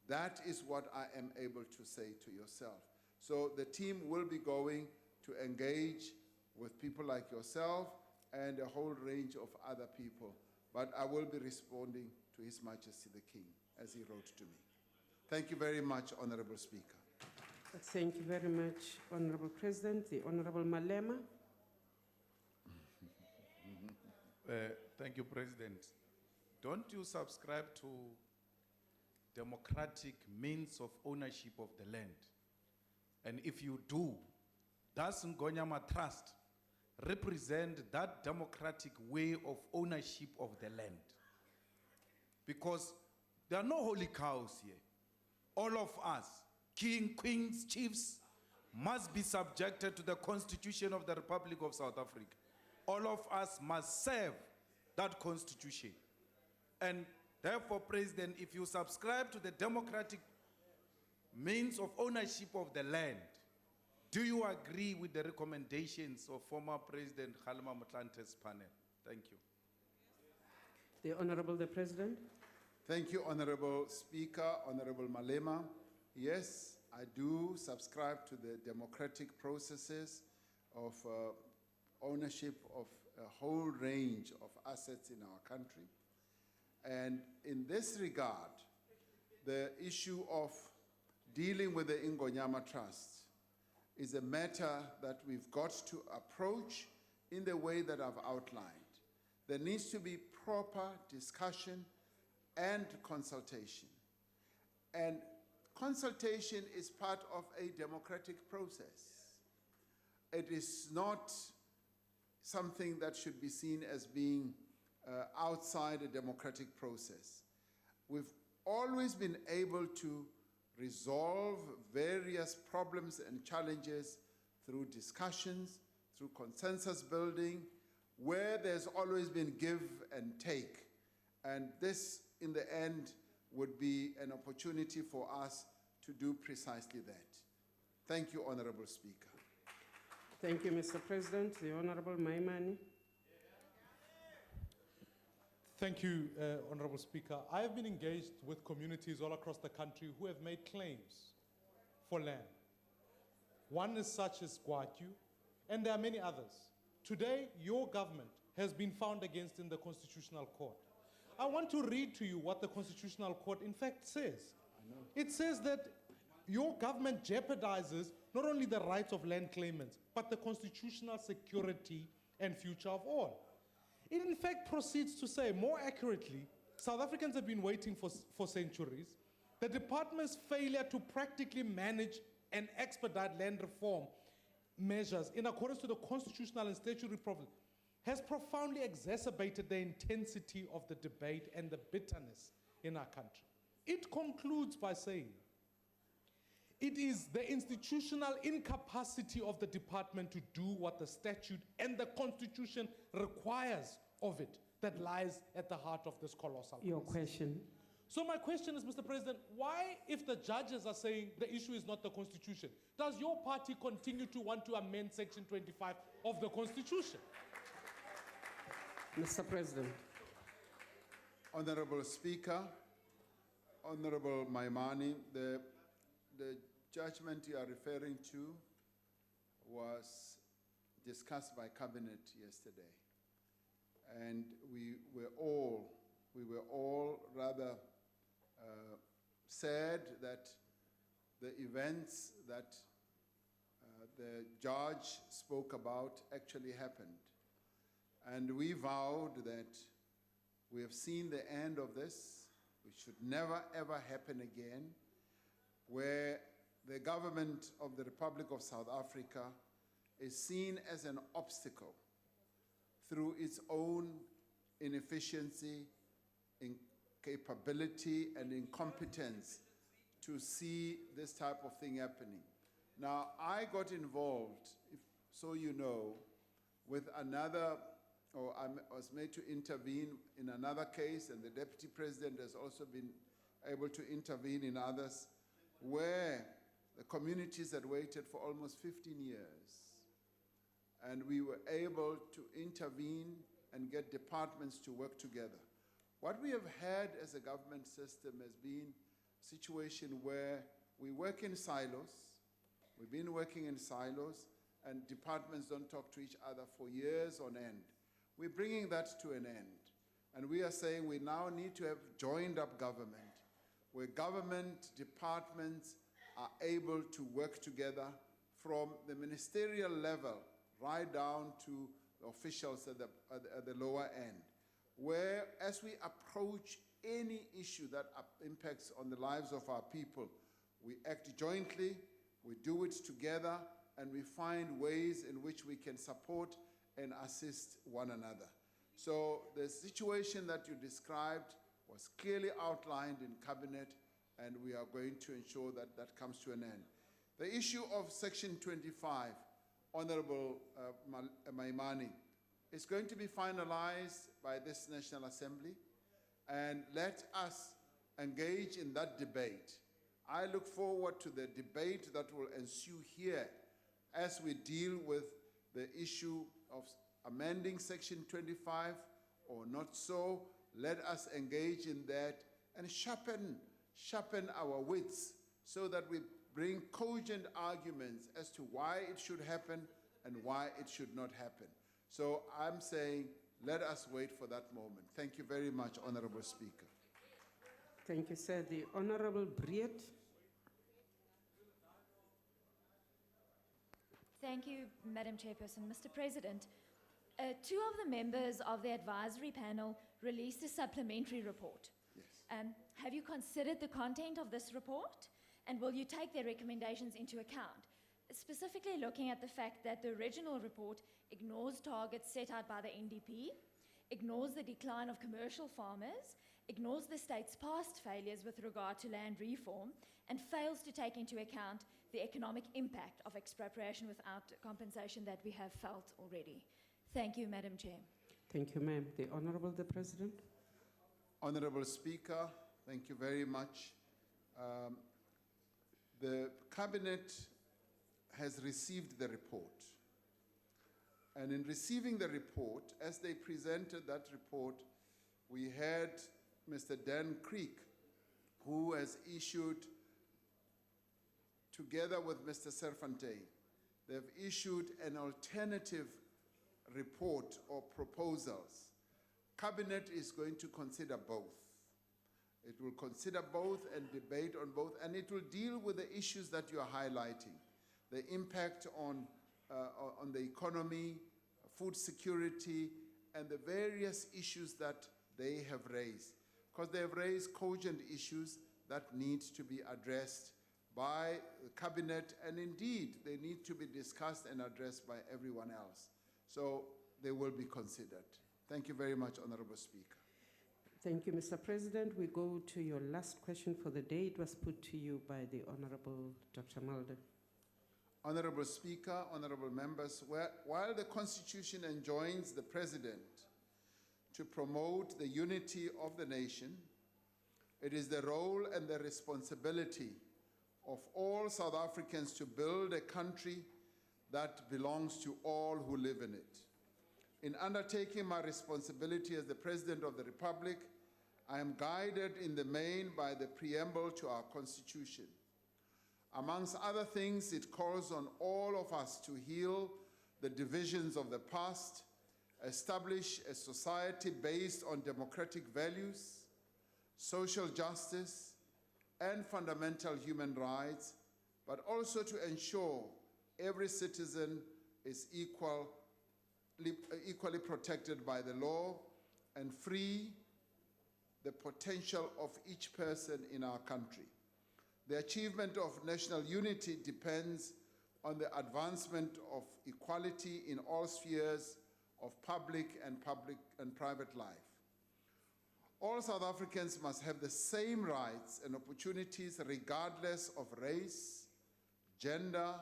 That is what I am able to say to yourself. So the team will be going to engage with people like yourself and a whole range of other people. But I will be responding to His Majesty the King, as he wrote to me. Thank you very much, Honorable Speaker. Thank you very much, Honorable President. The Honorable Malema. Thank you, President. Don't you subscribe to democratic means of ownership of the land? And if you do, does Ngonyama Trust represent that democratic way of ownership of the land? Because there are no holy cows here. All of us, king, queens, chiefs, must be subjected to the Constitution of the Republic of South Africa. All of us must serve that Constitution. And therefore, President, if you subscribe to the democratic means of ownership of the land, Do you agree with the recommendations of former President Kgalema Motlante's panel? Thank you. The Honorable the President. Thank you, Honorable Speaker, Honorable Malema. Yes, I do subscribe to the democratic processes of ownership of a whole range of assets in our country. And in this regard, the issue of dealing with the Ingonyama Trust is a matter that we've got to approach in the way that I've outlined. There needs to be proper discussion and consultation. And consultation is part of a democratic process. It is not something that should be seen as being outside a democratic process. We've always been able to resolve various problems and challenges through discussions, through consensus building, where there's always been give and take. And this, in the end, would be an opportunity for us to do precisely that. Thank you, Honorable Speaker. Thank you, Mr. President. The Honorable Maimani. Thank you, Honorable Speaker. I have been engaged with communities all across the country who have made claims for land. One is such as Gwatyu, and there are many others. Today, your government has been found against in the Constitutional Court. I want to read to you what the Constitutional Court in fact says. It says that your government jeopardizes not only the rights of land claimants, but the constitutional security and future of all. It in fact proceeds to say, more accurately, South Africans have been waiting for centuries. The department's failure to practically manage and expedite land reform measures in accordance to the constitutional and statutory provisions has profoundly exacerbated the intensity of the debate and the bitterness in our country. It concludes by saying, it is the institutional incapacity of the department to do what the statute and the constitution requires of it that lies at the heart of this colossal Your crisis. question. So my question is, Mr. President, why, if the judges are saying the issue is not the Constitution, does your party continue to want to amend Section 25 of the Constitution? Mr. President. Honorable Speaker, Honorable Maimani, the judgment you are referring to was discussed by Cabinet yesterday. And we were all rather sad that the events that the judge spoke about actually happened. And we vowed that we have seen the end of this. It should never ever happen again, where the government of the Republic of South Africa is seen as an obstacle through its own inefficiency, incapability, and incompetence to see this type of thing happening. Now, I got involved, so you know, with another, or I was made to intervene in another case, and the Deputy President has also been able to intervene in others, where the communities had waited for almost 15 years. And we were able to intervene and get departments to work together. What we have had as a government system has been a situation where we work in silos. We've been working in silos, and departments don't talk to each other for years on end. We're bringing that to an end. And we are saying we now need to have joined up government, where government departments are able to work together from the ministerial level right down to the officials at the lower end, where as we approach any issue that impacts on the lives of our people, we act jointly, we do it together, and we find ways in which we can support and assist one another. So the situation that you described was clearly outlined in Cabinet, and we are going to ensure that that comes to an end. The issue of Section 25, Honorable Maimani, is going to be finalized by this National Assembly, and let us engage in that debate. I look forward to the debate that will ensue here as we deal with the issue of amending Section 25 or not so. Let us engage in that and sharpen our wits so that we bring cogent arguments as to why it should happen and why it should not happen. So I'm saying, let us wait for that moment. Thank you very much, Honorable Speaker. Thank you, sir. The Honorable Breed. Thank you, Madam Chairperson. Mr. President, two of the members of the advisory panel released a supplementary report. Yes. Have you considered the content of this report? And will you take their recommendations into account? Specifically looking at the fact that the original report ignores targets set out by the NDP, ignores the decline of commercial farmers, ignores the state's past failures with regard to land reform, and fails to take into account the economic impact of expropriation without compensation that we have felt already. Thank you, Madam Chair. Thank you, ma'am. The Honorable the President. Honorable Speaker, thank you very much. The Cabinet has received the report. And in receiving the report, as they presented that report, we had Mr. Dan Creek, who has issued, together with Mr. Serfontein, they've issued an alternative report or proposals. Cabinet is going to consider both. It will consider both and debate on both, and it will deal with the issues that you are highlighting, the impact on the economy, food security, and the various issues that they have raised. Because they have raised cogent issues that need to be addressed by the Cabinet, and indeed, they need to be discussed and addressed by everyone else. So they will be considered. Thank you very much, Honorable Speaker. Thank you, Mr. President. We go to your last question for the day. It was put to you by the Honorable Dr. Mulder. Honorable Speaker, honorable members, while the Constitution enjoins the President to promote the unity of the nation, it is the role and the responsibility of all South Africans to build a country that belongs to all who live in it. In undertaking my responsibility as the President of the Republic, I am guided in the main by the preamble to our Constitution. Amongst other things, it calls on all of us to heal the divisions of the past, establish a society based on democratic values, social justice, and fundamental human rights, but also to ensure every citizen is equally protected by the law and free the potential of each person in our country. The achievement of national unity depends on the advancement of equality in all spheres of public and private life. All South Africans must have the same rights and opportunities regardless of race, gender,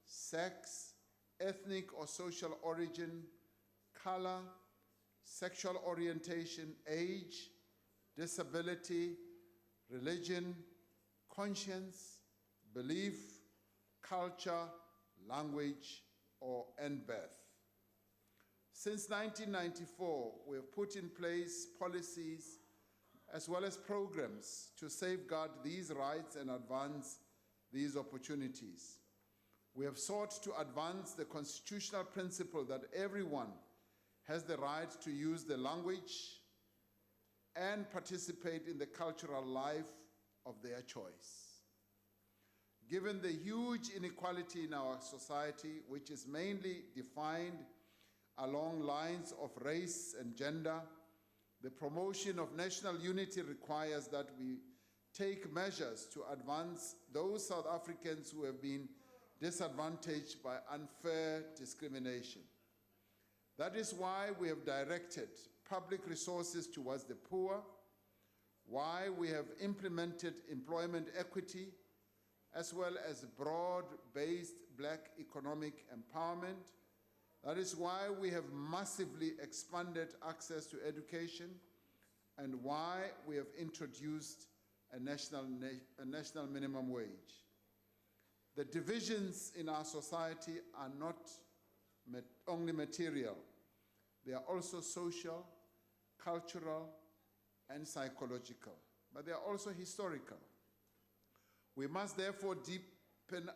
sex, ethnic or social origin, color, sexual orientation, age, disability, religion, conscience, belief, culture, language, and birth. Since 1994, we have put in place policies as well as programs to safeguard these rights and advance these opportunities. We have sought to advance the constitutional principle that everyone has the right to use the language and participate in the cultural life of their choice. Given the huge inequality in our society, which is mainly defined along lines of race and gender, the promotion of national unity requires that we take measures to advance those South Africans who have been disadvantaged by unfair discrimination. That is why we have directed public resources towards the poor, why we have implemented employment equity, as well as broad-based Black economic empowerment. That is why we have massively expanded access to education, and why we have introduced a national minimum wage. The divisions in our society are not only material, they are also social, cultural, and psychological, but they are also historical. We must therefore deepen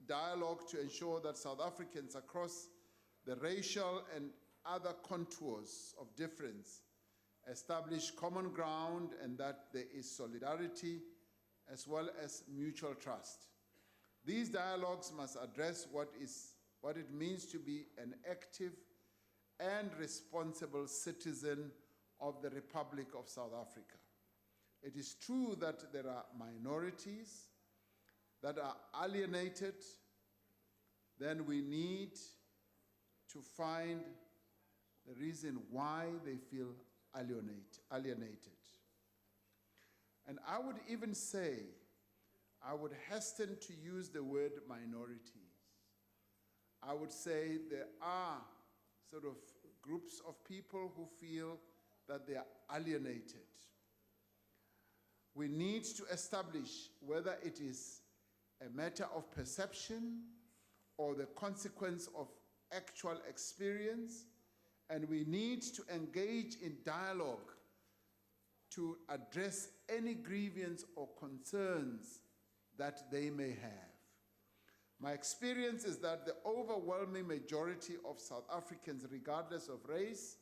dialogue to ensure that South Africans across the racial and other contours of difference establish common ground and that there is solidarity as well as mutual trust. These dialogues must address what it means to be an active and responsible citizen of the Republic of South Africa. It is true that there are minorities that are alienated. Then we need to find the reason why they feel alienated. And I would even say, I would hasten to use the word minorities. I would say there are sort of groups of people who feel that they are alienated. We need to establish whether it is a matter of perception or the consequence of actual experience, and we need to engage in dialogue to address any grievance or concerns that they may have. My experience is that the overwhelming majority of South Africans, regardless of race,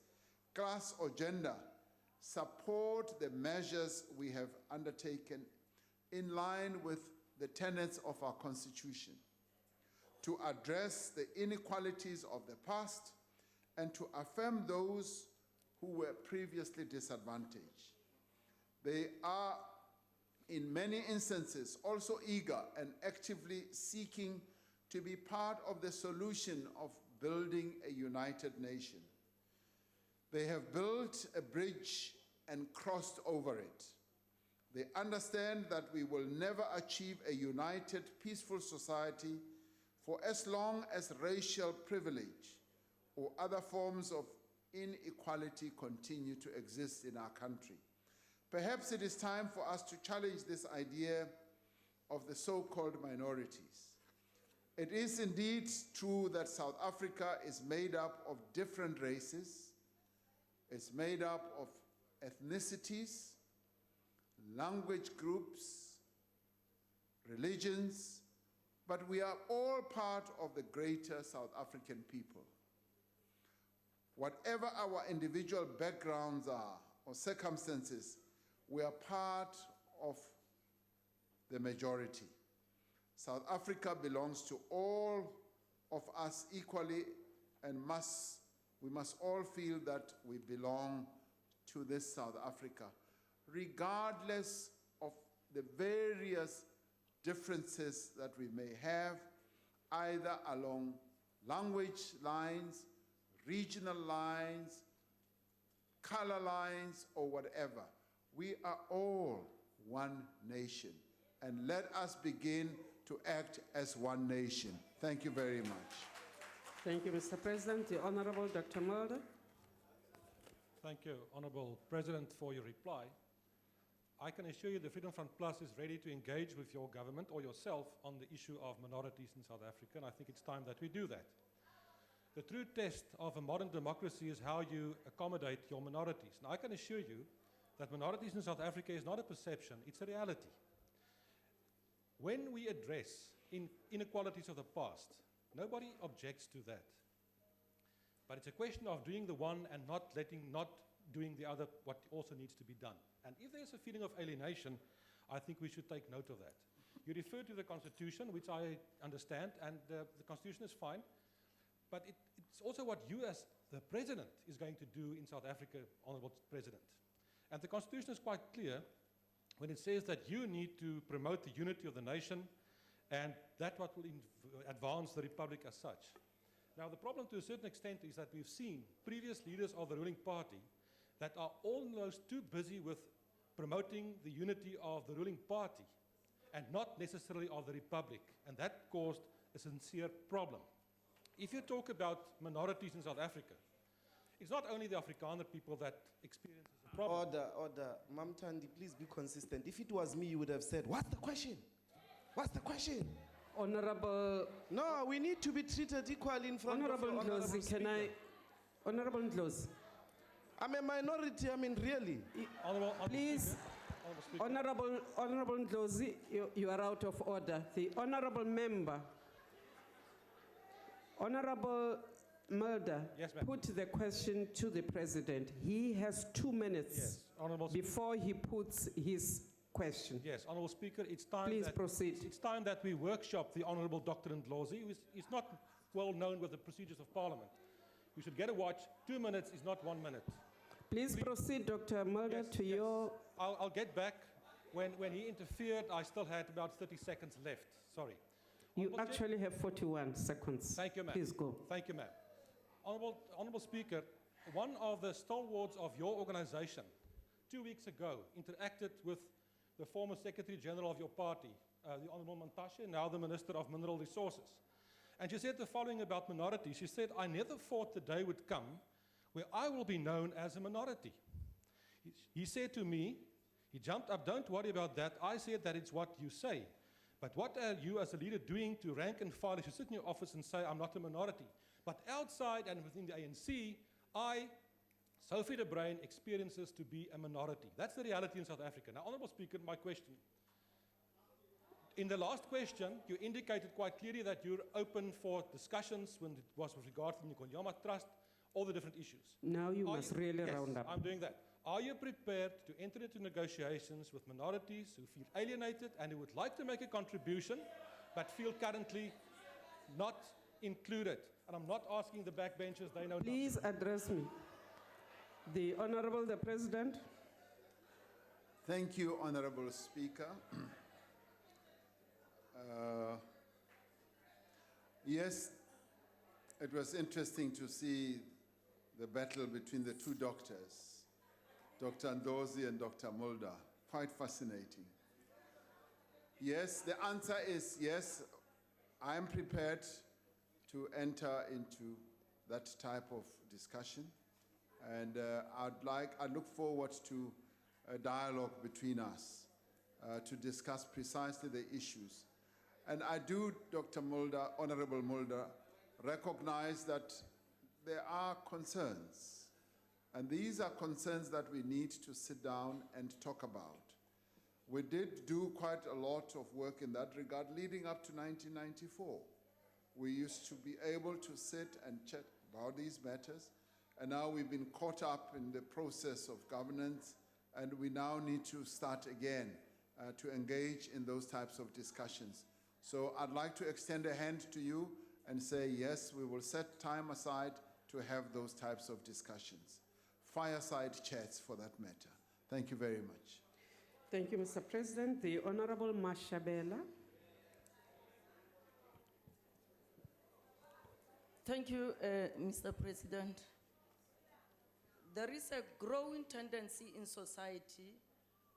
class, or gender, support the measures we have undertaken in line with the tenets of our Constitution to address the inequalities of the past and to affirm those who were previously disadvantaged. They are, in many instances, also eager and actively seeking to be part of the solution of building a united nation. They have built a bridge and crossed over it. They understand that we will never achieve a united, peaceful society for as long as racial privilege or other forms of inequality continue to exist in our country. Perhaps it is time for us to challenge this idea of the so-called minorities. It is indeed true that South Africa is made up of different races, it's made up of ethnicities, language groups, religions, but we are all part of the greater South African people. Whatever our individual backgrounds are or circumstances, we are part of the majority. South Africa belongs to all of us equally, and we must all feel that we belong to this South Africa, regardless of the various differences that we may have, either along language lines, regional lines, color lines, or whatever. We are all one nation, and let us begin to act as one nation. Thank you very much. Thank you, Mr. President. The Honorable Dr. Mulder. Thank you, Honorable President, for your reply. I can assure you the Freedom Front Plus is ready to engage with your government or yourself on the issue of minorities in South Africa, and I think it's time that we do that. The true test of a modern democracy is how you accommodate your minorities. And I can assure you that minorities in South Africa is not a perception, it's a reality. When we address inequalities of the past, nobody objects to that. But it's a question of doing the one and not doing the other, what also needs to be done. And if there's a feeling of alienation, I think we should take note of that. You refer to the Constitution, which I understand, and the Constitution is fine, but it's also what you as the President is going to do in South Africa, Honorable President. And the Constitution is quite clear when it says that you need to promote the unity of the nation, and that what will advance the Republic as such. Now, the problem to a certain extent is that we've seen previous leaders of the ruling party that are almost too busy with promoting the unity of the ruling party and not necessarily of the Republic, and that caused a sincere problem. If you talk about minorities in South Africa, it's not only the Afrikaner people that experience a problem. Order. Mamtandi, please be consistent. If it was me, you would have said, what's the question? What's the question? Honorable, No, we need to be treated equally in front Honorable of you, Honorable Ndlozi, can I, Speaker. Honorable Ndlozi, I'm a minority, I mean, really. please, Honorable Ndlozi, you are out of order. The honorable member, Honorable Mulder, Yes, ma'am. put the question to the president. He has 2 minutes Yes, Honorable before he puts his question. Yes, Honourable Speaker, it's time Please that proceed. It's time that we workshop the Honourable Dr. Ndlozi, who is not well known with the procedures of Parliament. You should get a watch. 2 minutes is not 1 minute. Please proceed, Dr. Mulder, to your... I'll get back. When he interfered, I still had about 30 seconds left. Sorry. You Honourable Chair- actually have 41 seconds. Thank you, ma'am. Please go. Thank you, ma'am. Honourable Speaker, one of the stalwarts of your organization 2 weeks ago interacted with the former Secretary General of your party, the Honourable Mantashe, now the Minister of Mineral Resources. And she said the following about minorities. She said, I never thought the day would come where I will be known as a minority. He said to me, he jumped up, don't worry about that. I said that it's what you say. But what are you as a leader doing to rank and file if you sit in your office and say, I'm not a minority? But outside and within the ANC, Sophie de Bruin, experiences to be a minority. That's the reality in South Africa. Now, Honourable Speaker, my question. In the last question, you indicated quite clearly that you're open for discussions when it was with regard to the Nkonyama Trust, all the different issues. Now you must really Yes, round up. I'm doing that. Are you prepared to enter into negotiations with minorities who feel alienated and who would like to make a contribution but feel currently not included? And I'm not asking the backbenchers, they know Please address me. The Honorable the President. Thank you, Honorable Speaker. Yes, it was interesting to see the battle between the two doctors, Dr. Ndlozi and Dr. Mulder. Quite fascinating. Yes, the answer is yes, I'm prepared to enter into that type of discussion. And I look forward to a dialogue between us to discuss precisely the issues. And I do, Dr. Mulder, Honorable Mulder, recognize that there are concerns. And these are concerns that we need to sit down and talk about. We did do quite a lot of work in that regard leading up to 1994. We used to be able to sit and chat about these matters. And now we've been caught up in the process of governance, and we now need to start again to engage in those types of discussions. So I'd like to extend a hand to you and say, yes, we will set time aside to have those types of discussions. Fireside chats for that matter. Thank you very much. Thank you, Mr. President. The Honorable Mashabela. Thank you, Mr. President. There is a growing tendency in society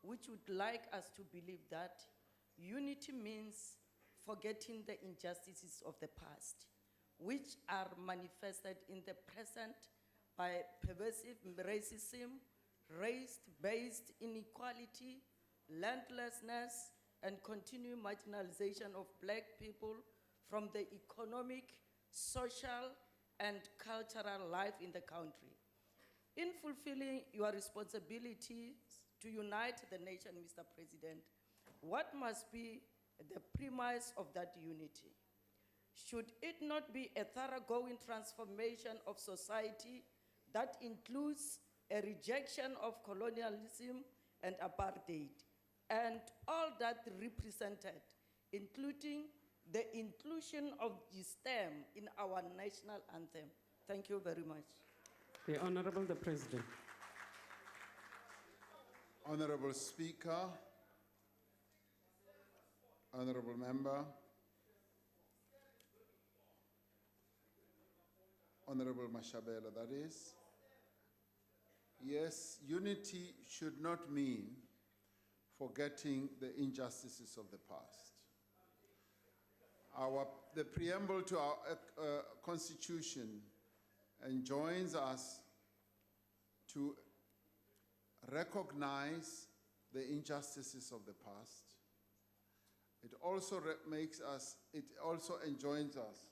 which would like us to believe that unity means forgetting the injustices of the past, which are manifested in the present by pervasive racism, race-based inequality, landlessness, and continued marginalization of black people from the economic, social, and cultural life in the country. In fulfilling your responsibilities to unite the nation, Mr. President, what must be the premise of that unity? Should it not be a thoroughgoing transformation of society that includes a rejection of colonialism and apartheid, and all that represented, including the inclusion of the stem in our national anthem? Thank you very much. The Honorable the President. Honorable Speaker, Honorable Member, Honorable Mashabela, that is. Yes, unity should not mean forgetting the injustices of the past. The preamble to our Constitution enjoins us to recognize the injustices of the past it also it also enjoins us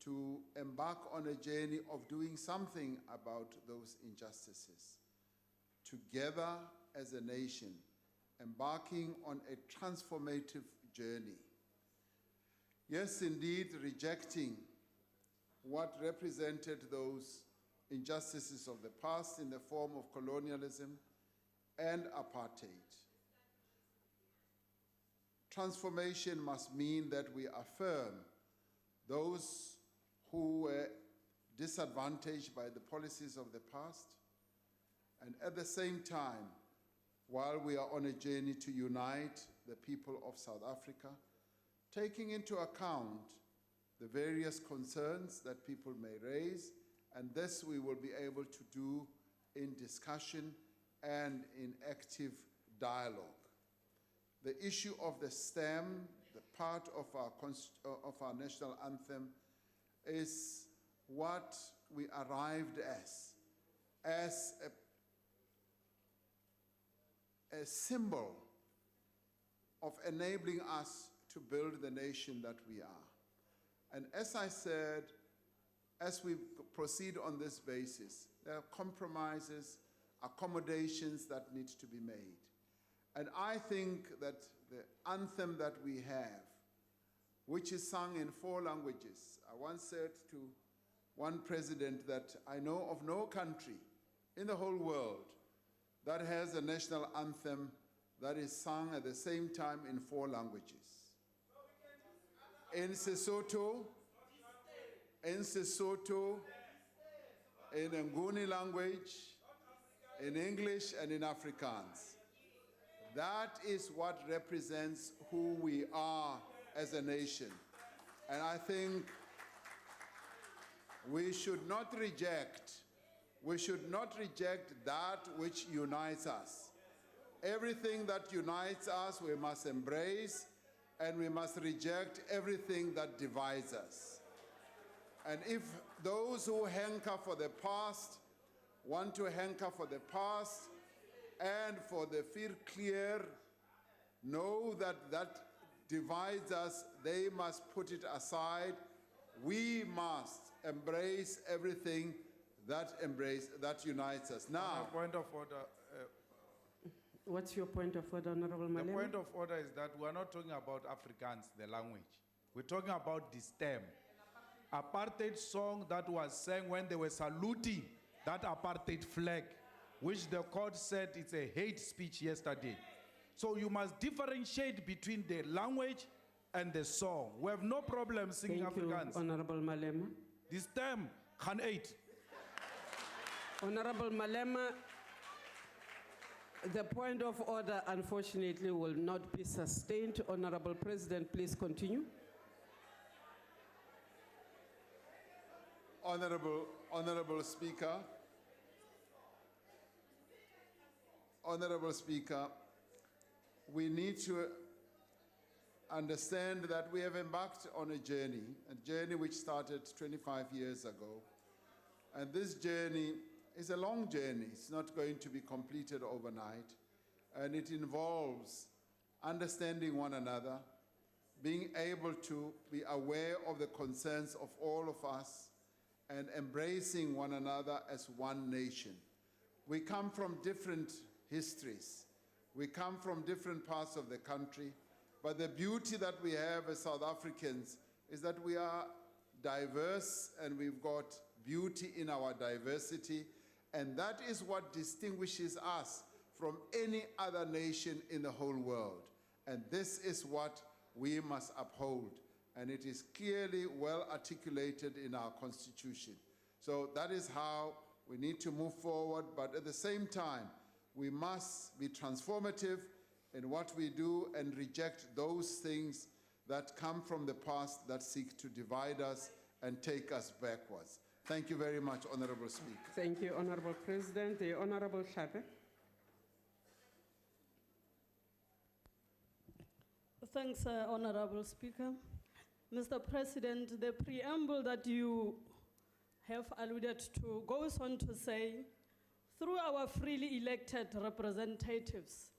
to embark on a journey of doing something about those injustices. Together as a nation, embarking on a transformative journey. Yes, indeed, rejecting what represented those injustices of the past in the form of colonialism and apartheid. Transformation must mean that we affirm those who were disadvantaged by the policies of the past, and at the same time, while we are on a journey to unite the people of South Africa, taking into account the various concerns that people may raise, and this we will be able to do in discussion and in active dialogue. The issue of the stem, the part of our national anthem, is what we arrived as a symbol of enabling us to build the nation that we are. And as I said, as we proceed on this basis, there are compromises, accommodations that need to be made. And I think that the anthem that we have, which is sung in 4 languages, I once said to one president that I know of no country in the whole world that has a national anthem that is sung at the same time in 4 languages. In Sesotho, in Nguni language, in English, and in Afrikaans. That is what represents who we are as a nation. And I think we should not reject that which unites us. Everything that unites us, we must embrace, and we must reject everything that divides us. And if those who hanker for the past want to hanker for the past and for the clear, know that that divides us, they must put it aside. We must embrace everything that unites us. Now, point of order. What's your point of order, Honorable The Malema? point of order is that we are not talking about Afrikaans, the language. We're talking about the stem. Apartheid song that was sang when they were saluting that apartheid flag, which the court said it's a hate speech yesterday. So you must differentiate between the language and the song. We have no problem singing Afrikaans. Thank you, Honorable Malema. The stem, can 8. Honorable Malema, the point of order, unfortunately, will not be sustained. Honorable President, please continue. Honorable Speaker, we need to understand that we have embarked on a journey which started 25 years ago. And this journey is a long journey. It's not going to be completed overnight. And it involves understanding one another, being able to be aware of the concerns of all of us, and embracing one another as one nation. We come from different histories. We come from different parts of the country, but the beauty that we have as South Africans is that we are diverse and we've got beauty in our diversity, and that is what distinguishes us from any other nation in the whole world. And this is what we must uphold. And it is clearly well articulated in our Constitution. So that is how we need to move forward, but at the same time, we must be transformative in what we do and reject those things that come from the past that seek to divide us and take us backwards. Thank you very much, Honorable Speaker. Thank you, Honorable President. The Honorable Hlape. Thanks, Honorable Speaker. Mr. President, the preamble that you have alluded to goes on to say, through our freely elected representatives,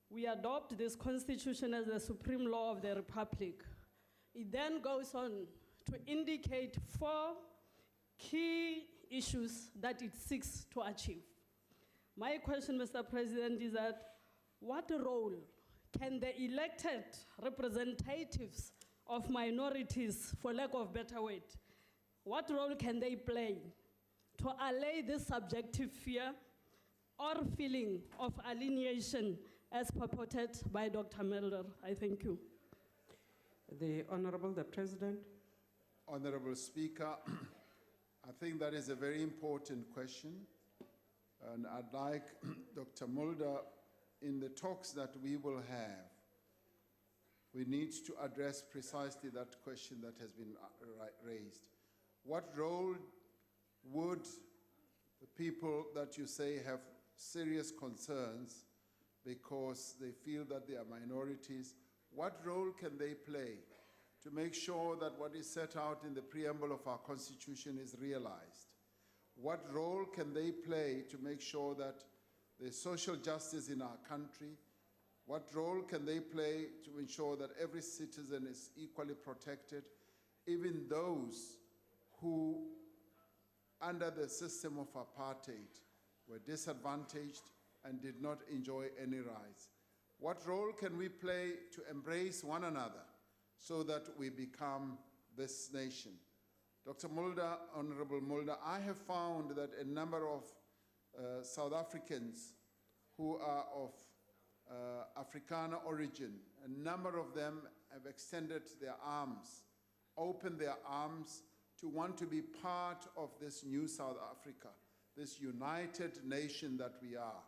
we adopt this constitution as the supreme law of the republic. It then goes on to indicate 4 key issues that it seeks to achieve. My question, Mr. President, is that what role can the elected representatives of minorities, for lack of better word, what role can they play to allay this subjective fear or feeling of alienation as purported by Dr. Mulder? I thank you. The Honorable the President. Honorable Speaker, I think that is a very important question. And I'd like Dr. Mulder, in the talks that we will have, we need to address precisely that question that has been raised. What role would the people that you say have serious concerns because they feel that they are minorities, what role can they play to make sure that what is set out in the preamble of our Constitution is realized? What role can they play to make sure that there's social justice in our country? What role can they play to ensure that every citizen is equally protected, even those who, under the system of apartheid, were disadvantaged and did not enjoy any rights? What role can we play to embrace one another so that we become this nation? Dr. Mulder, Honorable Mulder, I have found that a number of South Africans who are of Afrikaner origin, a number of them have extended their arms, opened their arms to want to be part of this new South Africa, this united nation that we are,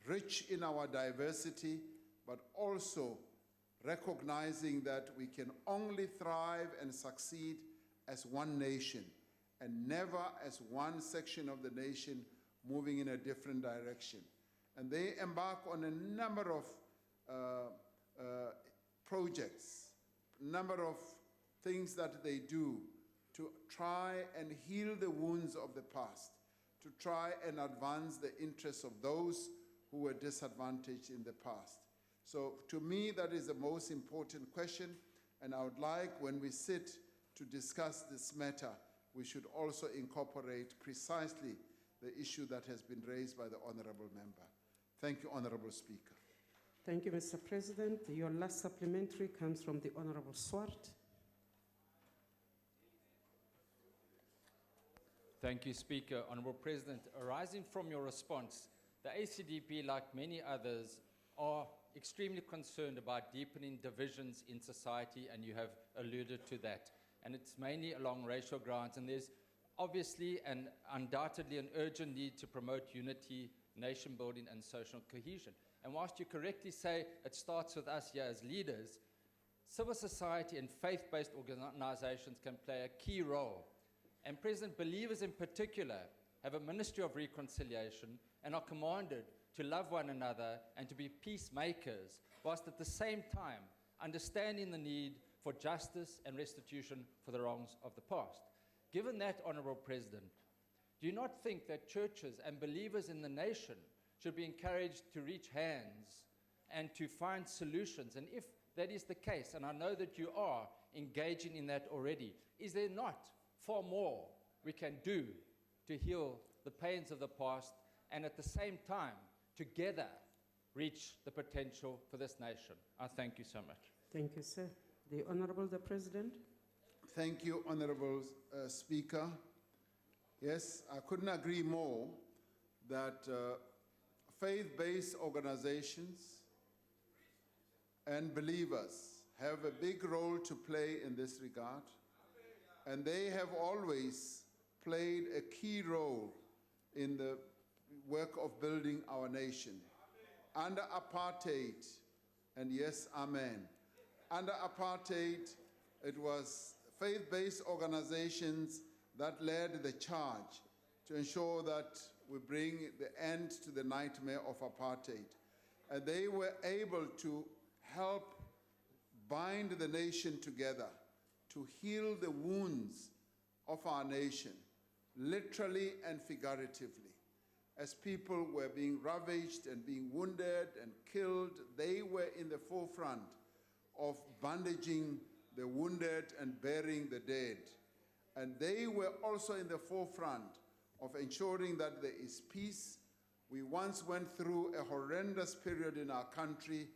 rich in our diversity, but also recognizing that we can only thrive and succeed as one nation and never as one section of the nation moving in a different direction. And they embark on a number of projects, number of things that they do to try and heal the wounds of the past, to try and advance the interests of those who were disadvantaged in the past. So to me, that is the most important question, and I would like, when we sit to discuss this matter, we should also incorporate precisely the issue that has been raised by the honorable member. Thank you, Honorable Speaker. Thank you, Mr. President. Your last supplementary comes from the Honorable Swart. Thank you, Speaker. Honorable President, arising from your response, the ACDP, like many others, are extremely concerned about deepening divisions in society, and you have alluded to that. And it's mainly along racial grounds, and there's obviously and undoubtedly an urgent need to promote unity, nation building, and social cohesion. And whilst you correctly say it starts with us here as leaders, civil society and faith-based organizations can play a key role. And President, believers in particular have a ministry of reconciliation and are commanded to love one another and to be peacemakers, whilst at the same time understanding the need for justice and restitution for the wrongs of the past. Given that, Honorable President, do you not think that churches and believers in the nation should be encouraged to reach hands and to find solutions? And if that is the case, and I know that you are engaging in that already, is there not far more we can do to heal the pains of the past and at the same time together reach the potential for this nation? I thank you so much. Thank you, sir. The Honorable the President. Thank you, Honorable Speaker. Yes, I couldn't agree more that faith-based organizations and believers have a big role to play in this regard, and they have always played a key role in the work of building our nation. Under apartheid, and yes, amen. Under apartheid, it was faith-based organizations that led the charge to ensure that we bring the end to the nightmare of apartheid. And they were able to help bind the nation together, to heal the wounds of our nation, literally and figuratively. as people were being ravaged and being wounded and killed, they were in the forefront of bandaging the wounded and burying the dead. And they were also in the forefront of ensuring that there is peace. We once went through a horrendous period in our country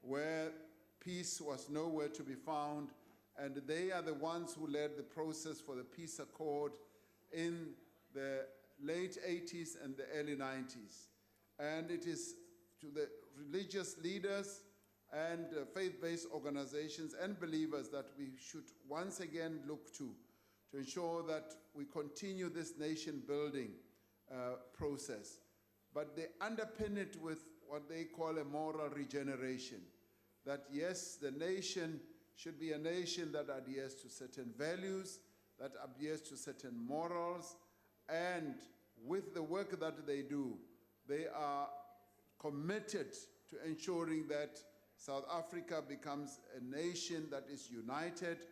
where peace was nowhere to be found, and they are the ones who led the process for the peace accord in the late 80s and the early 90s. And it is to the religious leaders and faith-based organizations and believers that we should once again look to ensure that we continue this nation-building process. But they underpin it with what they call a moral regeneration. That yes, the nation should be a nation that adheres to certain values, that adheres to certain morals, and with the work that they do, they are committed to ensuring that South Africa becomes a nation that is united.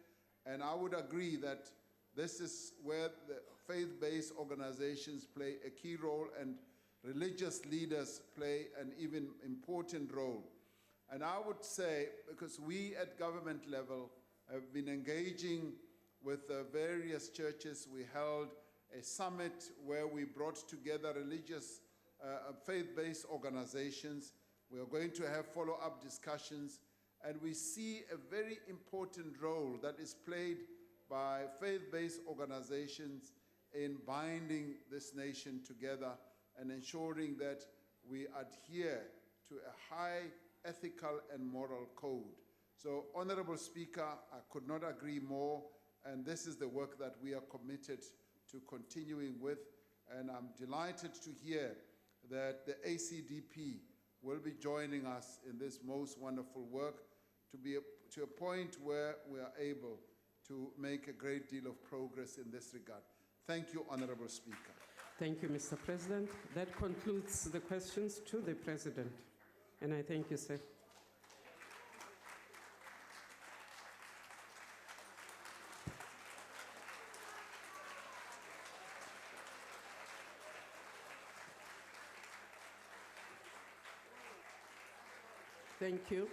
And I would agree that this is where the faith-based organizations play a key role and religious leaders play an even important role. And I would say, because we at government level have been engaging with various churches, we held a summit where we brought together religious, faith-based organizations. We are going to have follow-up discussions, and we see a very important role that is played by faith-based organizations in binding this nation together and ensuring that we adhere to a high ethical and moral code. So, Honorable Speaker, I could not agree more, and this is the work that we are committed to continuing with, and I'm delighted to hear that the ACDP will be joining us in this most wonderful work to a point where we are able to make a great deal of progress in this regard. Thank you, Honorable Speaker. Thank you, Mr. President. That concludes the questions to the President. And I thank you, sir. Thank you.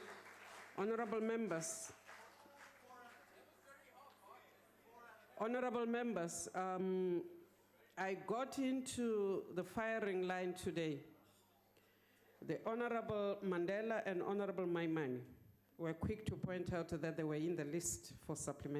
Honorable members. Honorable members, I got into the firing line today. The Honorable Mandela and Honorable Maimane were quick to point out that they were in the list for supplementary.